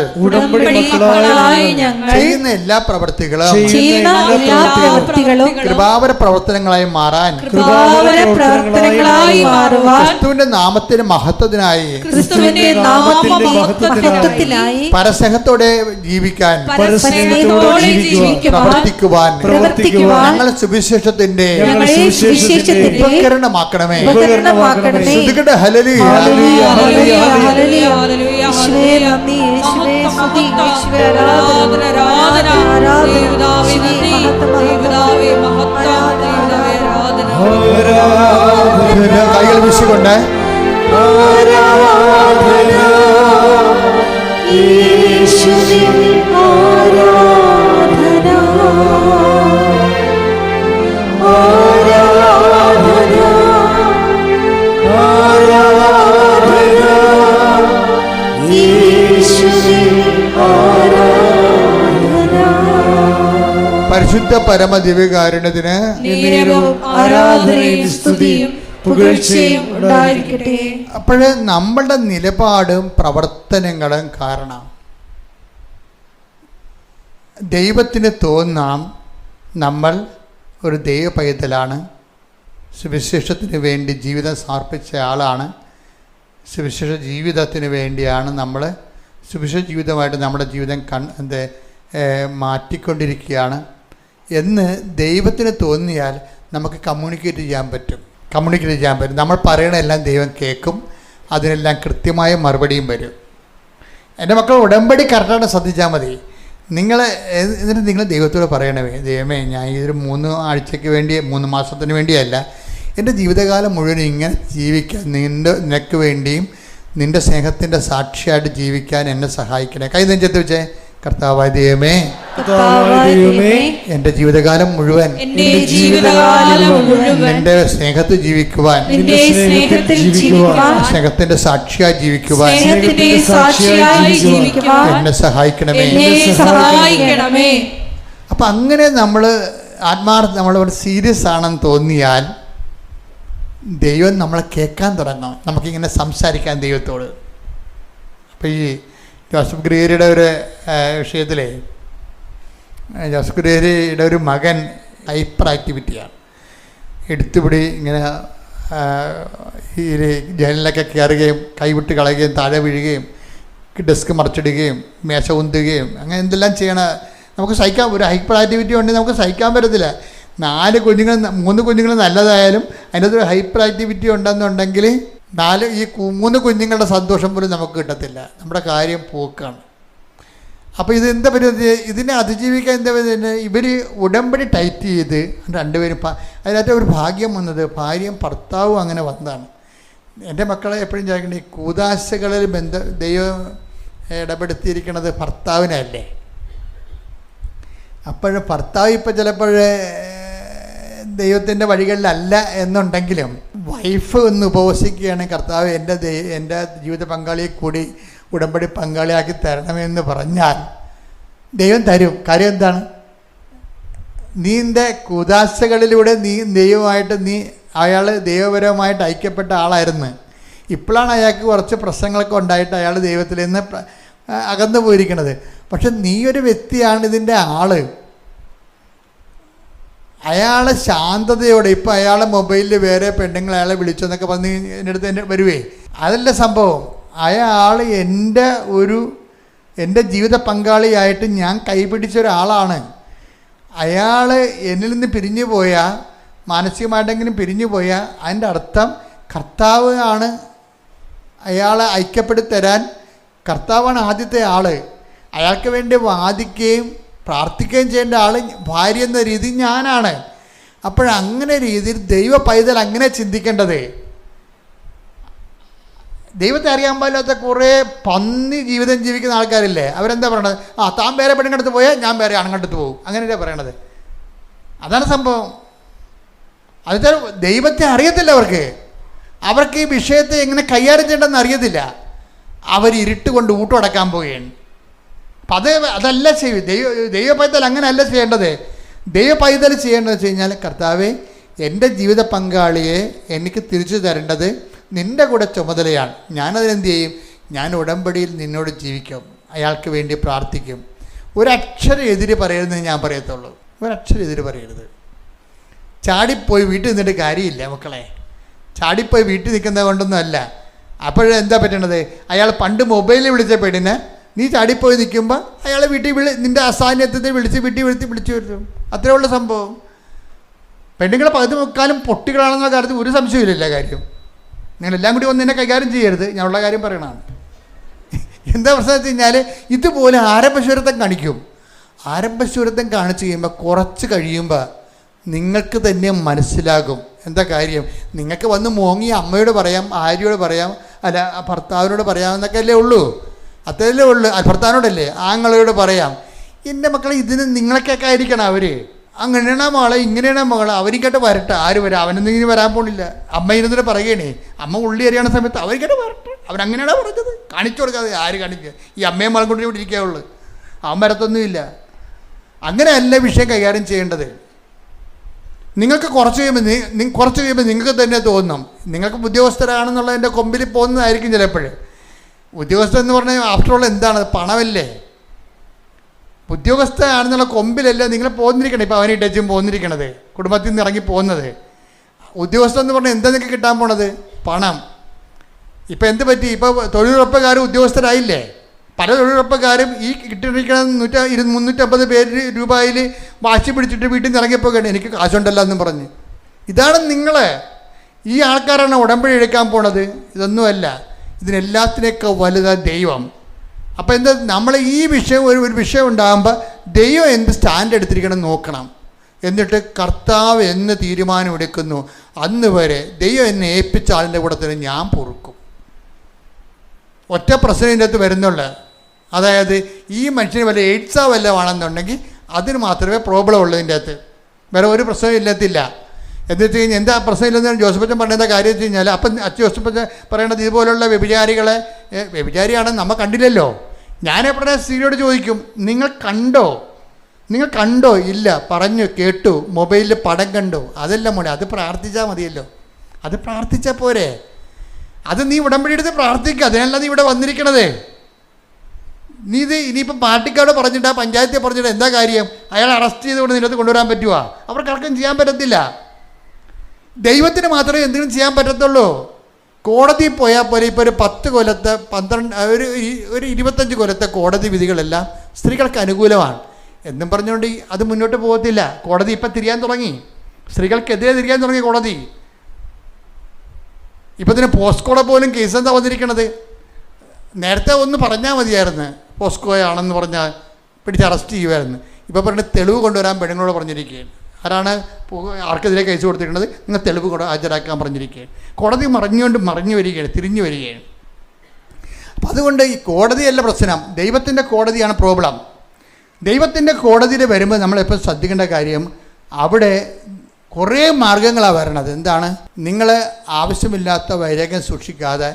ചെയ്യുന്ന എല്ലാ പ്രവൃത്തികളും കൃപാവര പ്രവർത്തനങ്ങളായി മാറാൻ ക്രിസ്തുവിന്റെ നാമത്തിന്റെ മഹത്വത്തിനായി പരസ്നേഹത്തോടെ ജീവിക്കാൻ പ്രവർത്തിക്കുവാൻ ഞങ്ങളെ സുവിശേഷത്തിന്റെ ഉപകരണമാക്കണമേ. ശ്രുതികളുടെ ഹല്ലേലൂയ, ഹല്ലേലൂയ, ഹല്ലേലൂയ, ഹല്ലേലൂയ. യേശുവേ നന്ദി, യേശുവേ സ്തുതി, യേശുവേ ആരാധന, ആരാധന, യേശുവേ നന്ദി, യേശുവേ മഹത്വം, യേശുവേ ആരാധന. കൈകൾ വീശിക്കൊണ്ട് ആരാധന, യേശുവേ ആരാധന, ആരാധന, പരിശുദ്ധ പരമദിവ്യകാരുണ്യത്തിന് ആരാധനയും സ്തുതിയും പുകഴ്ചയും ഉണ്ടായിരിക്കട്ടെ. അപ്പോഴേ നമ്മളുടെ നിലപാടും പ്രവർത്തനങ്ങളും കാരണം ദൈവത്തിന് തോന്നാം നമ്മൾ ഒരു ദൈവ പൈതലാണ്, സുവിശേഷത്തിന് വേണ്ടി ജീവിതം സമർപ്പിച്ച ആളാണ്, സുവിശേഷ ജീവിതത്തിന് വേണ്ടിയാണ് നമ്മൾ സുവിശേഷ ജീവിതമായിട്ട് നമ്മുടെ ജീവിതം മാറ്റിക്കൊണ്ടിരിക്കുകയാണ് എന്ന് ദൈവത്തിന് തോന്നിയാൽ നമുക്ക് കമ്മ്യൂണിക്കേറ്റ് ചെയ്യാൻ പറ്റും. നമ്മൾ പറയണതെല്ലാം ദൈവം കേൾക്കും, അതിനെല്ലാം കൃത്യമായ മറുപടിയും വരും. എൻ്റെ മക്കൾ ഉടമ്പടി കറക്റ്റായിട്ട് ശ്രദ്ധിച്ചാൽ മതി. എന്നിട്ട് നിങ്ങൾ ദൈവത്തോട് പറയണമേ, ദൈവമേ, ഞാൻ ഇതൊരു 3 ആഴ്ചയ്ക്ക് വേണ്ടി 3 മാസത്തിന് വേണ്ടിയല്ല, എൻ്റെ ജീവിതകാലം മുഴുവൻ ഇങ്ങനെ ജീവിക്കാൻ നിനക്ക് വേണ്ടിയും നിൻ്റെ സ്നേഹത്തിൻ്റെ സാക്ഷിയായിട്ട് ജീവിക്കാൻ എന്നെ സഹായിക്കണേ. കൈ നെഞ്ചത്ത് വെച്ചേ, കർത്താവായ ദൈവമേ, എൻ്റെ ജീവിതകാലം മുഴുവൻ നിന്റെ സ്നേഹത്തിൽ ജീവിക്കുവാൻ, സ്നേഹത്തിന്റെ സാക്ഷിയായി ജീവിക്കുവാൻ എന്നെ സഹായിക്കണമേ. അപ്പം അങ്ങനെ നമ്മൾ നമ്മളിവിടെ സീരിയസ് ആണെന്ന് തോന്നിയാൽ ദൈവം നമ്മളെ കേൾക്കാൻ തുടങ്ങും, നമുക്കിങ്ങനെ സംസാരിക്കാൻ ദൈവത്തോട്. അപ്പം ഈ ജോസഫ് ഗ്രേരിയുടെ ഒരു വിഷയത്തിലെ ജോസഫ് ഗ്രേരിയുടെ ഒരു മകൻ ഹൈപ്പർ ആക്ടിവിറ്റിയാണ്. എടുത്തുപിടി ഇങ്ങനെ ഈ ജനലിലൊക്കെ കയറുകയും കൈവിട്ട് കളയുകയും താഴെ വീഴുകയും ഡെസ്ക് മറിച്ചിടുകയും മേശ ഉന്തുകയും അങ്ങനെ എന്തെല്ലാം ചെയ്യണം. നമുക്ക് സഹിക്കാൻ, ഒരു ഹൈപ്പർ ആക്ടിവിറ്റി ഉണ്ടെങ്കിൽ നമുക്ക് സഹിക്കാൻ പറ്റത്തില്ല. 3 കുഞ്ഞുങ്ങൾ നല്ലതായാലും അതിനകത്ത് ഒരു ഹൈപ്പർ ആക്ടിവിറ്റി ഉണ്ടെന്നുണ്ടെങ്കിൽ ഈ 3 കുഞ്ഞുങ്ങളുടെ സന്തോഷം പോലും നമുക്ക് കിട്ടത്തില്ല, നമ്മുടെ കാര്യം പോക്കാണ്. അപ്പോൾ ഇത് എന്താ പറ്റുന്നത്? ഇതിനെ അതിജീവിക്കാൻ എന്താ പറ്റുന്നത്? ഇവർ ഉടമ്പടി ടൈറ്റ് ചെയ്ത് 2 പേരും അതിനകത്ത് ഒരു ഭാഗ്യം വന്നത് ഭാര്യയും ഭർത്താവും അങ്ങനെ വന്നതാണ്. എൻ്റെ മക്കളെ എപ്പോഴും ചോദിക്കേണ്ടത്, ഈ കൂദാശകളിൽ ദൈവം ഇടപെടുത്തിയിരിക്കുന്നത് ഭർത്താവിനല്ലേ? അപ്പോൾ ഭർത്താവ് ഇപ്പോൾ ചിലപ്പോൾ ദൈവത്തിൻ്റെ വഴികളിലല്ല എന്നുണ്ടെങ്കിലും വൈഫ് ഒന്ന് ഉപവസിക്കുകയാണ്, കർത്താവ് എൻ്റെ ജീവിത പങ്കാളിയെ കൂടി ഉടമ്പടി പങ്കാളിയാക്കി തരണമെന്ന് പറഞ്ഞാൽ ദൈവം തരും. കാര്യം എന്താണ്? നിൻ്റെ കൂദാശകളിലൂടെ ദൈവമായിട്ട് അയാൾ ദൈവപരമായിട്ട് ഐക്യപ്പെട്ട ആളായിരുന്നു. ഇപ്പോഴാണ് അയാൾക്ക് കുറച്ച് പ്രശ്നങ്ങളൊക്കെ ഉണ്ടായിട്ട് അയാൾ ദൈവത്തിൽ നിന്ന് അകന്നു പോയിരിക്കുന്നത്. പക്ഷെ നീ ഒരു വ്യക്തിയാണ് ഇതിൻ്റെ ആള്. അയാൾ ശാന്തതയോടെ, ഇപ്പം അയാളെ മൊബൈലിൽ വേറെ പെണ്ണുങ്ങൾ അയാളെ വിളിച്ചെന്നൊക്കെ പറഞ്ഞ് എൻ്റെ അടുത്ത് വരുവേ, അതല്ല സംഭവം. അയാൾ എൻ്റെ ജീവിത പങ്കാളിയായിട്ട് ഞാൻ കൈപിടിച്ച ഒരാളാണ്. അയാൾ എന്നിൽ നിന്ന് പിരിഞ്ഞു പോയാൽ, മാനസികമായിട്ടെങ്കിലും പിരിഞ്ഞു പോയാൽ അതിൻ്റെ അർത്ഥം കർത്താവ് ആണ് അയാളെ ഐക്യപ്പെടുത്തി തരാൻ. കർത്താവാണ് ആദ്യത്തെ ആൾ. അയാൾക്ക് വേണ്ടി വാദിക്കുകയും പ്രാർത്ഥിക്കുകയും ചെയ്യേണ്ട ആൾ ഭാര്യ എന്ന രീതി ഞാനാണ്. അപ്പോഴങ്ങനെ രീതിയിൽ ദൈവ പൈതൽ അങ്ങനെ ചിന്തിക്കേണ്ടത്. ദൈവത്തെ അറിയാൻ പാടില്ലാത്ത കുറേ പന്നി ജീവിതം ജീവിക്കുന്ന ആൾക്കാരില്ലേ, അവരെന്താ പറയണത്? താൻ വേറെ പെണ്ണുങ്ങടുത്ത് പോയാൽ ഞാൻ വേറെ ആണുങ്ങടുത്ത് പോകും, അങ്ങനെയല്ലേ പറയണത്? അതാണ് സംഭവം. അത് ദൈവത്തെ അറിയത്തില്ല അവർക്ക് ഈ വിഷയത്തെ എങ്ങനെ കൈകാര്യം ചെയ്യേണ്ടെന്ന് അറിയത്തില്ല. അവർ ഇരുട്ട് കൊണ്ട് ഊട്ടടക്കാൻ പോവുകയാണ്. അപ്പം അതല്ല ദൈവ പൈതൽ അങ്ങനെയല്ല ചെയ്യേണ്ടത്. ദൈവ പൈതൽ ചെയ്യേണ്ടതെന്ന് വെച്ച് കഴിഞ്ഞാൽ, കർത്താവേ, എൻ്റെ ജീവിത പങ്കാളിയെ എനിക്ക് തിരിച്ചു തരേണ്ടത് നിൻ്റെ കൂടെ ചുമതലയാണ്. ഞാനതിനെന്ത് ചെയ്യും? ഞാൻ ഉടമ്പടിയിൽ നിന്നോട് ജീവിക്കും, അയാൾക്ക് വേണ്ടി പ്രാർത്ഥിക്കും. ഒരക്ഷരം എതിര് പറയരുതെന്ന് ഞാൻ പറയത്തുള്ളൂ. ഒരക്ഷരം എതിര് പറയരുത്. ചാടിപ്പോയി വീട്ടിൽ നിന്നിട്ട് കാര്യമില്ല മക്കളെ. ചാടിപ്പോയി വീട്ടിൽ നിൽക്കുന്നത് കൊണ്ടൊന്നും അല്ല. അപ്പോഴെന്താ പറ്റണത്? അയാൾ പണ്ട് മൊബൈലിൽ വിളിച്ച പെണ്ണിനെ നീ ചാടിപ്പോയി നിൽക്കുമ്പോൾ അയാളെ വീട്ടിൽ നിൻ്റെ അസാന്നിധ്യത്തിൽ വിളിച്ച് വിളിച്ചു വരും. അത്രേ ഉള്ള സംഭവം. പെണ്ണുങ്ങളെ 10 പൊട്ടികളാണെന്ന കാര്യത്തിൽ ഒരു സംശയമില്ല. കാര്യം നിങ്ങളെല്ലാം കൂടി ഒന്നിനെ കൈകാര്യം ചെയ്യരുത്, ഞാനുള്ള കാര്യം പറയണതാണ്. എന്താ പ്രശ്നം വെച്ച് കഴിഞ്ഞാൽ, ഇതുപോലെ ആരംഭശൂരത്വം കാണിക്കും. ആരംഭശൂരത്വം കാണിച്ചു കഴിയുമ്പോൾ കുറച്ച് കഴിയുമ്പോൾ നിങ്ങൾക്ക് തന്നെ മനസ്സിലാകും എന്താ കാര്യം. നിങ്ങൾക്ക് വന്ന് മോങ്ങി അമ്മയോട് പറയാം, ആര്യയോട് പറയാം, അല്ല ഭർത്താവിനോട് പറയാമെന്നൊക്കെ അല്ലേ ഉള്ളൂ. അത്രയല്ലേ ഉള്ളൂ. ഭർത്താവിനോടല്ലേ, ആങ്ങളോട് പറയാം. എൻ്റെ മക്കളെ, ഇതിന് നിങ്ങളൊക്കെ ആയിരിക്കണം അവർ. അങ്ങനെയാണ് മകളെ, ഇങ്ങനെയാണ് മകളെ, അവരിക്കട്ടെ വരട്ടെ. ആര് വരാം? അവനൊന്നും ഇങ്ങനെ വരാൻ പോണില്ല. അമ്മ ഇരുന്നിട്ട് പറയുകയാണേ, അമ്മ ഉള്ളി അറിയണ സമയത്ത് അവരിക്കട്ടെ വരട്ടെ. അവരങ്ങനെയാണ് പറഞ്ഞത്. കാണിച്ചു കൊടുക്കാതെ ആര് കാണിക്കുക? ഈ അമ്മയെ മകൾ കൊണ്ട് ഇവിടെ ഇരിക്കാവുള്ളൂ. അവൻ വരത്തൊന്നുമില്ല. അങ്ങനെയല്ല വിഷയം കൈകാര്യം ചെയ്യേണ്ടത്. നിങ്ങൾക്ക് കുറച്ച് കഴിയുമ്പോൾ നിങ്ങൾക്ക് തന്നെ തോന്നും നിങ്ങൾക്ക് ഉദ്യോഗസ്ഥരാണെന്നുള്ളതിൻ്റെ കൊമ്പിൽ പോകുന്നതായിരിക്കും ചിലപ്പോൾ. ഉദ്യോഗസ്ഥൻ എന്ന് പറഞ്ഞാൽ ആഫ്റ്റർ ഓൾ എന്താണ്? പണമല്ലേ. ഉദ്യോഗസ്ഥനാണെന്നുള്ള കൊമ്പിലല്ല നിങ്ങൾ പോന്നിരിക്കണേ. ഇപ്പോൾ അവനെ ഇട്ടച്ചും പോന്നിരിക്കണത്, കുടുംബത്തിൽ നിന്ന് ഇറങ്ങി പോകുന്നത്. ഉദ്യോഗസ്ഥൻ എന്ന് പറഞ്ഞാൽ എന്താ നിങ്ങൾക്ക് കിട്ടാൻ പോണത്? പണം. ഇപ്പം എന്ത് പറ്റി? ഇപ്പോൾ തൊഴിലുറപ്പുകാർ ഉദ്യോഗസ്ഥരായില്ലേ? പല തൊഴിലുറപ്പുകാരും ഈ കിട്ടിയിരിക്കണ 350 രൂപയിൽ വാശി പിടിച്ചിട്ട് വീട്ടിൽ നിന്ന് ഇറങ്ങിയപ്പോൾ എനിക്ക് കാശുണ്ടല്ലോ എന്നും പറഞ്ഞ്. ഇതാണ് നിങ്ങൾ. ഈ ആൾക്കാരാണ് ഉടമ്പടി എടുക്കാൻ പോണത്. ഇതൊന്നുമല്ല, ഇതിനെല്ലാത്തിനൊക്കെ വലുതാ ദൈവം. അപ്പോൾ എന്താ, നമ്മൾ ഈ വിഷയം ഒരു വിഷയം ഉണ്ടാകുമ്പോൾ ദൈവം എന്ത് സ്റ്റാൻഡ് എടുത്തിരിക്കണം നോക്കണം. എന്നിട്ട് കർത്താവ് എന്ന് തീരുമാനം എടുക്കുന്നു അന്ന് വരെ ദൈവം എന്നെ ഏൽപ്പിച്ച ആളിൻ്റെ കൂടെ തന്നെ ഞാൻ പൊറുക്കും. ഒറ്റ പ്രശ്നം ഇതിൻ്റെ അകത്ത് വരുന്നുള്ളൂ. അതായത് ഈ മനുഷ്യന് വല്ല എയ്ഡ്സോ വല്ല ആണെന്നുണ്ടെങ്കിൽ അതിന് മാത്രമേ പ്രോബ്ലം ഉള്ളൂ. ഇതിൻ്റെ അകത്ത് വേറെ ഒരു പ്രശ്നവും ഇല്ലത്തില്ല. എന്ന് വെച്ച് കഴിഞ്ഞാൽ എന്താ പ്രശ്നം ഇല്ലെന്ന് ജോസഫച്ചൻ പറഞ്ഞ കാര്യം വെച്ച് കഴിഞ്ഞാൽ, അപ്പം അച്ഛൻ ജോസഫച്ചൻ പറയണത് ഇതുപോലുള്ള വ്യഭിചാരികളെ, വ്യഭിചാരിയാണെന്ന് നമ്മൾ കണ്ടില്ലല്ലോ. ഞാനെപ്പോഴേ സ്ത്രീയോട് ചോദിക്കും, നിങ്ങൾ കണ്ടോ? ഇല്ല, പറഞ്ഞു കേട്ടു, മൊബൈലിൽ പടം കണ്ടു. അതെല്ലാം മോനെ, അത് പ്രാർത്ഥിച്ചാൽ മതിയല്ലോ. അത് പ്രാർത്ഥിച്ചാൽ പോരെ? അത് നീ ഉടമ്പടി എടുത്ത് പ്രാർത്ഥിക്കുക. അതിനല്ല നീ ഇവിടെ വന്നിരിക്കണത്. നീ ഇത് ഇനിയിപ്പം പാർട്ടിക്കാരോട് പറഞ്ഞിട്ട് പഞ്ചായത്തിൽ പറഞ്ഞിട്ട് എന്താ കാര്യം? അയാൾ അറസ്റ്റ് ചെയ്തുകൊണ്ട് നിന്നത് കൊണ്ടുവരാൻ പറ്റുമോ? അവർക്കാർക്കും ചെയ്യാൻ പറ്റത്തില്ല. ദൈവത്തിന് മാത്രമേ എന്തെങ്കിലും ചെയ്യാൻ പറ്റത്തുള്ളൂ. കോടതിയിൽ പോയാൽ പോലെ ഇപ്പോൾ ഒരു 10 കൊല്ലത്തെ 12 25 കൊല്ലത്തെ കോടതി വിധികളെല്ലാം സ്ത്രീകൾക്ക് അനുകൂലമാണ് എന്നും പറഞ്ഞുകൊണ്ട് അത് മുന്നോട്ട് പോകത്തില്ല. കോടതി ഇപ്പം തിരിയാൻ തുടങ്ങി, സ്ത്രീകൾക്കെതിരെ തിരിയാൻ തുടങ്ങി കോടതി. ഇപ്പം ഇതിന് പോസ്കോടെ പോലും കേസ് എന്താ വന്നിരിക്കണത്? നേരത്തെ ഒന്ന് പറഞ്ഞാൽ മതിയായിരുന്നു, പോസ്കോയാണെന്ന് പറഞ്ഞാൽ പിടിച്ച് അറസ്റ്റ് ചെയ്യുമായിരുന്നു. ഇപ്പോൾ പറഞ്ഞ് തെളിവ് കൊണ്ടുവരാൻ പെണ്ണുങ്ങളോട് പറഞ്ഞിരിക്കുകയാണ്. ആരാണ് ആർക്കെതിരെ കേസ് കൊടുത്തിരിക്കുന്നത്? നിങ്ങൾ തെളിവ് ഹാജരാക്കാൻ പറഞ്ഞിരിക്കുകയാണ്. കോടതി മറിഞ്ഞു വരികയാണ്, തിരിഞ്ഞു വരികയാണ്. അപ്പം അതുകൊണ്ട് ഈ കോടതിയല്ല പ്രശ്നം, ദൈവത്തിൻ്റെ കോടതിയാണ് പ്രോബ്ലം. ദൈവത്തിൻ്റെ കോടതിയിൽ വരുമ്പോൾ നമ്മളെപ്പോൾ ശ്രദ്ധിക്കേണ്ട കാര്യം, അവിടെ കുറേ മാർഗങ്ങളാണ് വരണത്. എന്താണ്? നിങ്ങൾ ആവശ്യമില്ലാത്ത വൈരാഗ്യം സൂക്ഷിക്കാതെ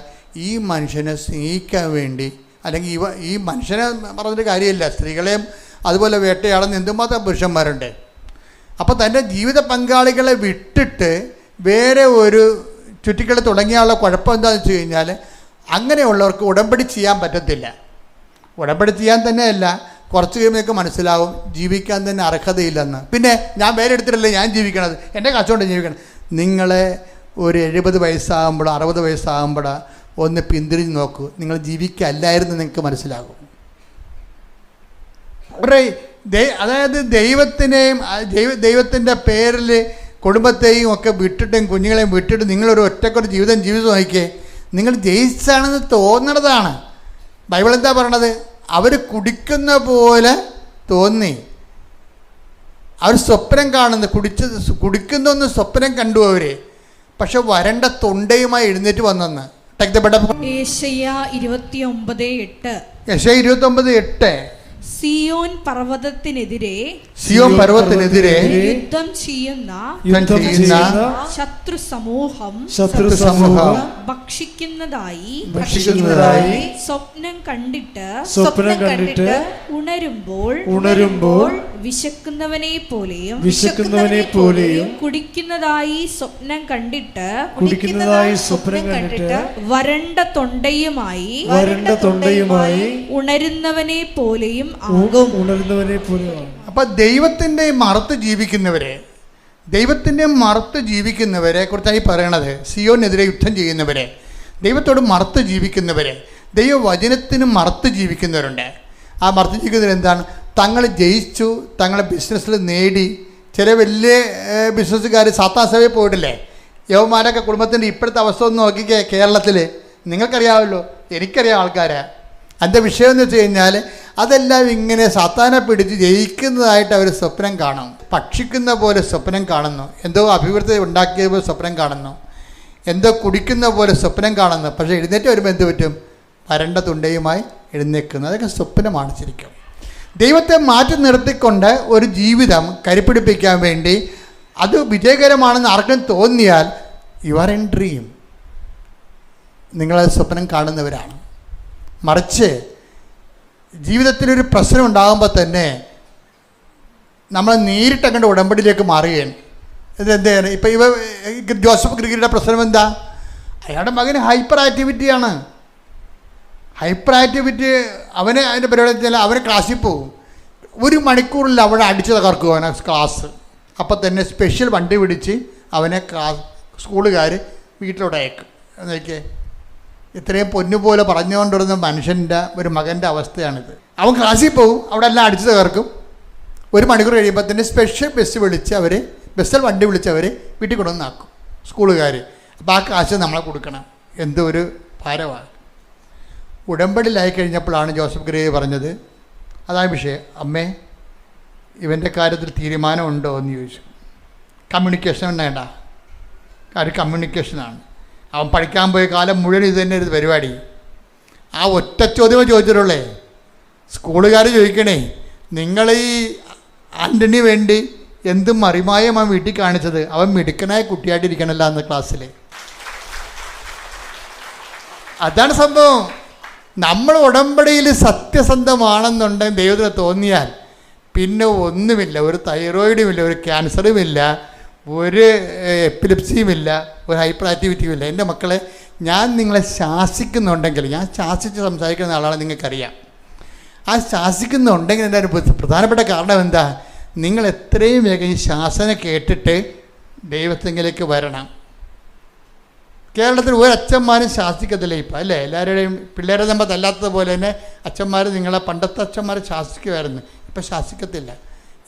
ഈ മനുഷ്യനെ സ്നേഹിക്കാൻ വേണ്ടി, അല്ലെങ്കിൽ ഈ മനുഷ്യനെ പറഞ്ഞൊരു കാര്യമില്ല, സ്ത്രീകളെയും അതുപോലെ വേട്ടയാടുന്ന എന്തുമാത്രം പുരുഷന്മാരുണ്ട്. അപ്പോൾ തൻ്റെ ജീവിത പങ്കാളികളെ വിട്ടിട്ട് വേറെ ഒരു ചുറ്റിക്കളി തുടങ്ങിയാലുള്ള കുഴപ്പം എന്താണെന്ന് വെച്ച് കഴിഞ്ഞാൽ, അങ്ങനെയുള്ളവർക്ക് ഉടമ്പടി ചെയ്യാൻ പറ്റത്തില്ല. ഉടമ്പടി ചെയ്യാൻ തന്നെയല്ല, കുറച്ച് കഴിയുമ്പോഴേക്ക് മനസ്സിലാവും ജീവിക്കാൻ തന്നെ അർഹതയില്ലെന്ന്. പിന്നെ ഞാൻ വേറെ എടുത്തിട്ടല്ലേ ഞാൻ ജീവിക്കണത്, എൻ്റെ കച്ചവടം ജീവിക്കണം. നിങ്ങളെ ഒരു 70 വയസ്സാകുമ്പോഴോ 60 വയസ്സാകുമ്പോഴോ ഒന്ന് പിന്തിരിഞ്ഞ് നോക്കൂ, നിങ്ങൾ ജീവിക്കല്ലായിരുന്നു നിങ്ങൾക്ക് മനസ്സിലാകും. അതായത് ദൈവത്തിൻ്റെ പേരിൽ കുടുംബത്തെയും ഒക്കെ വിട്ടിട്ടും കുഞ്ഞുങ്ങളെയും വിട്ടിട്ട് നിങ്ങളൊരു ഒറ്റക്കൊരു ജീവിതം ജീവിച്ചു നോക്കിയേ, നിങ്ങൾ ജയിച്ചാണെന്ന് തോന്നണതാണ്. ബൈബിൾ എന്താ പറയണത്? അവർ കുടിക്കുന്ന പോലെ തോന്നി, അവർ സ്വപ്നം കാണുന്നു, കുടിക്കുന്നൊന്ന് സ്വപ്നം കണ്ടു അവർ. പക്ഷെ വരണ്ട തൊണ്ടയുമായി എഴുന്നേറ്റ് വന്നെന്ന്. യെശയ്യാ 29:8. യെശയ്യാ 29:8. സിയോൻ പർവ്വതത്തിനെതിരെ യുദ്ധം ചെയ്യുന്ന ശത്രു സമൂഹം ഭക്ഷിക്കുന്നതായി സ്വപ്നം കണ്ടിട്ട് ഉണരുമ്പോൾ വിശക്കുന്നവനെ പോലെയും കുടിക്കുന്നതായി സ്വപ്നം കണ്ടിട്ട് വരണ്ട തൊണ്ടയുമായി ഉണരുന്നവനെ പോലെയും ആകും. അപ്പൊ ദൈവത്തിന്റെ മറുത്ത് ജീവിക്കുന്നവരെ കുറിച്ചായി പറയണത്. സിയോനെതിരെ യുദ്ധം ചെയ്യുന്നവരെ, ദൈവത്തോട് മറുത്ത് ജീവിക്കുന്നവരെ, ദൈവവചനത്തിന് മറുത്ത് ജീവിക്കുന്നവരുണ്ട്. ആ മറുത്ത് ജീവിക്കുന്നവർ എന്താണ്? തങ്ങൾ ജയിച്ചു, തങ്ങളെ ബിസിനസ്സിൽ നേടി. ചില വലിയ ബിസിനസ്സുകാർ സാത്താൻ സഭയിൽ പോയിട്ടില്ലേ? യവന്മാരൊക്കെ കുടുംബത്തിൻ്റെ ഇപ്പോഴത്തെ അവസ്ഥ ഒന്ന് നോക്കിക്കേ. കേരളത്തിൽ നിങ്ങൾക്കറിയാമല്ലോ, എനിക്കറിയാം ആൾക്കാരെ. അതിൻ്റെ വിഷയം എന്ന് വെച്ച് കഴിഞ്ഞാൽ അതെല്ലാം ഇങ്ങനെ സാത്താനെ പിടിച്ച് ജയിക്കുന്നതായിട്ട് അവർ സ്വപ്നം കാണും. ഭക്ഷിക്കുന്ന പോലെ സ്വപ്നം കാണുന്നു, എന്തോ അഭിവൃദ്ധി ഉണ്ടാക്കിയതുപോലെ സ്വപ്നം കാണുന്നു, എന്തോ കുടിക്കുന്ന പോലെ സ്വപ്നം കാണുന്നു. പക്ഷേ എഴുന്നേറ്റ് വരുമ്പോൾ എന്ത് പറ്റും? വരണ്ട തുണ്ടയുമായി എഴുന്നേൽക്കുന്നു. അതൊക്കെ സ്വപ്നമാണ് ശരിക്കും. ദൈവത്തെ മാറ്റി നിർത്തിക്കൊണ്ട് ഒരു ജീവിതം കരുപ്പിടിപ്പിക്കാൻ വേണ്ടി അത് വിജയകരമാണെന്ന് ആർക്കും തോന്നിയാൽ യു ആർ ഇൻ ഡ്രീം, നിങ്ങളത് സ്വപ്നം കാണുന്നവരാണ്. മറിച്ച് ജീവിതത്തിലൊരു പ്രശ്നം ഉണ്ടാകുമ്പോൾ തന്നെ നമ്മൾ നേരിട്ടങ്ങോട്ട് ഉടമ്പടിയിലേക്ക് മാറുകയാണ്. ഇതെന്താണ്? ഇപ്പം ജോസഫ് ഗ്രിഗറിയുടെ പ്രശ്നം എന്താ? അയാളുടെ മകന് ഹൈപ്പർ ആക്ടിവിറ്റിയാണ്. ഹൈപ്പർ ആക്ടിവിറ്റി അതിൻ്റെ പരിപാടി വെച്ചാൽ അവന് ക്ലാസ്സിൽ പോകും, 1 മണിക്കൂറിൽ അവിടെ അടിച്ചു തകർക്കും അവനെ ക്ലാസ്. അപ്പം തന്നെ സ്പെഷ്യൽ വണ്ടി പിടിച്ച് അവനെ സ്കൂളുകാർ വീട്ടിലോട്ട് അയക്കും. എന്നൊക്കെ ഇത്രയും പൊന്നുപോലെ പറഞ്ഞുകൊണ്ടിരുന്ന മനുഷ്യൻ്റെ ഒരു മകൻ്റെ അവസ്ഥയാണിത്. അവൻ ക്ലാസ്സിൽ പോകും, അവിടെ എല്ലാം അടിച്ചു തകർക്കും. 1 മണിക്കൂർ കഴിയുമ്പോൾ തന്നെ സ്പെഷ്യൽ ബസ്സിൽ വണ്ടി വിളിച്ച് അവർ വീട്ടിൽ കൊണ്ടുവന്നാക്കും സ്കൂളുകാർ. അപ്പോൾ ആ കാശ് നമ്മളെ കൊടുക്കണം. എന്തൊരു ഭാരമാണ്. ഉടമ്പടിയിലായി കഴിഞ്ഞപ്പോഴാണ് ജോസഫ് ഗ്രേവി പറഞ്ഞത്, അതാണ് വിഷയം, അമ്മേ ഇവൻ്റെ കാര്യത്തിൽ തീരുമാനമുണ്ടോ എന്ന് ചോദിച്ചു. കമ്മ്യൂണിക്കേഷൻ വേണ്ട, കാര്യം കമ്മ്യൂണിക്കേഷനാണ്. അവൻ പഠിക്കാൻ പോയ കാലം മുഴുവൻ ഇത് തന്നെ ഒരു പരിപാടി. ആ ഒറ്റ ചോദ്യമേ ചോദിച്ചിട്ടുള്ളേ. സ്കൂളുകാർ ചോദിക്കണേ, നിങ്ങൾ ഈ ആൻ്റണി വേണ്ടി എന്തും മറിമായം അവൻ വീട്ടിൽ കാണിച്ചത്, അവൻ മിടുക്കനായ കുട്ടിയായിട്ടിരിക്കണമല്ല അന്ന് ക്ലാസ്സിൽ. അതാണ് സംഭവം. നമ്മൾ ഉടമ്പടിയിൽ സത്യസന്ധമാണെന്നുണ്ടെങ്കിൽ ദൈവത്തിന് തോന്നിയാൽ പിന്നെ ഒന്നുമില്ല. ഒരു തൈറോയിഡുമില്ല, ഒരു ക്യാൻസറുമില്ല, ഒരു എപ്പിലിപ്സിയുമില്ല, ഒരു ഹൈപ്പർ ആക്ടിവിറ്റിയും ഇല്ല. എൻ്റെ മക്കളെ, ഞാൻ നിങ്ങളെ ശാസിക്കുന്നുണ്ടെങ്കിൽ, ഞാൻ ശാസിച്ച് സംസാരിക്കുന്ന ആളാണ്, നിങ്ങൾക്കറിയാം. ആ ശാസിക്കുന്നുണ്ടെങ്കിൽ എൻ്റെ ഒരു പ്രധാനപ്പെട്ട കാരണം എന്താ? നിങ്ങൾ എത്രയും വേഗം ഈ ശാസന കേട്ടിട്ട് ദൈവത്തിലേക്ക് വരണം. കേരളത്തിൽ ഒരു അച്ഛന്മാരും ശാസിക്കത്തില്ല ഇപ്പം, അല്ലേ? എല്ലാവരുടെയും പിള്ളേരെ നമ്മൾ തല്ലാത്തതുപോലെ തന്നെ അച്ഛന്മാർ, നിങ്ങളെ പണ്ടത്തെ അച്ഛന്മാർ ശാസിക്കുമായിരുന്നു, ഇപ്പം ശാസിക്കത്തില്ല.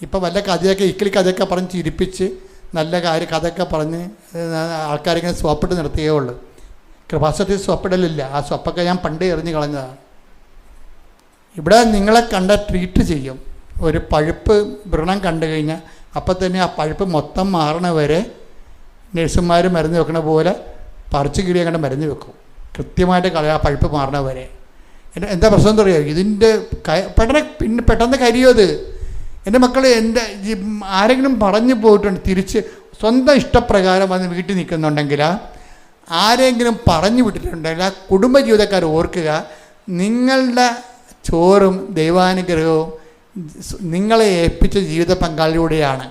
ഇപ്പം വല്ല കഥയൊക്കെ ഇക്കിളി കഥയൊക്കെ പറഞ്ഞ് ചിരിപ്പിച്ച് നല്ല കഥയൊക്കെ പറഞ്ഞ് ആൾക്കാരിങ്ങനെ സ്വപ്പിട്ട് നിർത്തിയേ ഉള്ളൂ. കൃപാസത്തിൽ സ്വപ്പിടലില്ല. ആ സ്വപ്പൊക്കെ ഞാൻ പണ്ട് എറിഞ്ഞ് കളഞ്ഞതാണ്. ഇവിടെ നിങ്ങളെ കണ്ട ട്രീറ്റ് ചെയ്യും. ഒരു പഴുപ്പ് വ്രണം കണ്ടു കഴിഞ്ഞാൽ അപ്പം തന്നെ ആ പഴുപ്പ് മൊത്തം മാറണ വരെ നഴ്സുമാർ മരുന്ന് വെക്കണ പോലെ പറിച്ച് കീഴിയെ കണ്ട് മരുന്ന് വെക്കും, കൃത്യമായിട്ട് ആ പഴുപ്പ് മാറണ വരെ. എന്താ പ്രശ്നം എന്ന് പറയുക, ഇതിൻ്റെ പെട്ടെന്ന് കരിയോ അത്. എൻ്റെ മക്കൾ ആരെങ്കിലും പറഞ്ഞു പോയിട്ടുണ്ട്, തിരിച്ച് സ്വന്തം ഇഷ്ടപ്രകാരം വന്ന് വീട്ടിൽ നിൽക്കുന്നുണ്ടെങ്കിൽ, ആരെങ്കിലും പറഞ്ഞു വിട്ടിട്ടുണ്ടെങ്കിൽ ആ കുടുംബജീവിതക്കാർ ഓർക്കുക, നിങ്ങളുടെ ചോറും ദൈവാനുഗ്രഹവും നിങ്ങളെ ഏൽപ്പിച്ച ജീവിത പങ്കാളിലൂടെയാണ്.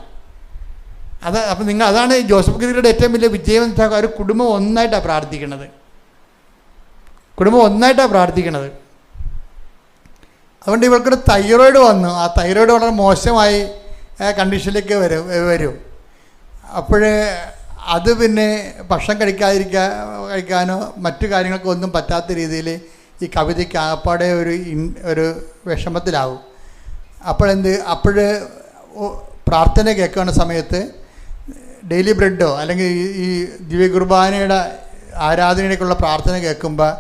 അപ്പം അതാണ് ജോസഫ് ഗ്രേവിയുടെ ഏറ്റവും വലിയ വിജയം. ഒരു കുടുംബം ഒന്നായിട്ടാണ് പ്രാർത്ഥിക്കണത്. അതുകൊണ്ട് ഇവർക്കൊരു തൈറോയിഡ് വന്നു. ആ തൈറോയിഡ് വളരെ മോശമായി കണ്ടീഷനിലേക്ക് വരും. അപ്പോൾ അത് പിന്നെ ഭക്ഷണം കഴിക്കാനോ മറ്റു കാര്യങ്ങൾക്കോ ഒന്നും പറ്റാത്ത രീതിയിൽ ഈ കവിതയ്ക്ക് ആകപ്പാടെ ഒരു വിഷമത്തിലാവും. അപ്പോൾ പ്രാർത്ഥന കേൾക്കുന്ന സമയത്ത് ഡെയിലി ബ്രെഡോ അല്ലെങ്കിൽ ഈ ദിവ്യകുർബാനയുടെ ആരാധനയിലേക്കുള്ള പ്രാർത്ഥന കേൾക്കുമ്പോൾ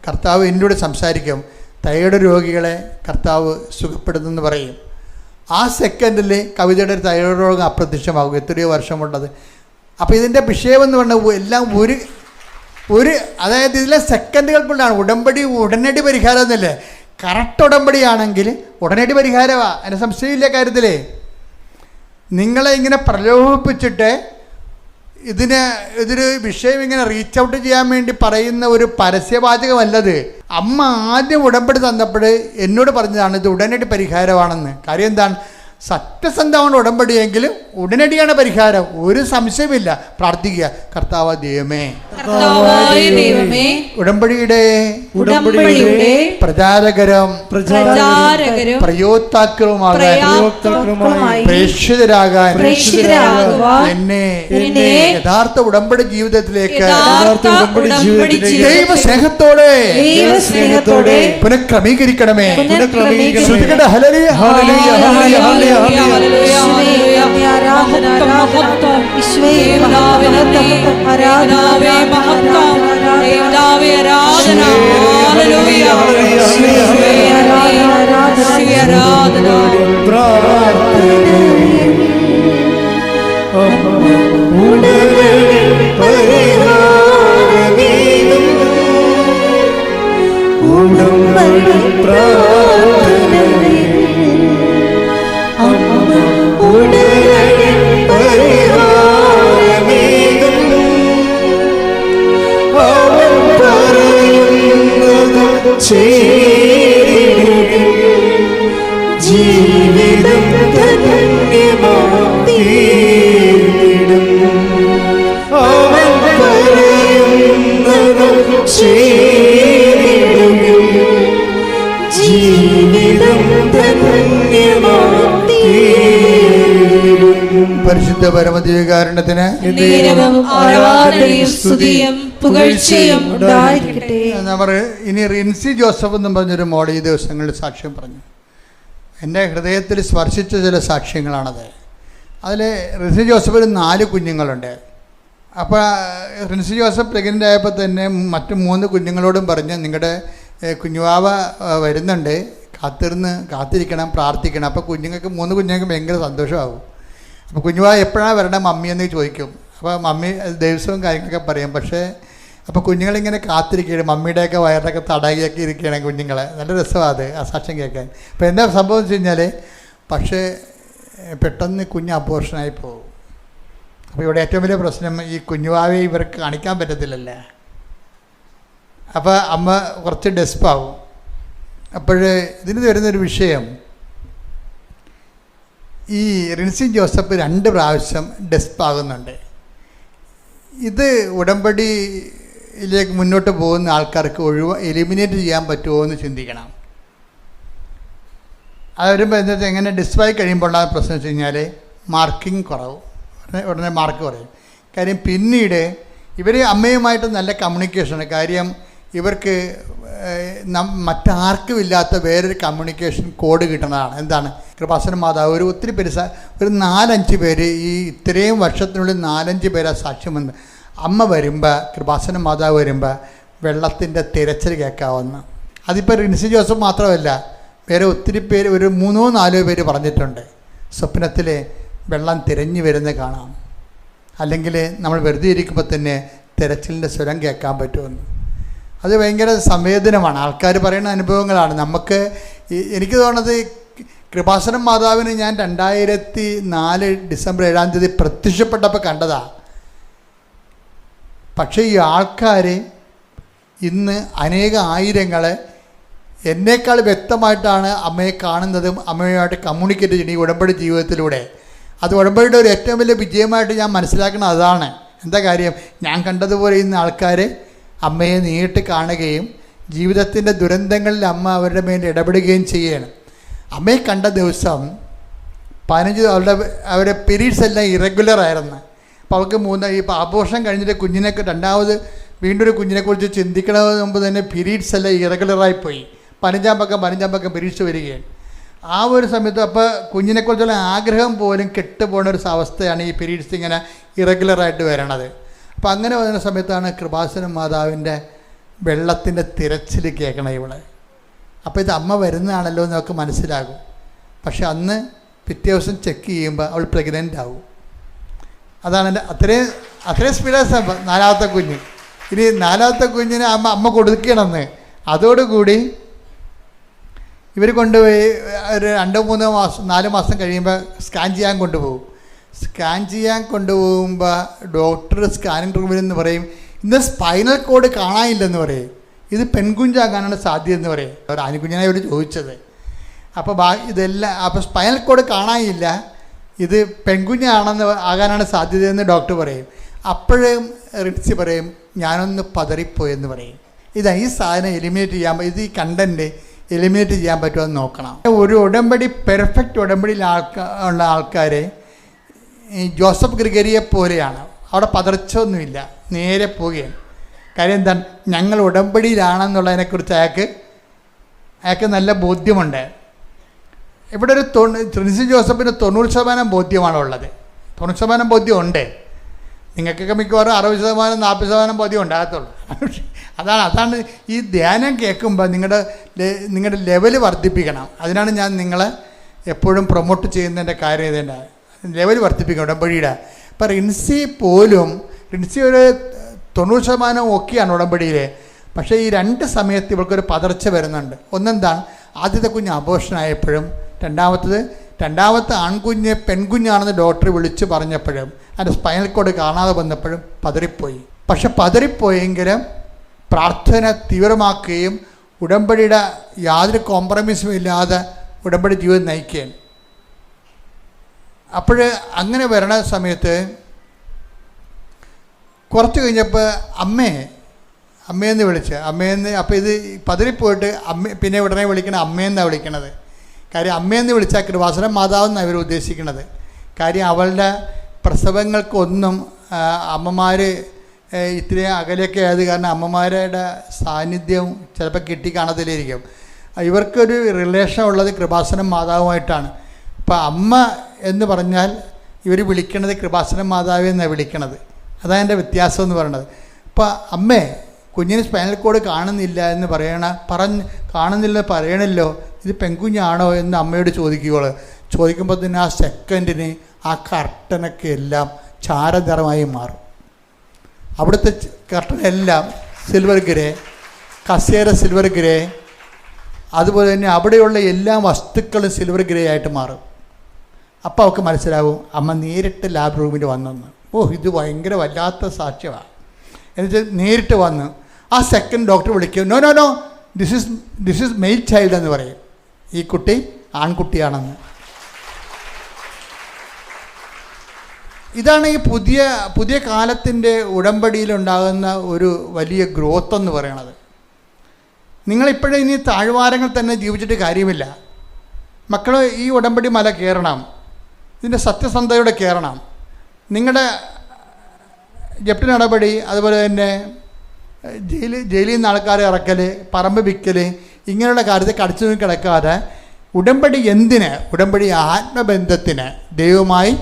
കർത്താവ് എന്നിലൂടെ സംസാരിക്കും. തൈറോയ്ഡ് രോഗികളെ കർത്താവ് സുഖപ്പെടുന്നെന്ന് പറയും. ആ സെക്കൻഡിൽ കവിതയുടെ ഒരു തൈറോയ്ഡ് രോഗം അപ്രത്യക്ഷമാകും. എത്രയോ വർഷമുള്ളത്. അപ്പോൾ ഇതിൻ്റെ വിഷയമെന്ന് പറഞ്ഞാൽ എല്ലാം അതായത് ഇതിലെ സെക്കൻഡുകൾക്കുള്ളതാണ്. ഉടമ്പടി ഉടനടി പരിഹാരം എന്നല്ലേ. കറക്റ്റ് ഉടമ്പടിയാണെങ്കിൽ ഉടനടി പരിഹാരമാണ്, അതിന് സംശയമില്ല കാര്യത്തിൽ. നിങ്ങളെ ഇങ്ങനെ പ്രലോഭിപ്പിച്ചിട്ട് ഇതൊരു വിഷയം ഇങ്ങനെ റീച്ച് ഔട്ട് ചെയ്യാൻ വേണ്ടി പറയുന്ന ഒരു പരസ്യവാചകമല്ലത്. അമ്മ ആദ്യം ഉടമ്പടി തന്നപ്പോൾ എന്നോട് പറഞ്ഞതാണ് ഇത് ഉടനടി പരിഹാരമാണെന്ന്. കാര്യം എന്താണ്? സത്യസന്ധമാണ് ഉടമ്പടിയെങ്കിൽ ഉടനടിയാണ് പരിഹാരം, ഒരു സംശയമില്ല. പ്രാർത്ഥിക്കുക, കർത്താവ് ദൈവമേ, ഉടമ്പടിയുടെ പ്രചാരകരും പ്രയോക്താക്കളുമായി പ്രേക്ഷിതരാകാൻ എന്നെ യഥാർത്ഥ ഉടമ്പടി ജീവിതത്തിലേക്ക് ദൈവസ്നേഹത്തോടെ പുനഃക്രമീകരിക്കണമേ. ജീവിതം ധന്യമാക്കിയിടും. അവൻ പറയുന്നതും ചെയ്തിടും. ജീവിതം പരിശുദ്ധ പരമദിവ്യകാരുണ്യത്തിന് നേരവും ആരാധനയും സ്തുതിയും പുകഴ്ചയും ഉണ്ടായിരിക്കട്ടെ. നമ്മൾ ഇനി റിൻസി ജോസഫ് എന്നും പറഞ്ഞൊരു മോൾ ഈ ദിവസങ്ങളിൽ സാക്ഷ്യം പറഞ്ഞു. എൻ്റെ ഹൃദയത്തിൽ സ്പർശിച്ച ചില സാക്ഷ്യങ്ങളാണത്. അതിൽ റിൻസി ജോസഫിന് 4 കുഞ്ഞുങ്ങളുണ്ട്. അപ്പോൾ റിൻസി ജോസഫ് പ്രഗ്നൻ്റ് ആയപ്പോൾ തന്നെ മറ്റു 3 കുഞ്ഞുങ്ങളോടും പറഞ്ഞ് നിങ്ങളുടെ കുഞ്ഞുവാവ വരുന്നുണ്ട്, കാത്തിരിക്കണം, പ്രാർത്ഥിക്കണം. അപ്പോൾ കുഞ്ഞുങ്ങൾക്ക് 3 കുഞ്ഞുങ്ങൾക്ക് ഭയങ്കര സന്തോഷമാകും. അപ്പോൾ കുഞ്ഞുവാവ എപ്പോഴാണ് വരണം മമ്മിയെന്ന് ചോദിക്കും. അപ്പോൾ മമ്മി ദിവസവും കാര്യങ്ങളൊക്കെ പറയും. പക്ഷേ അപ്പോൾ കുഞ്ഞുങ്ങളിങ്ങനെ കാത്തിരിക്കുകയാണ്, മമ്മിയുടെയൊക്കെ വയറിലൊക്കെ തടകിയൊക്കെ ഇരിക്കുകയാണ് കുഞ്ഞുങ്ങളെ. നല്ല രസമാണ് അത് ആ സാക്ഷ്യം കേൾക്കാൻ. അപ്പോൾ എന്താ സംഭവം എന്ന് വെച്ച് കഴിഞ്ഞാൽ, പക്ഷേ പെട്ടെന്ന് കുഞ്ഞ് അബോർഷനായി പോകും. അപ്പോൾ ഇവിടെ ഏറ്റവും വലിയ പ്രശ്നം ഈ കുഞ്ഞുവാവയെ ഇവർക്ക് കാണിക്കാൻ പറ്റത്തില്ലല്ലേ. അപ്പോൾ അമ്മ കുറച്ച് ഡെസ്പാവും. അപ്പോൾ ഇതിന് വരുന്നൊരു വിഷയം, ഈ റിൻസി ജോസഫ് 2 പ്രാവശ്യം ഡെസ്പാകുന്നുണ്ട്. ഇത് ഉടമ്പടിയിലേക്ക് മുന്നോട്ട് പോകുന്ന ആൾക്കാർക്ക് എലിമിനേറ്റ് ചെയ്യാൻ പറ്റുമോ എന്ന് ചിന്തിക്കണം. അത് വരുമ്പോൾ എന്താ വെച്ചാൽ എങ്ങനെ ഡെസ്പായി കഴിയുമ്പോൾ ഉള്ള പ്രശ്നം വെച്ച് കഴിഞ്ഞാൽ മാർക്കിംഗ് കുറവും, ഉടനെ മാർക്ക് കുറയും. കാര്യം പിന്നീട് ഇവർ അമ്മയുമായിട്ട് നല്ല കമ്മ്യൂണിക്കേഷനാണ്. കാര്യം ഇവർക്ക് മറ്റാർക്കും ഇല്ലാത്ത വേറൊരു കമ്മ്യൂണിക്കേഷൻ കോഡ് കിട്ടുന്നതാണ്. എന്താണ്? കൃപാസന മാതാവ് ഒത്തിരി പേര്, ഒരു 4-5 പേര് ഈ ഇത്രയും വർഷത്തിനുള്ളിൽ 4-5 പേരാ സാക്ഷ്യം വന്ന് അമ്മ വരുമ്പോൾ, കൃപാസന മാതാവ് വരുമ്പോൾ വെള്ളത്തിൻ്റെ തിരച്ചിൽ കേൾക്കാവുന്ന. അതിപ്പോൾ റിൻസി ജോസഫ് മാത്രമല്ല, വേറെ ഒത്തിരി പേര്, ഒരു 3-4 പേര് പറഞ്ഞിട്ടുണ്ട് സ്വപ്നത്തിൽ വെള്ളം തിരഞ്ഞു വരുന്നത് കാണാം, അല്ലെങ്കിൽ നമ്മൾ വെറുതെ ഇരിക്കുമ്പോൾ തന്നെ തിരച്ചിലിൻ്റെ സ്വരം കേൾക്കാൻ പറ്റുമെന്ന്. അത് ഭയങ്കര സംവേദനമാണ്. ആൾക്കാർ പറയുന്ന അനുഭവങ്ങളാണ്. എനിക്ക് തോന്നുന്നത് കൃപാസനം മാതാവിന് ഞാൻ 2004 ഡിസംബർ 7-ാം തീയതി പ്രത്യക്ഷപ്പെട്ടപ്പോൾ കണ്ടതാണ്. പക്ഷേ ഈ ആൾക്കാർ ഇന്ന് ആയിരങ്ങൾ എന്നേക്കാൾ വ്യക്തമായിട്ടാണ് അമ്മയെ കാണുന്നതും അമ്മയുമായിട്ട് കമ്മ്യൂണിക്കേറ്റ് ചെയ്യുന്നത് ഈ ഉടമ്പടി ജീവിതത്തിലൂടെ. അത് ഉടമ്പടിയുടെ ഒരു ഏറ്റവും വലിയ വിജയമായിട്ട് ഞാൻ മനസ്സിലാക്കുന്നത് അതാണ്. എന്താ കാര്യം? ഞാൻ കണ്ടതുപോലെ ഇന്ന് ആൾക്കാർ അമ്മയെ നേരിട്ട് കാണുകയും ജീവിതത്തിൻ്റെ ദുരന്തങ്ങളിൽ അമ്മ അവരുടെ മേൽ ഇടപെടുകയും ചെയ്യുകയാണ്. അമ്മയെ കണ്ട ദിവസം 15 അവരുടെ പീരീഡ്സ് എല്ലാം ഇറഗുലറായിരുന്നു. അപ്പോൾ അവർക്ക് ഇപ്പോൾ അബോർഷൻ കഴിഞ്ഞിട്ട് കുഞ്ഞിനൊക്കെ വീണ്ടും ഒരു കുഞ്ഞിനെക്കുറിച്ച് ചിന്തിക്കണതിന് മുമ്പ് തന്നെ പീരീഡ്സ് എല്ലാം ഇറഗുലറായിപ്പോയി. 15-ാം പക്കം പീരീഡ്സ് വരികയാണ്. ആ ഒരു സമയത്ത് അപ്പോൾ കുഞ്ഞിനെക്കുറിച്ചുള്ള ആഗ്രഹം പോലും കെട്ടുപോകുന്ന ഒരു അവസ്ഥയാണ് ഈ പീരീഡ്സ് ഇങ്ങനെ ഇറഗുലറായിട്ട് വരണത്. അപ്പം അങ്ങനെ വരുന്ന സമയത്താണ് കൃപാസന മാതാവിൻ്റെ വെള്ളത്തിൻ്റെ തിരച്ചിൽ കേൾക്കണത് ഇവളെ. അപ്പോൾ ഇത് അമ്മ വരുന്നതാണല്ലോ എന്ന് നമുക്ക് മനസ്സിലാകും. പക്ഷെ അന്ന് പിറ്റേ ദിവസം ചെക്ക് ചെയ്യുമ്പോൾ അവൾ പ്രഗ്നൻ്റ് ആവും. അതാണ് എൻ്റെ അത്രയും സ്പീഡാണ് സംഭവം. 4ാമത്തെ കുഞ്ഞ്. ഇനി 4ാമത്തെ കുഞ്ഞിന് അമ്മ കൊടുക്കണമെന്ന്. അതോടുകൂടി ഇവർ കൊണ്ടുപോയി ഒരു 2-3 മാസം 4 മാസം കഴിയുമ്പോൾ സ്കാൻ ചെയ്യാൻ കൊണ്ടുപോകും. സ്കാൻ ചെയ്യാൻ കൊണ്ടുപോകുമ്പോൾ ഡോക്ടർ സ്കാനിങ് റൂമിൽ നിന്ന് പറയും, ഇന്ന് സ്പൈനൽ കോഡ് കാണാനില്ലെന്ന് പറയും, ഇത് പെൺകുഞ്ഞാകാനാണ് സാധ്യത എന്ന് പറയും. ഒരു ആൺകുഞ്ഞിനെ അവർ ചോദിച്ചത്. അപ്പോൾ അപ്പോൾ സ്പൈനൽ കോഡ് കാണാനില്ല, ഇത് പെൺകുഞ്ഞാണെന്ന് ആകാനാണ് സാധ്യതയെന്ന് ഡോക്ടർ പറയും. അപ്പോഴും റിൻസി പറയും, ഞാനൊന്ന് പതറിപ്പോയെന്ന് പറയും. ഈ സാധനം എലിമിനേറ്റ് ചെയ്യാൻ, ഈ കണ്ടൻറ്റ് എലിമിനേറ്റ് ചെയ്യാൻ പറ്റുമെന്ന് നോക്കണം. ഒരു ഉടമ്പടി പെർഫെക്റ്റ് ഉടമ്പടിയിൽ ഉള്ള ആൾക്കാർ ഈ ജോസഫ് ഗ്രിഗരിയെ പോലെയാണ്. അവിടെ പതർച്ചൊന്നുമില്ല, നേരെ പോവുകയാണ്. കാര്യം എന്താണ്? ഞങ്ങൾ ഉടമ്പടിയിലാണെന്നുള്ളതിനെക്കുറിച്ച് അയാൾക്ക് നല്ല ബോധ്യമുണ്ട്. ഇവിടെ ഒരു റിൻസി ജോസഫിന് 90% ബോധ്യമാണുള്ളത്. 90% ബോധ്യമുണ്ട്. നിങ്ങൾക്കൊക്കെ മിക്കവാറും 60%, 40% ബോധ്യം ഉണ്ടാകത്തുള്ളൂ. അതാണ് ഈ ധ്യാനം കേൾക്കുമ്പോൾ നിങ്ങളുടെ ലെവൽ വർദ്ധിപ്പിക്കണം. അതിനാണ് ഞാൻ നിങ്ങളെ എപ്പോഴും പ്രൊമോട്ട് ചെയ്യുന്നതിൻ്റെ കാര്യം. ഇതിൻ്റെ ലെവൽ വർദ്ധിപ്പിക്കണം ഉടമ്പടിയുടെ. ഇപ്പം റിൻസി ഒരു 90% ഓക്കെയാണ് ഉടമ്പടിയിൽ. പക്ഷേ ഈ 2 സമയത്ത് ഇവൾക്കൊരു പതർച്ച വരുന്നുണ്ട്. ഒന്നെന്താണ്? ആദ്യത്തെ കുഞ്ഞ് അബോർഷനായപ്പോഴും, രണ്ടാമത്തെ ആൺകുഞ്ഞ് പെൺകുഞ്ഞാണെന്ന് ഡോക്ടർ വിളിച്ച് പറഞ്ഞപ്പോഴും, അതിൻ്റെ സ്പൈനൽ കോഡ് കാണാതെ വന്നപ്പോഴും പതറിപ്പോയി. പക്ഷെ പതറിപ്പോയെങ്കിലും പ്രാർത്ഥന തീവ്രമാക്കുകയും ഉടമ്പടിയുടെ യാതൊരു കോംപ്രമൈസും ഇല്ലാതെ ഉടമ്പടി ജീവിതം നയിക്കുകയാണ്. അപ്പോൾ അങ്ങനെ വരണ സമയത്ത് കുറച്ച് കഴിഞ്ഞപ്പോൾ അമ്മയെന്ന് വിളിച്ച് അപ്പോൾ ഇത് പതറിപ്പോയിട്ട് പിന്നെ ഉടനെ വിളിക്കണത് അമ്മയെന്നാണ് വിളിക്കണത്. കാര്യം അമ്മയെന്ന് വിളിച്ചാൽ കൃപാസനം മാതാവെന്നാണ് ഇവർ ഉദ്ദേശിക്കുന്നത്. കാര്യം അവളുടെ പ്രസവങ്ങൾക്കൊന്നും അമ്മമാർ ഇത്രയും അകലെയൊക്കെ ആയത് കാരണം അമ്മമാരുടെ സാന്നിധ്യം ചിലപ്പോൾ കിട്ടിക്കാണത്തില്ലായിരിക്കും. ഇവർക്കൊരു റിലേഷൻ ഉള്ളത് കൃപാസനം മാതാവുമായിട്ടാണ്. ഇപ്പം അമ്മ എന്ന് പറഞ്ഞാൽ ഇവർ വിളിക്കണത് കൃപാസനം മാതാവ് എന്നാണ് വിളിക്കണത്. അതാണ് എൻ്റെ വ്യത്യാസം എന്ന് പറയണത്. ഇപ്പം അമ്മേ കുഞ്ഞിന് സ്പൈനൽ കോഡ് കാണുന്നില്ല എന്ന് കാണുന്നില്ല പറയണല്ലോ, ഇത് പെൺകുഞ്ഞാണോ എന്ന് അമ്മയോട് ചോദിക്കുമ്പോൾ തന്നെ ആ സെക്കൻഡിന് ആ കർട്ടനൊക്കെ എല്ലാം ചാരനിറമായി മാറും. അവിടുത്തെ കർട്ടനെല്ലാം സിൽവർ ഗ്രേ, കസേര സിൽവർ ഗ്രേ, അതുപോലെ തന്നെ അവിടെയുള്ള എല്ലാ വസ്തുക്കളും സിൽവർ ഗ്രേ ആയിട്ട് മാറും. അപ്പോൾ അവൾക്ക് മനസ്സിലാവും അമ്മ നേരിട്ട് ലാബ് റൂമിൽ വന്നെന്ന്. ഇത് ഭയങ്കര വല്ലാത്ത സാക്ഷ്യമാണ്. എന്നുവെച്ചാൽ നേരിട്ട് വന്ന് ആ സെക്കൻഡ് ഡോക്ടർ വിളിക്കും, no no no this is male child എന്ന് പറയും, ഈ കുട്ടി ആൺകുട്ടിയാണെന്ന്. ഇതാണ് ഈ പുതിയ കാലത്തിൻ്റെ ഉടമ്പടിയിലുണ്ടാകുന്ന ഒരു വലിയ ഗ്രോത്ത് എന്ന് പറയണത്. നിങ്ങളിപ്പോഴും ഇനി താഴ്വാരങ്ങൾ തന്നെ ജീവിച്ചിട്ട് കാര്യമില്ല. മക്കൾ ഈ ഉടമ്പടി മല കയറണം, ഇതിൻ്റെ സത്യസന്ധതയോടെ കയറണം. നിങ്ങളുടെ ജപ്തി നടപടി, അതുപോലെ തന്നെ ജയിലിൽ നിന്ന് ആൾക്കാരെ ഇറക്കൽ, പറമ്പ് വിൽക്കൽ, ഇങ്ങനെയുള്ള കാര്യത്തിൽ കടിച്ചു നോക്കി കിടക്കാതെ ഉടമ്പടി എന്തിന്? ഉടമ്പടി ആത്മബന്ധത്തിന്, ദൈവവുമായി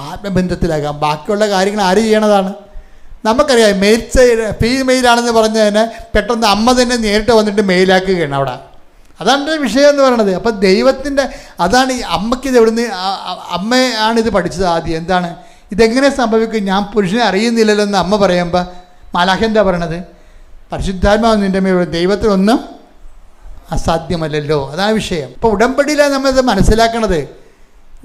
ആത്മബന്ധത്തിലാകാം. ബാക്കിയുള്ള കാര്യങ്ങൾ ആര് ചെയ്യണതാണ്? നമുക്കറിയാം. ഫീമെയിലാണെന്ന് പറഞ്ഞതിന് പെട്ടെന്ന് അമ്മ തന്നെ നേരിട്ട് വന്നിട്ട് മെയിലാക്കുകയാണ് അവിടെ. അതാണ് വിഷയം എന്ന് പറയണത്. അപ്പം ദൈവത്തിൻ്റെ അതാണ് ഈ അമ്മയ്ക്കിത് എവിടുന്ന് അമ്മയാണിത് പഠിച്ചത് ആദ്യം. എന്താണ് ഇതെങ്ങനെ സംഭവിക്കും? ഞാൻ പുരുഷനെ അറിയുന്നില്ലല്ലോ എന്ന് അമ്മ പറയുമ്പോൾ മാലാഖ എന്താ പറയണത്? പരിശുദ്ധാത്മാവ് നിൻ്റെ മേൽ, ദൈവത്തിനൊന്നും അസാധ്യമല്ലല്ലോ. അതാണ് വിഷയം. ഇപ്പോൾ ഉടമ്പടിയിലാണ് നമ്മളിത് മനസ്സിലാക്കണത്.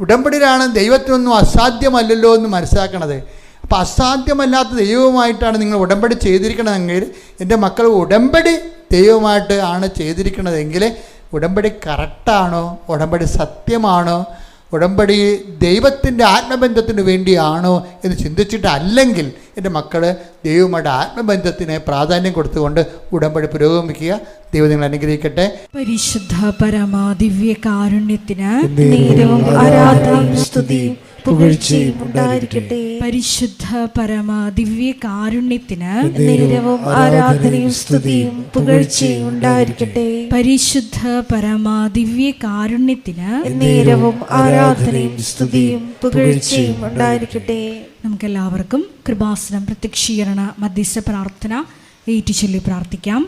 ഉടമ്പടിയിലാണ് ദൈവത്തിനൊന്നും അസാധ്യമല്ലല്ലോ എന്ന് മനസ്സിലാക്കണത്. അപ്പോൾ അസാധ്യമല്ലാത്ത ദൈവവുമായിട്ടാണ് നിങ്ങൾ ഉടമ്പടി ചെയ്തിരിക്കണമെങ്കിൽ, എൻ്റെ മക്കൾ ഉടമ്പടി ദൈവമായിട്ട് ആണ് ചെയ്തിരിക്കണതെങ്കിൽ ഉടമ്പടി കറക്റ്റാണോ, ഉടമ്പടി സത്യമാണോ, ഉടമ്പടി ദൈവത്തിൻ്റെ ആത്മബന്ധത്തിന് വേണ്ടിയാണോ എന്ന് ചിന്തിച്ചിട്ട് അല്ലെങ്കിൽ എൻ്റെ മക്കൾ ദൈവമായിട്ട് ആത്മബന്ധത്തിന് പ്രാധാന്യം കൊടുത്തുകൊണ്ട് ഉടമ്പടി പുരോഗമിക്കുക. ദൈവം നിങ്ങൾ അനുഗ്രഹിക്കട്ടെ. പരിശുദ്ധ പരമാ ദിവ്യ കാരുണ്യത്തിന് നേരവും ആരാധനയും സ്തുതിയും പുകഴ്ചയും ഉണ്ടായിരിക്കട്ടെ. പരിശുദ്ധ പരമാ ദിവ്യ കാരുണ്യത്തിന് നേരവും ആരാധനയും സ്തുതിയും പുകഴ്ചയും ഉണ്ടായിരിക്കട്ടെ. പരിശുദ്ധ പരമാ ദിവ്യ കാരുണ്യത്തിന് നേരവും ആരാധനയും സ്തുതിയും പുകഴ്ചയും ഉണ്ടായിരിക്കട്ടെ. നമുക്കെല്ലാവർക്കും കൃപാസനം പ്രത്യക്ഷീകരണ മധ്യസ്ഥ പ്രാർത്ഥന ഏറ്റുചൊല്ലി പ്രാർത്ഥിക്കാം.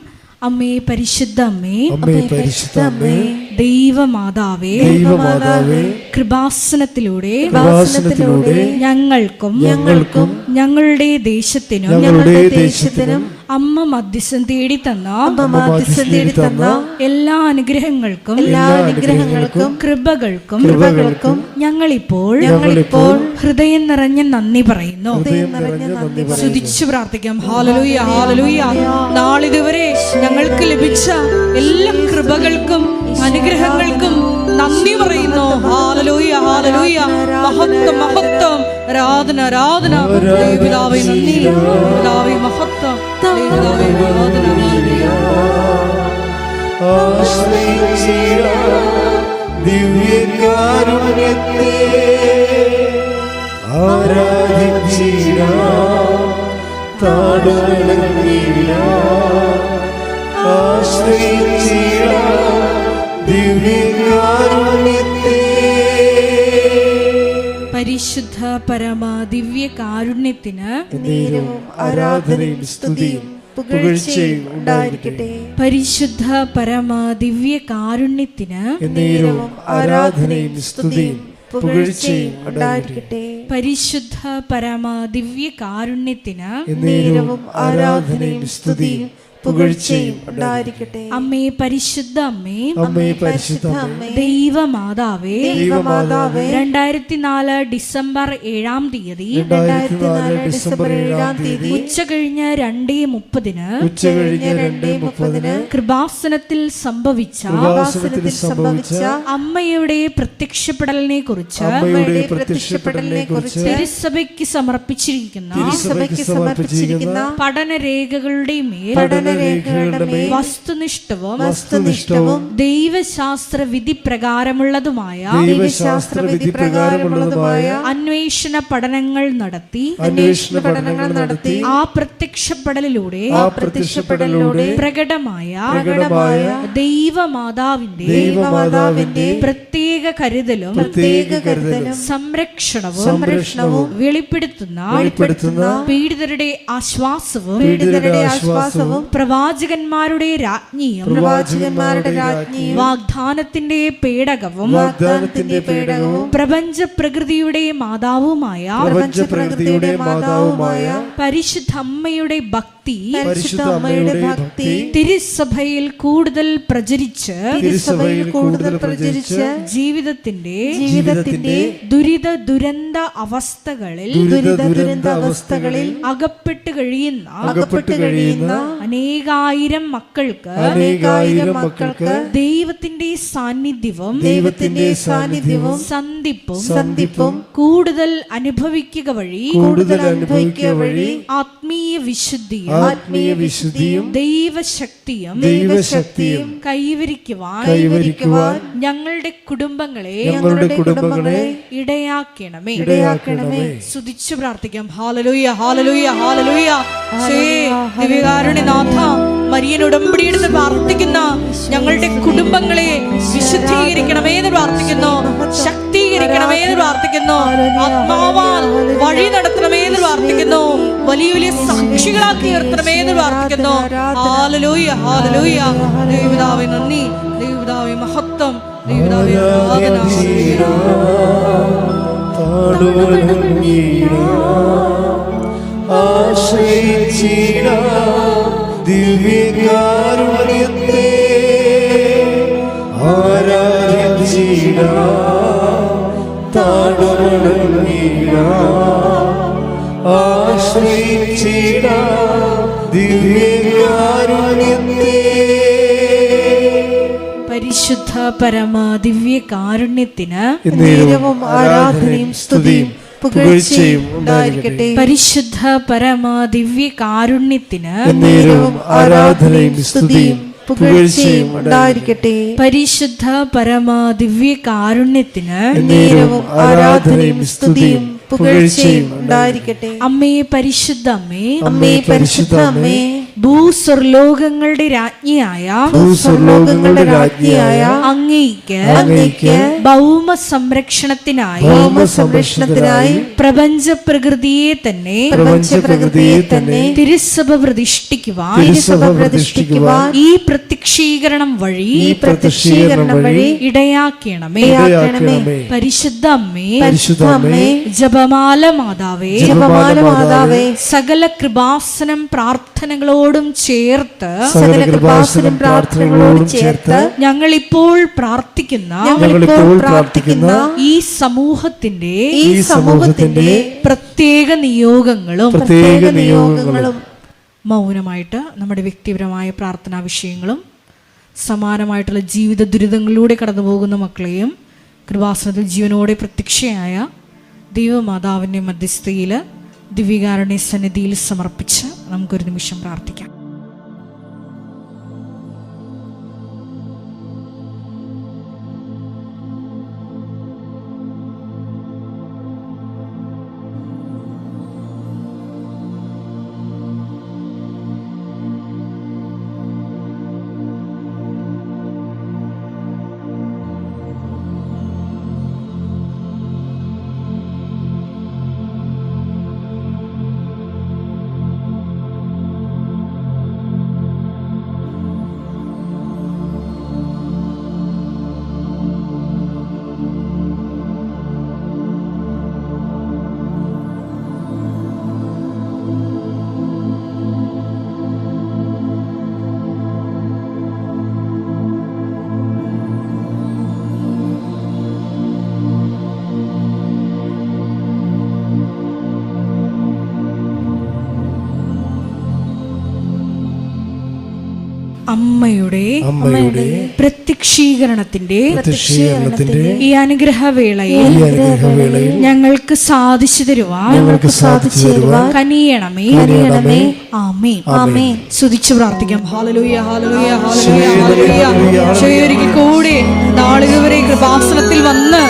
അമ്മേ പരിശുദ്ധ അമ്മേ, ദൈവമാതാവേ, കൃപാസനത്തിലൂടെ ഞങ്ങൾക്കും ഞങ്ങളുടെ ദേശത്തിനും അമ്മ മധ്യസ്ഥം തേടി തന്ന എല്ലാ അനുഗ്രഹങ്ങൾക്കും കൃപകൾക്കും ഞങ്ങളിപ്പോൾ ഹൃദയം നിറഞ്ഞ നന്ദി പറയുന്നു. സ്തുതിച്ചു പ്രാർത്ഥിക്കാം. Hallelujah, hallelujah. നാളിതുവരെ ഞങ്ങൾക്ക് ലഭിച്ച എല്ലാ കൃപകൾക്കും അനുഗ്രഹങ്ങൾക്കും നന്ദി പറയുന്നു. Hallelujah, hallelujah. മഹത്വം, മഹത്വം, ആരാധന, ആരാധന. പിതാവേ നന്ദി, പിതാവേ മഹത്വം, പിതാവേ ആരാധന. ദിവ്യകാരുണ്യത്തെ ആരാധിച്ചിടാം, താടുകളഞ്ഞിടാം, ആശ്രയിച്ചിടാം ദിവ്യകാരുണ്യത്തെ. പരിശുദ്ധ പരമാ ദിവ്യ കാരുണ്യത്തിന് നേരവും ആരാധനയും സ്തുതിയും പുകഴ്ചയും ഉണ്ടായിരിക്കട്ടെ. പരിശുദ്ധ പരമാ ദിവ്യ കാരുണ്യത്തിന് നേരവും ആരാധനയും സ്തുതിയും പുകഴ്ചയും ഉണ്ടായിരിക്കട്ടെ. പരിശുദ്ധ പരമാ ദിവ്യ കാരുണ്യത്തിന് നേരവും ആരാധനയും സ്തുതിയും പുകഴ്ചയും ഉണ്ടായിരിക്കട്ടെ. അമ്മേ പരിശുദ്ധ അമ്മേ, അമ്മേ പരിശുദ്ധ അമ്മേ, ദൈവമാതാവേ, 2004 ഡിസംബർ 7-ാം തീയതി ഉച്ച കഴിഞ്ഞ് 2:30 കൃപാസനത്തിൽ സംഭവിച്ച അമ്മയുടെ പ്രത്യക്ഷപ്പെടലിനെ കുറിച്ച് തിരുസഭയ്ക്ക് സമർപ്പിച്ചിരിക്കുന്ന പഠനരേഖകളുടെ മേൽ രേഖകളുടെ മേൽ വസ്തുനിഷ്ഠവും വസ്തുനിഷ്ഠവും ദൈവശാസ്ത്ര വിധി പ്രകാരമുള്ളതുമായ ദൈവശാസ്ത്രവിധി പ്രകാരമുള്ളതുമായ അന്വേഷണ പഠനങ്ങൾ നടത്തി അന്വേഷണ പഠനങ്ങൾ നടത്തി ആ പ്രത്യക്ഷപ്പെടലിലൂടെ പ്രകടമായ ദൈവമാതാവിന്റെ പ്രത്യേക കരുതലും സംരക്ഷണവും വെളിപ്പെടുത്തുന്ന പീഡിതരുടെ ആശ്വാസവും പ്രവാചകന്മാരുടെ രാജ്ഞിയും വാഗ്ദാനത്തിന്റെ പേടകവും പ്രപഞ്ച പ്രകൃതിയുടെ മാതാവുമായ പരിശുദ്ധമ്മയുടെ ഭക്തി തിരുസഭയിൽ കൂടുതൽ പ്രചരിച്ച് ജീവിതത്തിന്റെ ദുരന്ത അവസ്ഥകളിൽ അകപ്പെട്ട് കഴിയുന്ന അനേകായിരം മക്കൾക്ക് ദൈവത്തിന്റെ സാന്നിധ്യവും സന്ധിപ്പും കൂടുതൽ അനുഭവിക്കുക വഴി ആത്മീയ വിശുദ്ധിയും ദൈവശക്തിയും കൈവരിക്കുവാൻ ഞങ്ങളുടെ കുടുംബങ്ങളെ ഇടയാക്കണമേ. സ്തുതിച്ചു പ്രാർത്ഥിക്കാം. Hallelujah, hallelujah, hallelujah. ദിവ്യകാരുണ്യനാഥ, മരിയൻ ഉടമ്പടി എടുത്ത് പ്രാർത്ഥിക്കുന്ന ഞങ്ങളുടെ കുടുംബങ്ങളെ വിശുദ്ധീകരിക്കണമേ എന്ന് പ്രാർത്ഥിക്കുന്നു, ശക്തീകരിക്കണമേ എന്ന് പ്രാർത്ഥിക്കുന്നു, ആത്മാവാൽ വഴി നടത്തണമേ എന്ന് പ്രാർത്ഥിക്കുന്നു, വലിയ വലിയ സാക്ഷികളാക്കി ഉയർത്തണമേ എന്ന് പ്രാർത്ഥിക്കുന്നു. Hallelujah, hallelujah. ദൈവപിതാവേ നന്ദി, ദൈവപിതാവേ മഹത്വം, ദൈവപിതാവേ ആരാധന. ദിവ്യകാരുണ്യത്തെ ആരാധിച്ചിടാം, ആശ്രയിച്ചിടാം ദിവ്യകാരുണ്യത്തെ. പരിശുദ്ധ പരമ ദിവ്യകാരുണ്യത്തിന് ആരാധനയും സ്തുതിയും പുകഴ്ചയും ഉണ്ടായിരിക്കട്ടെ. പരിശുദ്ധ പരമ ദിവ്യകാരുണ്യത്തിന് ആരാധനയും സ്തുതിയും പുകഴ്ചയും ഉണ്ടായിരിക്കട്ടെ. പരിശുദ്ധ പരമ ദിവ്യകാരുണ്യത്തിന് ആരാധനയും സ്തുതിയും പുകഴ്ചയും ഉണ്ടായിരിക്കട്ടെ. അമ്മേ പരിശുദ്ധ അമ്മേ, അമ്മേ പരിശുദ്ധ അമ്മേ, ഭൂസ്വർലോകങ്ങളുടെ രാജ്ഞിയായ അങ്ങേയ്ക്ക് ഭൗമ സംരക്ഷണത്തിനായി പ്രപഞ്ച പ്രകൃതിയെ തന്നെ തിരുസഭ പ്രതിഷ്ഠിക്കുവാൻ ഈ പ്രത്യക്ഷീകരണം വഴി ഇടയാക്കണമേ. പരിശുദ്ധ അമ്മേ, ജപമാല മാതാവേ, സകല കൃപാസനം പ്രാർത്ഥനകളോടും ചേർത്ത് ഞങ്ങൾ ഇപ്പോൾ പ്രാർത്ഥിക്കുന്ന ഈ സമൂഹത്തിന്റെ പ്രത്യേക നിയോഗങ്ങളും മൗനമായിട്ട് നമ്മുടെ വ്യക്തിപരമായ പ്രാർത്ഥനാ വിഷയങ്ങളും സമാനമായിട്ടുള്ള ജീവിത ദുരിതങ്ങളിലൂടെ കടന്നു പോകുന്ന മക്കളെയും കൃപാസനത്തിൽ ജീവനോടെ പ്രത്യക്ഷയായ ദൈവമാതാവിൻ്റെ മധ്യസ്ഥയിൽ ദിവ്യകാരുണ്യ സന്നിധിയിൽ സമർപ്പിച്ച് നമുക്കൊരു നിമിഷം പ്രാർത്ഥിക്കാം. അമ്മയുടെ പ്രത്യക്ഷീകരണത്തിന്റെ ഈ അനുഗ്രഹവേളയിൽ ഞങ്ങൾക്ക് സാധിച്ചു തരുവാൻ കനിയണമേ. ആമേൻ. സ്തുതിച്ചു പ്രാർത്ഥിക്കാം. Hallelujah, hallelujah, hallelujah, hallelujah. ഒരിക്കൽ കൂടി നാളുകൾ വരെ കൃപാസനത്തിൽ വന്ന്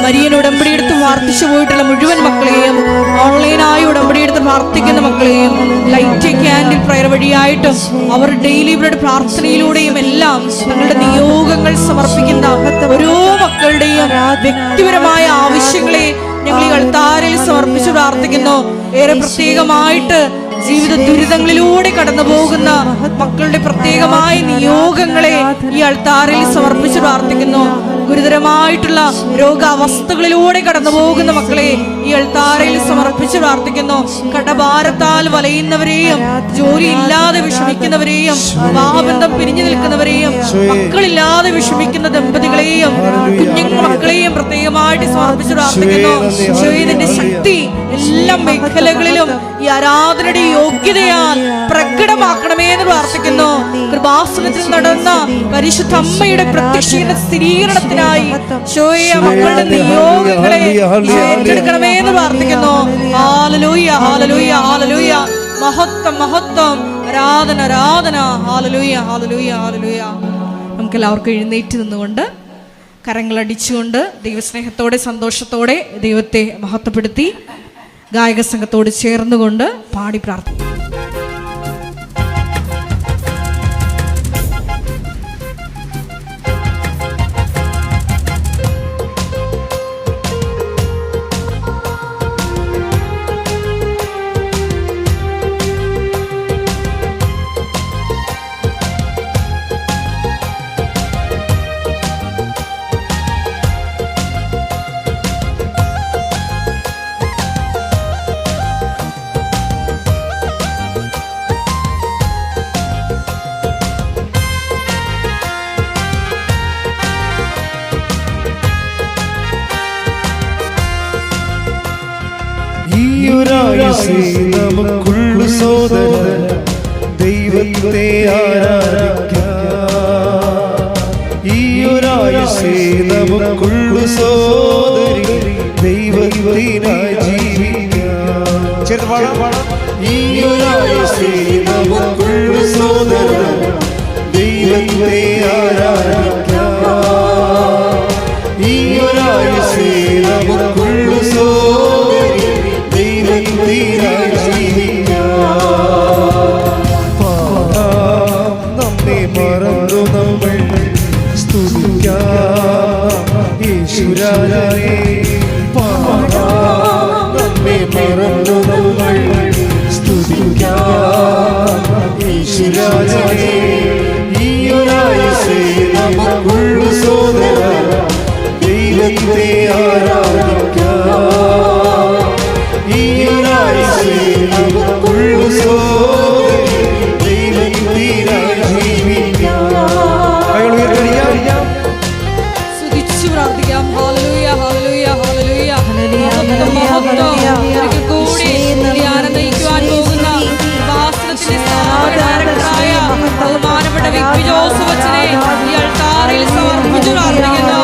മരിയൻ ഉടമ്പടിയെടുത്ത് പ്രാർത്ഥിച്ചു പോയിട്ടുള്ള മുഴുവൻ മക്കളെയും, ഓൺലൈനായി ഉടമ്പടിയെടുത്ത് പ്രാർത്ഥിക്കുന്ന മക്കളെയും, ലൈറ്റ് ക്യാൻഡിൽ പ്രയർ വഴിയായിട്ടും അവർ ഡെയിലി ബ്രെഡ് പ്രാർത്ഥനയിലൂടെയും എല്ലാം തങ്ങളുടെ നിയോഗങ്ങൾ സമർപ്പിക്കുന്ന ഓരോ മക്കളുടെയും വ്യക്തിപരമായ ആവശ്യങ്ങളെ ഞങ്ങൾ ഈ അൾത്താരയിൽ സമർപ്പിച്ച് പ്രാർത്ഥിക്കുന്നു. ഏറെ പ്രത്യേകമായിട്ട് ജീവിത ദുരിതങ്ങളിലൂടെ കടന്നു പോകുന്ന മക്കളുടെ പ്രത്യേകമായ നിയോഗങ്ങളെ ഈ അൾത്താരയിൽ സമർപ്പിച്ച് പ്രാർത്ഥിക്കുന്നു. ഗുരുതരമായിട്ടുള്ള രോഗാവസ്ഥകളിലൂടെ കടന്നു പോകുന്ന മക്കളെ ഈ അൾത്താരയിൽ സമർപ്പിച്ച് പ്രാർത്ഥിക്കുന്നു. കടഭാരത്താൽ വലയുന്നവരെയും, ജോലിയില്ലാതെ വിഷമിക്കുന്നവരെയും, വിവാഹബന്ധം പിരിഞ്ഞു നിൽക്കുന്നവരെയും, മക്കളില്ലാതെ വിഷമിക്കുന്ന ദമ്പതികളെയും, കുഞ്ഞുങ്ങൾ മക്കളെയും പ്രത്യേകമായിട്ട് സമർപ്പിച്ച് പ്രാർത്ഥിക്കുന്നു. ഇതിന്റെ ശക്തി എല്ലാ മേഖലകളിലും ഈ ആരാധനയുടെ യോഗ്യതയാൽ പ്രകടമാക്കണമേ എന്ന് പ്രാർത്ഥിക്കുന്നു. കൃപാസനത്തിൽ നടന്ന പരിശുദ്ധ അമ്മയുടെ പ്രത്യക്ഷീകരണ സ്ഥിരീകരണത്തിനായി മക്കളുടെ നിയോഗങ്ങളെ ഏറ്റെടുക്കണമേ എന്ന് പ്രാർത്ഥിക്കുന്നു. Hallelujah, hallelujah, hallelujah. മഹത്വം, മഹത്വം, ആരാധന, ആരാധന. Hallelujah, hallelujah, hallelujah. നമുക്ക് എല്ലാവർക്കും എഴുന്നേറ്റ് നിന്നുകൊണ്ട് കരങ്ങളടിച്ചുകൊണ്ട് ദൈവസ്നേഹത്തോടെ സന്തോഷത്തോടെ ദൈവത്തെ മഹത്വപ്പെടുത്തി ഗായക സംഘത്തോട് ചേർന്നുകൊണ്ട് പാടി പ്രാർത്ഥിക്കും. നമുക്കുള്ളു സോദരൻ ദൈവത്തെ ആരാധിക്കാം. ഈ ഒരായുസേ നമുക്കുള്ളു സോദരി ദൈവത്തിനായി ജീവിക്കാം. ഈ ഒരായുസേ നമുക്കുള്ളു സോദരൻ ദൈവത്തെ ആരാധിക്കാം. ഈ ഒരായുസേ നമുക്കുള്ളു സോദരി നമ്മെ മറന്നു നമ്മൾ സ്തുതിക്കാം യേശുരാജനെ. നമ്മെ മറന്നു നമ്മൾ സ്തുതിക്കാം യേശുരാജനെ. ഈ ഒരായുസേ നമുക്കുള്ളു സോദര ദൈവത്തെ ആരാധിക്കാം. ബഹുമാനപ്പെട്ട വിപി ജോസഫച്ചനെ ഈ അൾത്താരയിൽ സമർപ്പിച്ചു പ്രാർത്ഥിക്കുന്നു.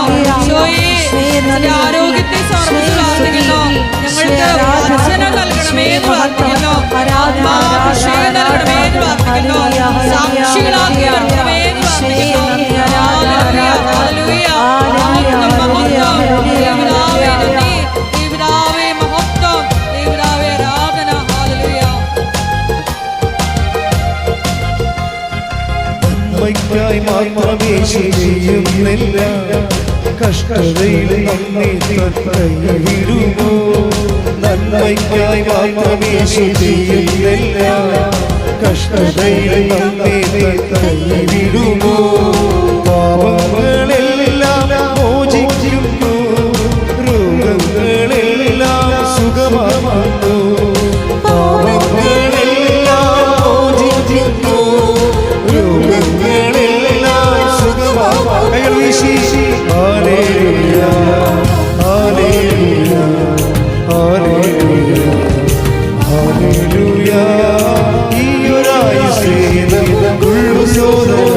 ആരോഗ്യത്തെ സമർപ്പിച്ചു പ്രാർത്ഥിക്കുന്നു. ഞങ്ങൾക്ക് വചനം നൽകണമേ എന്ന് പ്രാർത്ഥിക്കുന്നു. ആത്മാഭിഷേകം നൽകണമേ എന്ന് പ്രാർത്ഥിക്കുന്നു. സാക്ഷികളാക്കി നിർത്തണമേ എന്ന് പ്രാർത്ഥിക്കുന്നു. ഹല്ലേലൂയ, ദൈവപിതാവേ മഹത്വം, ദൈവപിതാവേ ആരാധന. ഹല്ലേലൂയ. നന്മയ്ക്കായി മാത്രമേ ചെയ്യുന്നില്ല, കഷ്ടതയിൽ നമ്മെ കൈവിടുമോ. നന്മയ്ക്കായി മാത്രമേ ചെയ്യുന്നില്ല, കഷ്ടതയിൽ നമ്മെ കൈവിടുമോ. പാപങ്ങളെല്ലാം മോചിക്കുന്നു, രോഗങ്ങളെല്ലാം സുഖമാക്കുന്നു. പാപങ്ങളെല്ലാം മോചിക്കുന്നു, രോഗങ്ങളെല്ലാം സുഖമാക്കുന്നു. Hallelujah, hallelujah, hallelujah, hallelujah. ഈ ഒരായുസേ നമുക്കുള്ളു സോദര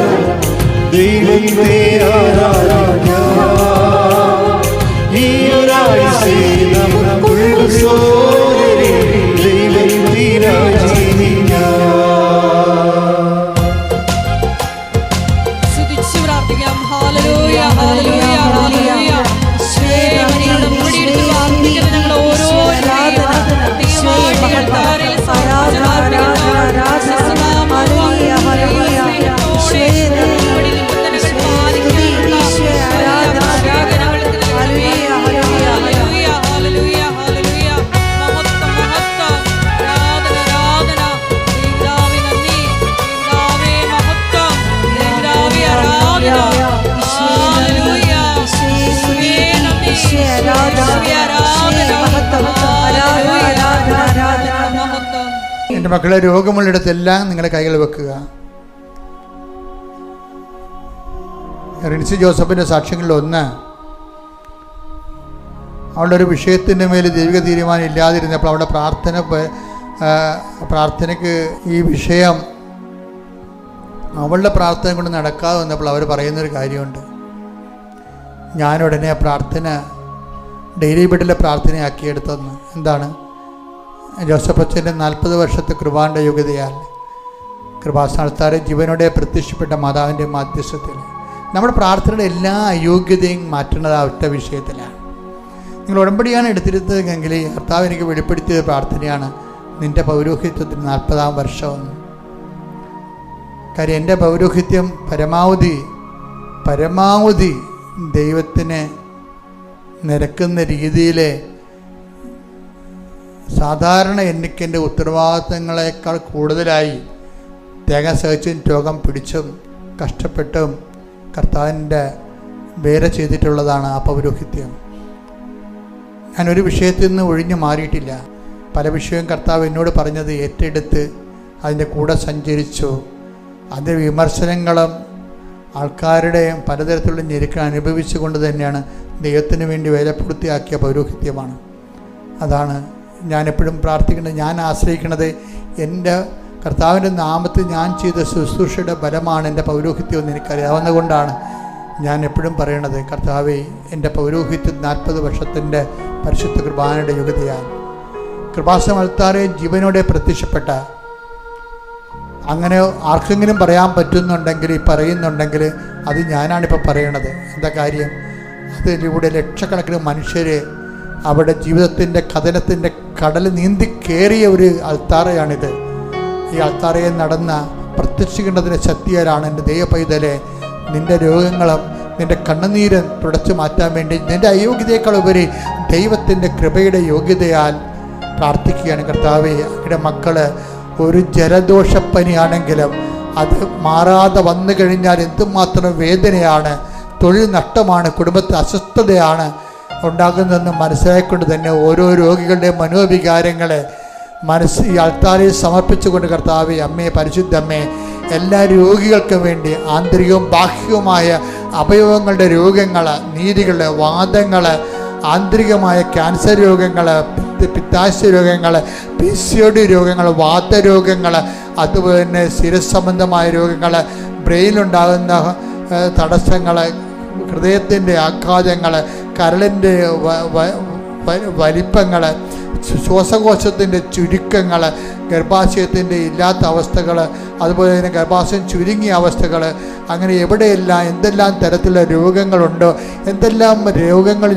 പ്രാർത്ഥിക്കാം. Hallelujah, hallelujah, hallelujah. യേശുവേ, മുടിയെടുത്ത് പ്രാർത്ഥിക്കുന്ന ഞങ്ങൾ ഓരോരുത്തരെയും പ്രത്യേകമായിട്ട് കർത്താവിൽ സമർപ്പിച്ച് എൻ്റെ മക്കളെ, രോഗമുള്ളിടത്തെല്ലാം നിങ്ങളുടെ കൈകൾ വെക്കുക. റിൻസി ജോസഫിൻ്റെ സാക്ഷ്യങ്ങളിൽ ഒന്ന്, അവളുടെ ഒരു വിഷയത്തിൻ്റെ മേൽ ദൈവിക തീരുമാനം ഇല്ലാതിരുന്നപ്പോൾ അവളുടെ പ്രാർത്ഥനയ്ക്ക് ഈ വിഷയം അവളുടെ പ്രാർത്ഥന കൊണ്ട് നടക്കാതെ വന്നപ്പോൾ അവർ പറയുന്നൊരു കാര്യമുണ്ട്. ഞാനുടനെ പ്രാർത്ഥന ഡെയിലി ബെഡിലെ പ്രാർത്ഥനയാക്കിയെടുത്തെന്ന്. എന്താണ്? ജോസഫ് അച്ഛൻ്റെ 40 വർഷത്തെ കൃപാന്റെ യോഗ്യതയാൽ കൃപാസ്ഥാനത്താരെ ജീവനോടെ പ്രത്യക്ഷപ്പെട്ട മാതാവിൻ്റെ മാധ്യസ്ഥത്തിൽ നമ്മുടെ പ്രാർത്ഥനയുടെ എല്ലാ അയോഗ്യതയും മാറ്റുന്നത് ആ ഒറ്റ വിഷയത്തിലാണ്. നിങ്ങൾ ഉടമ്പടിയാണ് എടുത്തിരുന്നതെങ്കിൽ കർത്താവ് എനിക്ക് വെളിപ്പെടുത്തിയ പ്രാർത്ഥനയാണ് നിൻ്റെ പൗരോഹിത്യത്തിന് 40-ാം വർഷമെന്ന്. കാര്യം എൻ്റെ പൗരോഹിത്യം പരമാവധി ദൈവത്തിന് നിരക്കുന്ന രീതിയിൽ സാധാരണ എനിക്കെൻ്റെ ഉത്തരവാദിത്തങ്ങളെക്കാൾ കൂടുതലായി തേങ്ങ സഹിച്ചും രോഗം പിടിച്ചും കഷ്ടപ്പെട്ടും കർത്താവിൻ്റെ വേല ചെയ്തിട്ടുള്ളതാണ് ആ പൗരോഹിത്യം. ഞാനൊരു വിഷയത്തിൽ നിന്ന് ഒഴിഞ്ഞു മാറിയിട്ടില്ല. പല വിഷയവും കർത്താവ് എന്നോട് പറഞ്ഞത് ഏറ്റെടുത്ത് അതിൻ്റെ കൂടെ സഞ്ചരിച്ചു. അതിൻ്റെ വിമർശനങ്ങളും ആൾക്കാരുടെയും പലതരത്തിലുള്ള ഞെരുക്കം അനുഭവിച്ചുകൊണ്ട് തന്നെയാണ് ദൈവത്തിന് വേണ്ടി വേല പൂർത്തിയാക്കിയ പൗരോഹിത്യമാണ്. അതാണ് ഞാനെപ്പോഴും പ്രാർത്ഥിക്കുന്നത്. ഞാൻ ആശ്രയിക്കുന്നത് എൻ്റെ കർത്താവിൻ്റെ നാമത്തിൽ ഞാൻ ചെയ്ത ശുശ്രൂഷയുടെ ബലമാണ് എൻ്റെ പൗരോഹിത്യം എന്ന് എനിക്കറിയാവുന്നതുകൊണ്ടാണ് ഞാൻ എപ്പോഴും പറയണത്, കർത്താവേ, എൻ്റെ പൗരോഹിത്യം 40 വർഷത്തിൻ്റെ പരിശുദ്ധ കുർബാനയുടെ യോഗ്യതയാൽ കൃപാസനത്താരെ ജീവനോടെ പ്രത്യക്ഷപ്പെട്ട, അങ്ങനെ ആർക്കെങ്കിലും പറയാൻ പറ്റുന്നുണ്ടെങ്കിൽ പറയുന്നുണ്ടെങ്കിൽ അത് ഞാനാണിപ്പോൾ പറയണത്. എന്താ കാര്യം? അതിലൂടെ ലക്ഷക്കണക്കിന് മനുഷ്യർ അവിടെ ജീവിതത്തിൻ്റെ കഥനത്തിൻ്റെ കടൽ നീന്തി കയറിയ ഒരു അൾത്താറയാണിത്. ഈ അൾത്താറയിൽ നടന്ന പ്രത്യക്ഷിക്കേണ്ടതിൻ്റെ ശക്തിയാലാണ് എൻ്റെ ദൈവപൈതലെ നിൻ്റെ രോഗങ്ങളും നിൻ്റെ കണ്ണുനീരും തുടച്ചു മാറ്റാൻ വേണ്ടി നിൻ്റെ അയോഗ്യതയേക്കാൾ ഉപരി ദൈവത്തിൻ്റെ കൃപയുടെ യോഗ്യതയാൽ പ്രാർത്ഥിക്കുകയാണ്. കർത്താവേ, അങ്ങയുടെ മക്കൾ ഒരു ജലദോഷപ്പനിയാണെങ്കിലും അത് മാറാതെ വന്നു കഴിഞ്ഞാൽ എന്തുമാത്രം വേദനയാണ്, തൊഴിൽ നഷ്ടമാണ്, കുടുംബത്തിൽ അസ്വസ്ഥതയാണ് ഉണ്ടാകുന്നതെന്ന് മനസ്സിലാക്കിക്കൊണ്ട് തന്നെ ഓരോ രോഗികളുടെ മനോവികാരങ്ങളെ ഈ അൾത്താരയിൽ സമർപ്പിച്ചുകൊണ്ട് കർത്താവേ, അമ്മേ, പരിശുദ്ധ അമ്മേ, എല്ലാ രോഗികൾക്കും വേണ്ടി ആന്തരികവും ബാഹ്യവുമായ അവയവങ്ങളുടെ രോഗങ്ങൾ, നീരുകൾ, വാദങ്ങൾ, ആന്തരികമായ ക്യാൻസർ രോഗങ്ങൾ, പിത്താശയ രോഗങ്ങൾ, PCOD രോഗങ്ങൾ, വാതരോഗങ്ങൾ, അതുപോലെ തന്നെ ശിരസംബന്ധമായ രോഗങ്ങൾ, ബ്രെയിനിലുണ്ടാകുന്ന തടസ്സങ്ങൾ, ഹൃദയത്തിൻ്റെ ആഘാതങ്ങൾ, കരളിൻ്റെ വലിപ്പങ്ങൾ, ശ്വാസകോശത്തിൻ്റെ ചുരുക്കങ്ങൾ, ഗർഭാശയത്തിൻ്റെ ഇല്ലാത്ത അവസ്ഥകൾ, അതുപോലെ തന്നെ ഗർഭാശയം ചുരുങ്ങിയ അവസ്ഥകൾ, അങ്ങനെ എവിടെയെല്ലാം എന്തെല്ലാം തരത്തിലുള്ള രോഗങ്ങളുണ്ടോ, എന്തെല്ലാം രോഗങ്ങൾ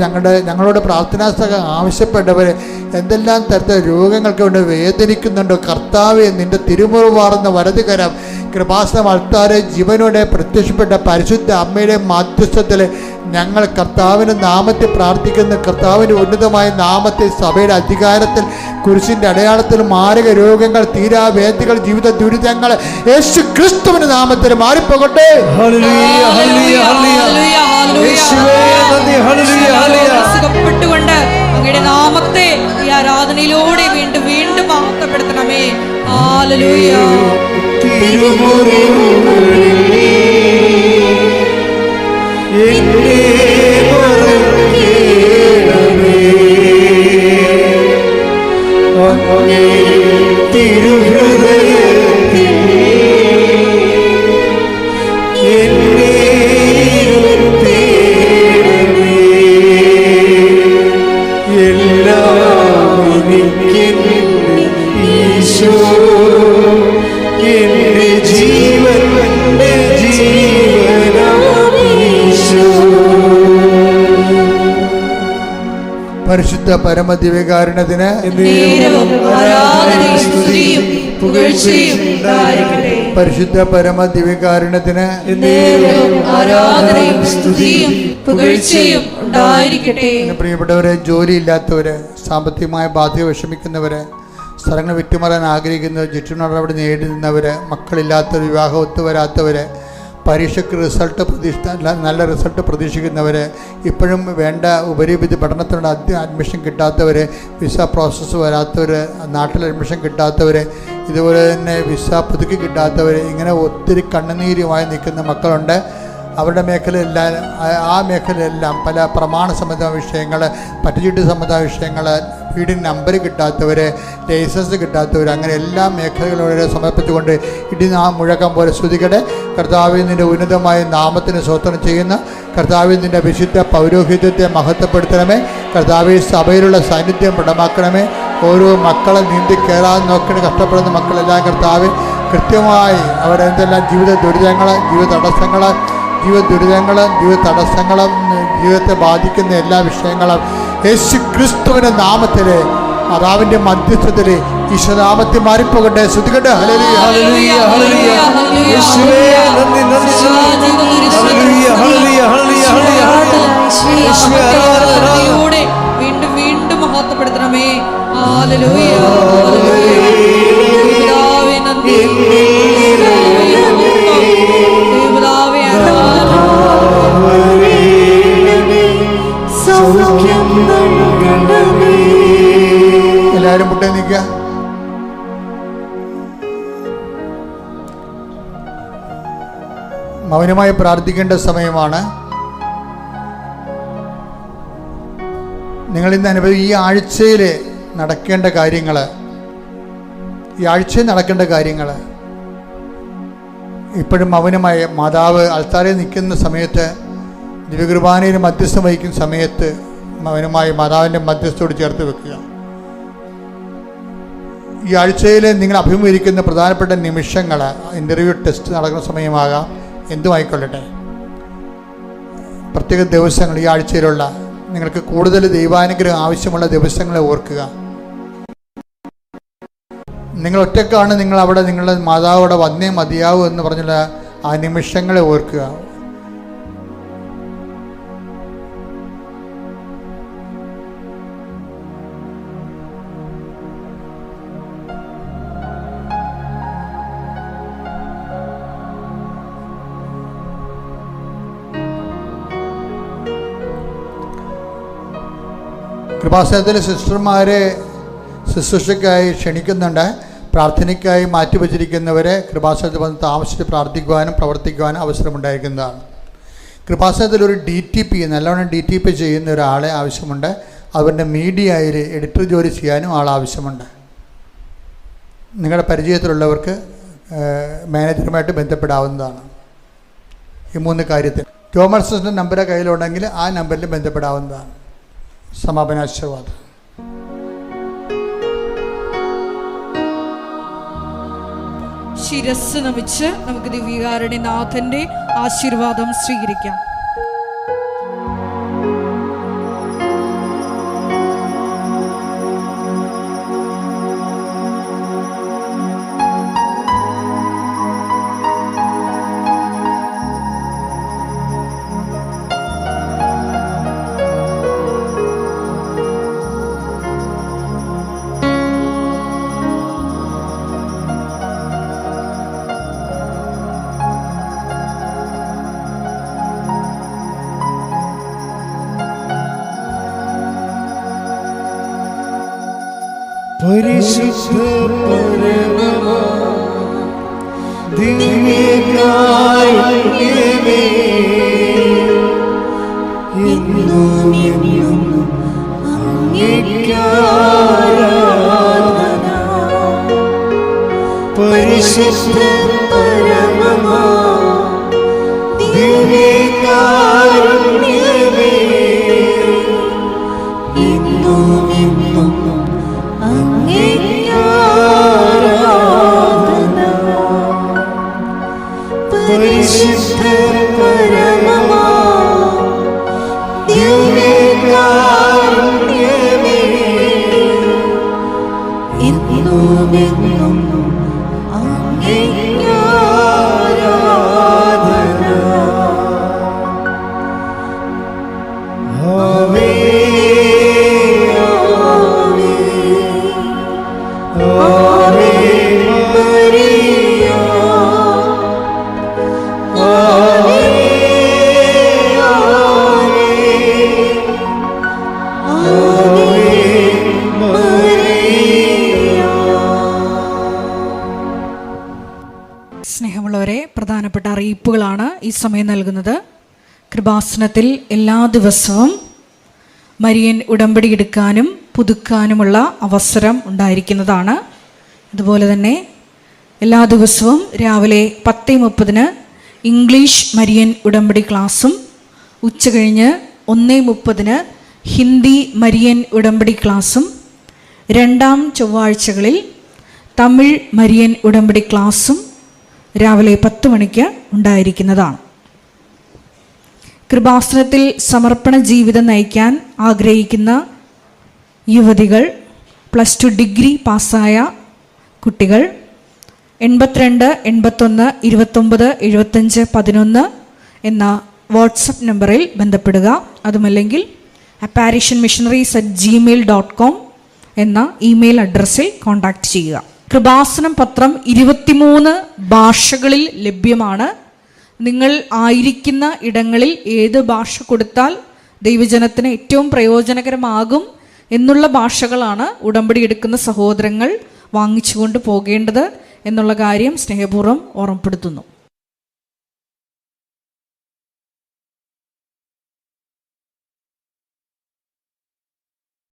ഞങ്ങളോട് പ്രാർത്ഥനാ സഹായം ആവശ്യപ്പെട്ടവർ എന്തെല്ലാം തരത്തിലുള്ള രോഗങ്ങൾക്ക് കൊണ്ട് വേദനിക്കുന്നുണ്ടോ, കർത്താവേ, നിൻ്റെ തിരുമുറിവാർന്ന വലതുകരം കൃപാസനം അൾത്താരെ ജീവനോടെ പ്രത്യക്ഷപ്പെട്ട പരിശുദ്ധ അമ്മയുടെ മാധ്യസ്ഥത്തിൽ ഞങ്ങൾ കർത്താവിൻ്റെ നാമത്തെ പ്രാർത്ഥിക്കുന്ന, കർത്താവിൻ്റെ ഉന്നതമായ നാമത്തെ സഭയുടെ അധികാരത്തിൽ കുരിശിൻ്റെ അടയാളത്തിൽ മാരക രോഗങ്ങൾ, തീരാവേദികൾ, ജീവിത ദുരിതങ്ങൾ യേശു ക്രിസ്തുവിന്റെ നാമത്തിൽ മാറിപ്പോകട്ടെ. സുഖപ്പെട്ടുകൊണ്ട് അങ്ങയുടെ നാമത്തെ ഈ ആരാധനയിലൂടെ വീണ്ടും വീണ്ടും മഹത്വപ്പെടുത്തണമേ. ഹല്ലേലൂയ. ജീവൻ പരിശുദ്ധ പരമദിവ്യകാരുണ്യത്തിന് നേരവും ആരാധനയും സ്തുതിയും പുകഴ്ചയും ഉണ്ടായിരിക്കട്ടെ. പരിശുദ്ധ പരമദിവ്യകാരുണ്യത്തിന് നേരവും ആരാധനയും സ്തുതിയും പുകഴ്ചയും ഉണ്ടായിരിക്കട്ടെ. പ്രിയപ്പെട്ടവരെ, ജോലിയില്ലാത്തവര്, സാമ്പത്തികമായ ബാധ്യത വിഷമിക്കുന്നവര്, സ്ഥലങ്ങൾ വിറ്റുമാറാൻ ആഗ്രഹിക്കുന്നവർ, ചുറ്റുനടപടി നേരിടുന്നവര്, മക്കളില്ലാത്തവർ, വിവാഹം ഒത്തുവരാത്തവര്, പരീക്ഷയ്ക്ക് നല്ല റിസൾട്ട് പ്രതീക്ഷിക്കുന്നവർ, ഇപ്പോഴും വേണ്ട ഉപരിവിധി പഠനത്തിനുള്ള അഡ്മിഷൻ കിട്ടാത്തവർ, വിസ പ്രോസസ്സ് വരാത്തവർ, നാട്ടിൽ അഡ്മിഷൻ കിട്ടാത്തവർ, ഇതുപോലെ തന്നെ വിസ പുതുക്കി കിട്ടാത്തവർ, ഇങ്ങനെ ഒത്തിരി കണ്ണുനീരുമായി നിൽക്കുന്ന മക്കളുണ്ട്. അവരുടെ മേഖലയെല്ലാം ആ മേഖലയെല്ലാം പല പ്രമാണ സംബന്ധമായ വിഷയങ്ങൾ, പറ്റുചീട്ട് സംബന്ധമായ വിഷയങ്ങൾ, വീടിന് നമ്പർ കിട്ടാത്തവർ, ലൈസൻസ് കിട്ടാത്തവർ, അങ്ങനെ എല്ലാ മേഖലകളോടെ സമർപ്പിച്ചുകൊണ്ട് മുഴക്കം പോലെ സ്തുതിക്കട്ടെ. കർത്താവിൽ നിൻ്റെ ഉന്നതമായ നാമത്തിന് സ്തോത്രം ചെയ്യുന്ന കർത്താവിൽ നിൻ്റെ വിശുദ്ധ പൗരോഹിത്യത്തെ മഹത്വപ്പെടുത്തണമേ. കർത്താവിൽ സഭയിലുള്ള സാന്നിധ്യം പ്രകടമാക്കണമേ. ഓരോ മക്കളെ നീന്തി കയറാൻ നോക്കി കഷ്ടപ്പെടുന്ന മക്കളെല്ലാം കർത്താവ് കൃത്യമായി അവരെന്തെല്ലാം ജീവിത തടസ്സങ്ങളും ജീവിതത്തെ ബാധിക്കുന്ന എല്ലാ വിഷയങ്ങളും യേശു ക്രിസ്തുവിൻ്റെ നാമത്തിൽ അതാവിൻ്റെ മധ്യസ്ഥത്തിൽ ഈശ്വരനാമത്തിൽ മാറിപ്പോകട്ടെ. ശ്രുതികട്ടെ. Hallelujah, hallelujah, hallelujah. യേശുവേ നന്ദി, നന്ദി. Hallelujah, hallelujah, hallelujah, hallelujah. യേശുവേ ആരാധന. വീണ്ടും വീണ്ടും മഹത്വപ്പെടുത്തണമേ. Hallelujah, hallelujah. പിതാവേ നന്ദി. പിതാവേ ആരാധന. സൗഖ്യം നൽകണമേ. എല്ലാവരും മുട്ടേ നിൽക്കുക. മൗനമായി പ്രാർത്ഥിക്കേണ്ട സമയമാണ്. നിങ്ങളിന്ന് ഈ ആഴ്ചയിൽ നടക്കേണ്ട കാര്യങ്ങൾ, ഇപ്പോഴും മൗനമായി മാതാവ് അൾത്താരയിൽ നിൽക്കുന്ന സമയത്ത്, ദിവ്യകുർബാനയിൽ മധ്യസ്ഥം വഹിക്കുന്ന സമയത്ത് മൗനമായി മാതാവിൻ്റെ മധ്യസ്ഥയോട് ചേർത്ത് വെക്കുക. ഈ ആഴ്ചയിൽ നിങ്ങൾ അഭിമുഖീകരിക്കുന്ന പ്രധാനപ്പെട്ട നിമിഷങ്ങൾ, ഇൻ്റർവ്യൂ, ടെസ്റ്റ് നടക്കുന്ന സമയമാകാം, എന്തുമായിക്കൊള്ളട്ടെ, പ്രത്യേക ദിവസങ്ങൾ, ഈ ആഴ്ചയിലുള്ള നിങ്ങൾക്ക് കൂടുതൽ ദൈവാനുഗ്രഹം ആവശ്യമുള്ള ദിവസങ്ങളെ ഓർക്കുക. നിങ്ങൾ ഒറ്റക്കാണ്, നിങ്ങൾ അവിടെ നിങ്ങളുടെ മാതാവോടെ വന്നേ മതിയാവൂ എന്ന് പറഞ്ഞുള്ള ആ നിമിഷങ്ങളെ ഓർക്കുക. കൃപാസനത്തിലെ സിസ്റ്റർമാരെ ശുശ്രൂഷയ്ക്കായി ക്ഷണിക്കുന്നുണ്ട്. പ്രാർത്ഥനയ്ക്കായി മാറ്റിവെച്ചിരിക്കുന്നവരെ കൃപാസനത്തിൽ വന്ന് താമസിച്ച് പ്രാർത്ഥിക്കുവാനും പ്രവർത്തിക്കുവാനും അവസരമുണ്ടായിരിക്കുന്നതാണ്. കൃപാസനത്തിൽ ഒരു DTP, നല്ലവണ്ണം DTP ചെയ്യുന്ന ഒരാളെ ആവശ്യമുണ്ട്. അവരുടെ മീഡിയയിൽ എഡിറ്റർ ജോലി ചെയ്യാനും ആവശ്യമുണ്ട്. നിങ്ങളുടെ പരിചയത്തിലുള്ളവർക്ക് മാനേജറുമായിട്ട് ബന്ധപ്പെടാവുന്നതാണ്. ഈ 3 കാര്യത്തിൽ ജോമർസിൻ്റെ നമ്പർ കയ്യിലുണ്ടെങ്കിൽ ആ നമ്പറിൽ ബന്ധപ്പെടാവുന്നതാണ്. സമാപനാശീർവാദം. ശിരസ് നമിച്ച് നമുക്ക് ദിവ്യകാരുണ്യനാഥന്റെ ആശീർവാദം സ്വീകരിക്കാം. പരിശുദ്ധ പരമമാ ദിവ്യകാരുണ്യമേ, എന്നും എന്നും അങ്ങേക്ക് ആരാധന. പരിശുദ്ധ പരമമാ ദിവ്യകാരുണ്യമേ, എന്നും എന്നും പരിശുദ്ധ പരമമാ ദിവ്യകാരുണ്യമേ, അറിയിപ്പുകളാണ് ഈ സമയം നൽകുന്നത്. കൃപാസനത്തിൽ എല്ലാ ദിവസവും മരിയൻ ഉടമ്പടി എടുക്കാനും പുതുക്കാനുമുള്ള അവസരം ഉണ്ടായിരിക്കുന്നതാണ്. അതുപോലെ തന്നെ എല്ലാ ദിവസവും രാവിലെ 10:30 ഇംഗ്ലീഷ് മരിയൻ ഉടമ്പടി ക്ലാസ്സും ഉച്ചകഴിഞ്ഞ് 1:30 ഹിന്ദി മരിയൻ ഉടമ്പടി ക്ലാസ്സും രണ്ടാം ചൊവ്വാഴ്ചകളിൽ തമിഴ് മരിയൻ ഉടമ്പടി ക്ലാസ്സും രാവിലെ 10 മണിക്ക് ഉണ്ടായിരിക്കുന്നതാണ്. കൃപാസനത്തിൽ സമർപ്പണ ജീവിതം നയിക്കാൻ ആഗ്രഹിക്കുന്ന യുവതികൾ, +2 ഡിഗ്രി പാസ്സായ കുട്ടികൾ 82 81 29 75 11 എന്ന വാട്സപ്പ് നമ്പറിൽ ബന്ധപ്പെടുക. അതുമല്ലെങ്കിൽ apparitionmissionaries@gmail.com എന്ന ഇമെയിൽ അഡ്രസ്സിൽ കോൺടാക്റ്റ് ചെയ്യുക. കൃപാസനം പത്രം 23 ഭാഷകളിൽ ലഭ്യമാണ്. നിങ്ങൾ ആയിരിക്കുന്ന ഇടങ്ങളിൽ ഏത് ഭാഷ കൊടുത്താൽ ദൈവജനത്തിന് ഏറ്റവും പ്രയോജനകരമാകും എന്നുള്ള ഭാഷകളാണ് ഉടമ്പടി എടുക്കുന്ന സഹോദരങ്ങൾ വാങ്ങിച്ചുകൊണ്ട് പോകേണ്ടത് എന്നുള്ള കാര്യം സ്നേഹപൂർവ്വം ഓർമ്മപ്പെടുത്തുന്നു.